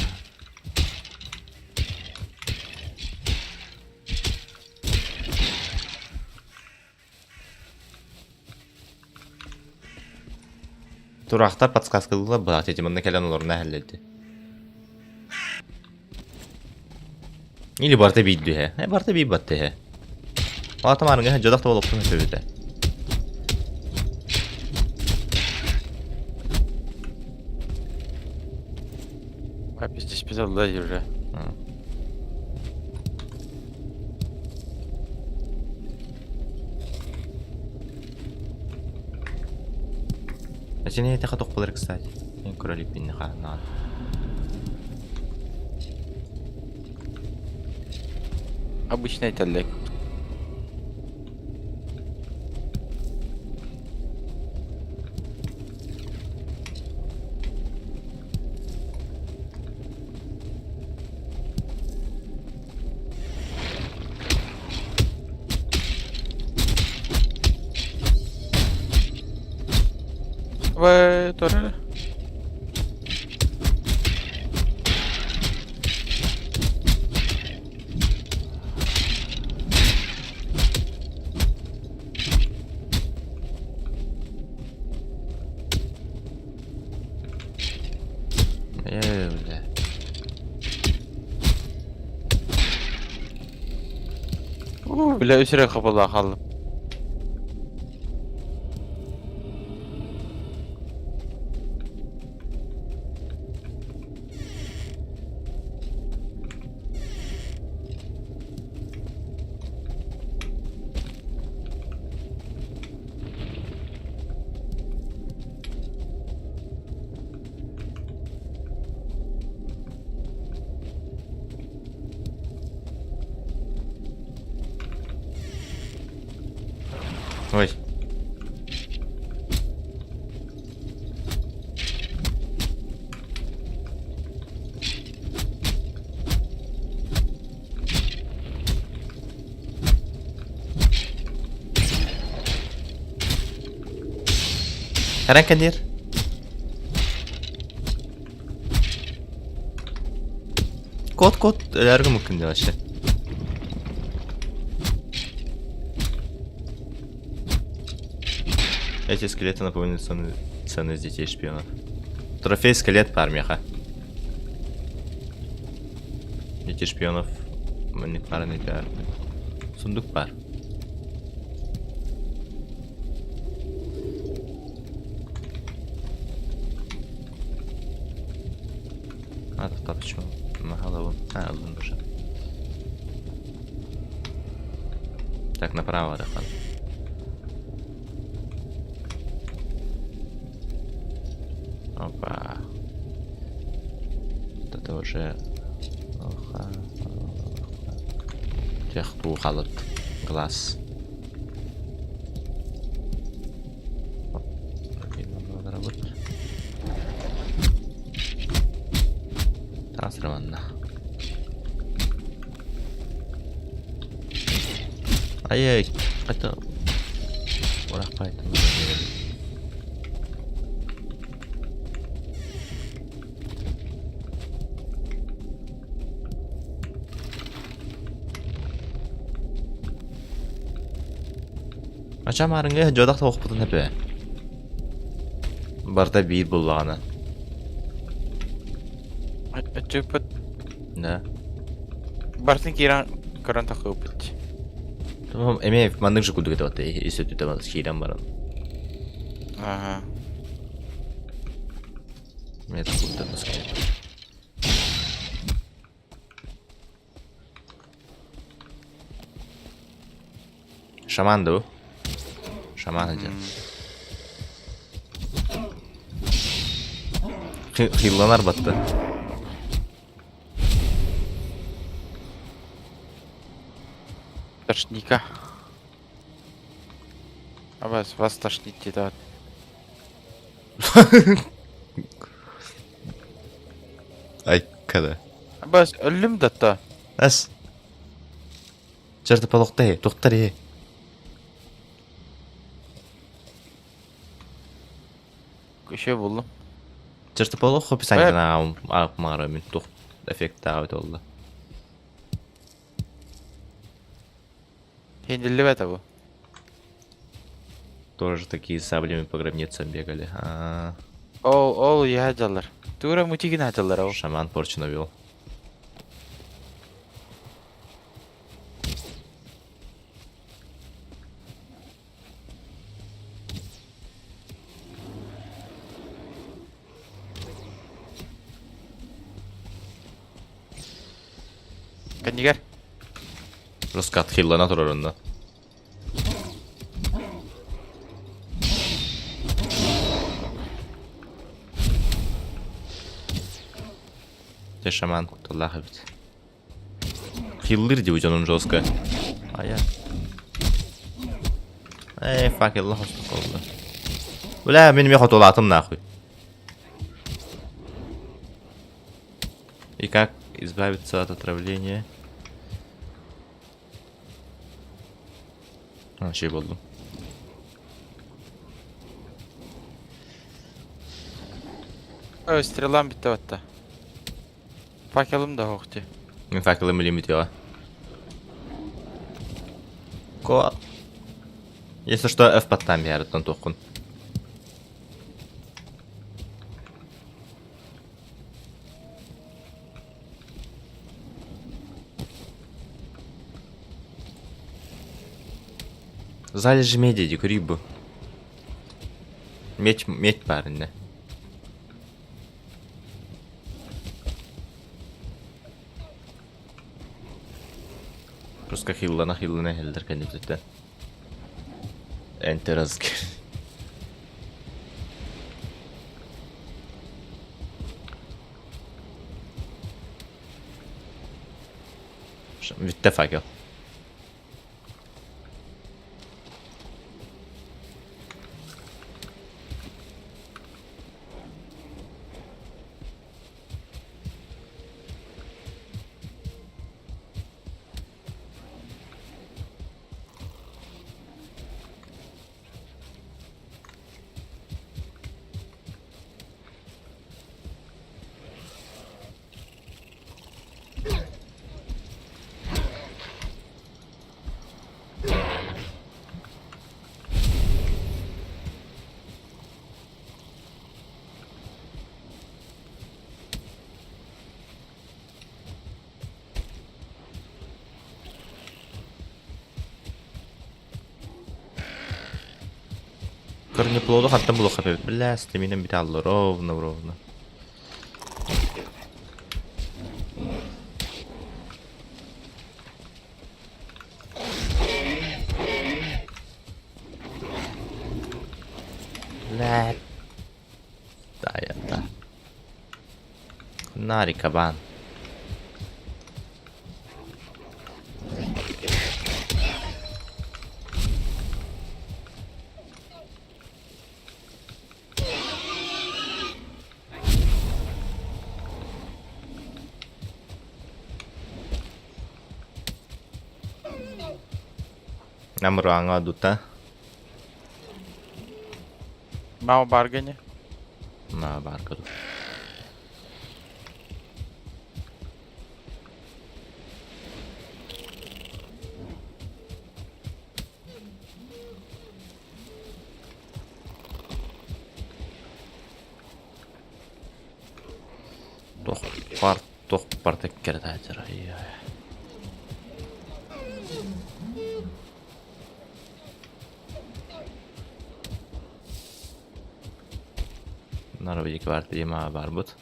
Duraqtar подсказкалыла бат этим келен олоруна хәлләде. Или барта бидду хә. Барта би батты хә. Ата марыңга жадак та болуп сөйдө. Hep işte spizalda yürü. Ачине это хаток болар, кстати. Мен көрөлүп бинне хана. Обычный телек. Ve doğru. Öyle. Bile üsre kapalı kaldım. Ой. Herhangi kan Код элерго мүмкін де вообще. Эти скелеты напоминают ценность детей шпионов. Трофей скелет бар меха. Дети шпионов. Мэнник парный бар. Сундук бар. А, так почему? На голову. А, он уже. Так, направо, Рахан. Опа. Вот это уже... Техту халат. Глаз. Трансформанно. Ай-яй, это... Урақ поэтому... Ачам арыңға жодақ тоқ бұтын әпе. Барда бейд болғаны. Тюпет. Да. Бартын киран каран тақы өпіт. Tamam, emeğe mandık şu kulduk etti. İstediği de bana şeyden var. Ага. Мне так кулда пускай. Шаман да o. Шаман hacı. Hıllanar battı. Тошника. А вас тошнит да. Ay kada. Бас өлім датта. As. Жерді балықтай, тоқтар е. Көше болдым. Жерді балық описаниедан ағып мағыра мен тоқ эффект ағыт олды. Хенделі бәті бұл. Тоже такие с саблями по гробницам бегали. Ол ядалар. Тура мутигин ядалар ау. Шаман порчу навел. Каннигер. Раскат хиллана турарында. Те шаман куталлах бит. Хиллер деп он жестко. Ая. Факел хосту колду. Бля, мен мехот олатым нахуй. И как избавиться от отравления? Şey buldum. Стрелам бітті отта. Факелым да хоқти. Мен факелым білем бітеға. Ко. Если что, F под там ярыттан тоқын. Залежи меди дик рибу. Медь парень. Просто хиллана хелдер кандидаты. Энтеразг. Витте факел. корнеплоду хаттан було хапет. Бля, стамина биталло ровно. Бля. Да, я да. Нари кабан. Намруанга дута. Мау баргани. На барка ду. Тох пар теккер таатыр. Нарвик var diye barbut.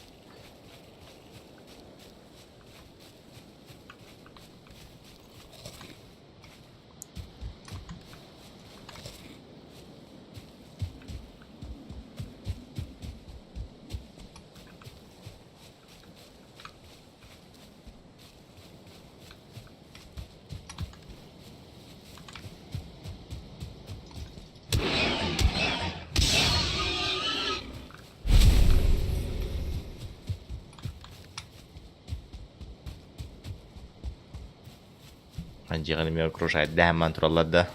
Анжиганым я окружает дәман тураллады.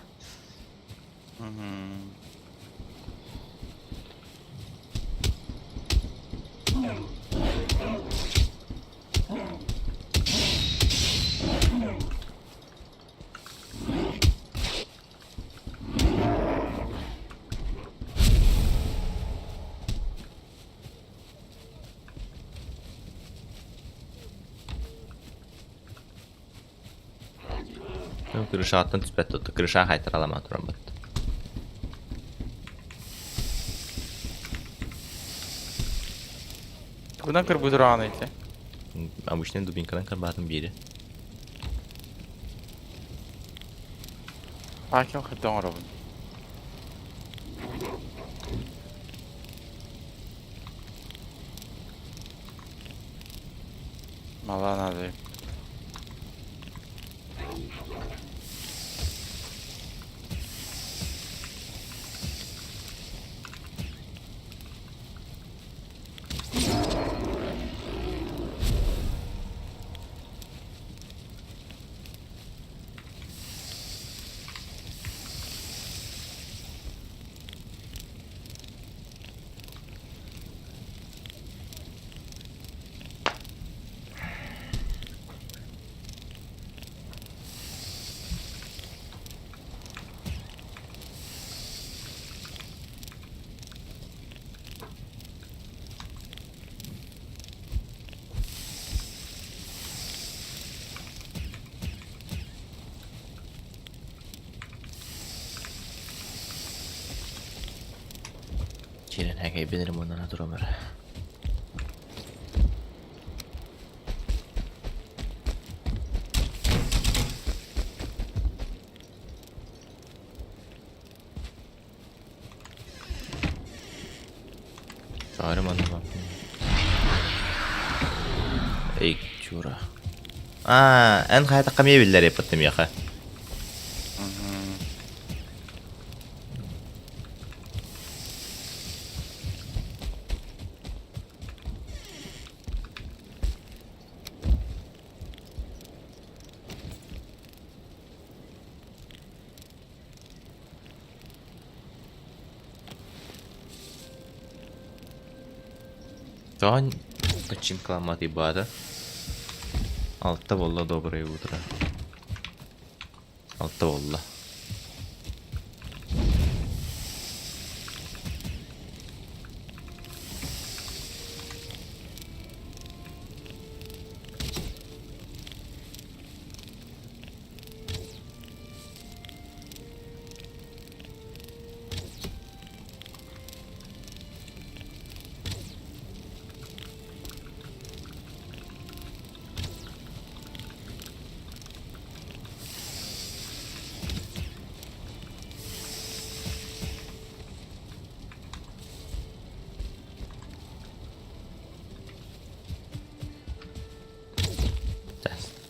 Мгм. Kırışa attın tüspet tuttu. Kırışa haytır alama turan battı. Куда карбюратор идти? Обычный дубинкадан карбатın biri. Пакел хитон робин. Мала надо. Çiğren hege bilirim ondan duramır. Çağırım anlamam. Ey çura. En hayata kamiye biller yapıttım yaka. John почим кламат ибада. Altta volla доброе утро. Altta volla.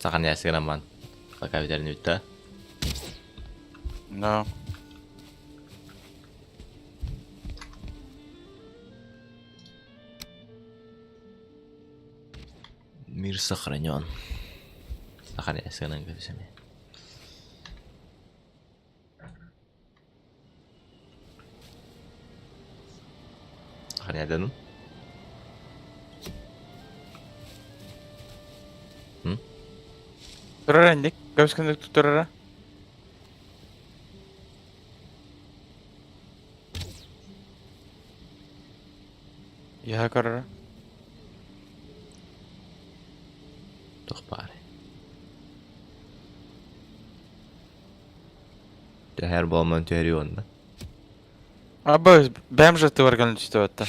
Sakan jäsken amman. Vaikka pitää nyt tää. No. Мир сохранен. Sakan jäsken on kyllä se. Sakan jäden. Turara indik. Kävisikö turara? Ihan karara. Toch pari. Det här var man inte i onda. Абы, бәм ты варган что это?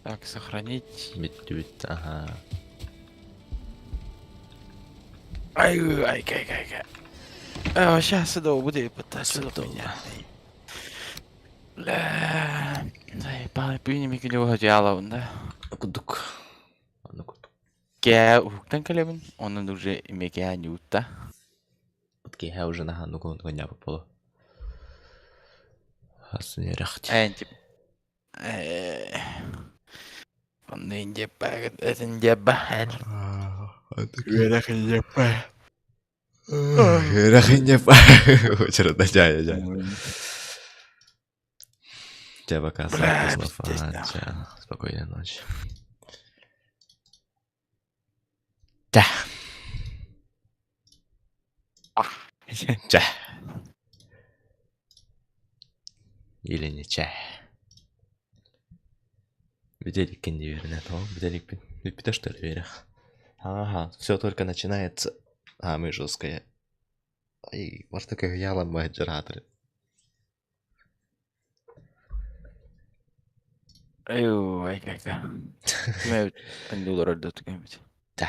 Так, сохранить. Mitt aha. Ай, кай. Сейчас иду, буду пытаться меня. Ла. Ай, палпини ми кило хотела, да. Kuduk. Anna kuduk. Кэ ухтан калебин, он уже имея нюта. Потки hän уже nähdään nukun konja popolo. Hassun järjähti. Энти. Он не джепа, это не джепа. Верах не джепа. Järjähin jäpä. Cerita jaya. Coba kasih Mustafa aja. Spokojnya noć. Dah. Dah. Или не чай. Видели кондиверный, то видели пита что ли верах. Ага, все только начинается. А мы жесткая. Ай, может такая я ломаю джераторы. Ай, как-то. Мы $10 отдают какой-нибудь. Да.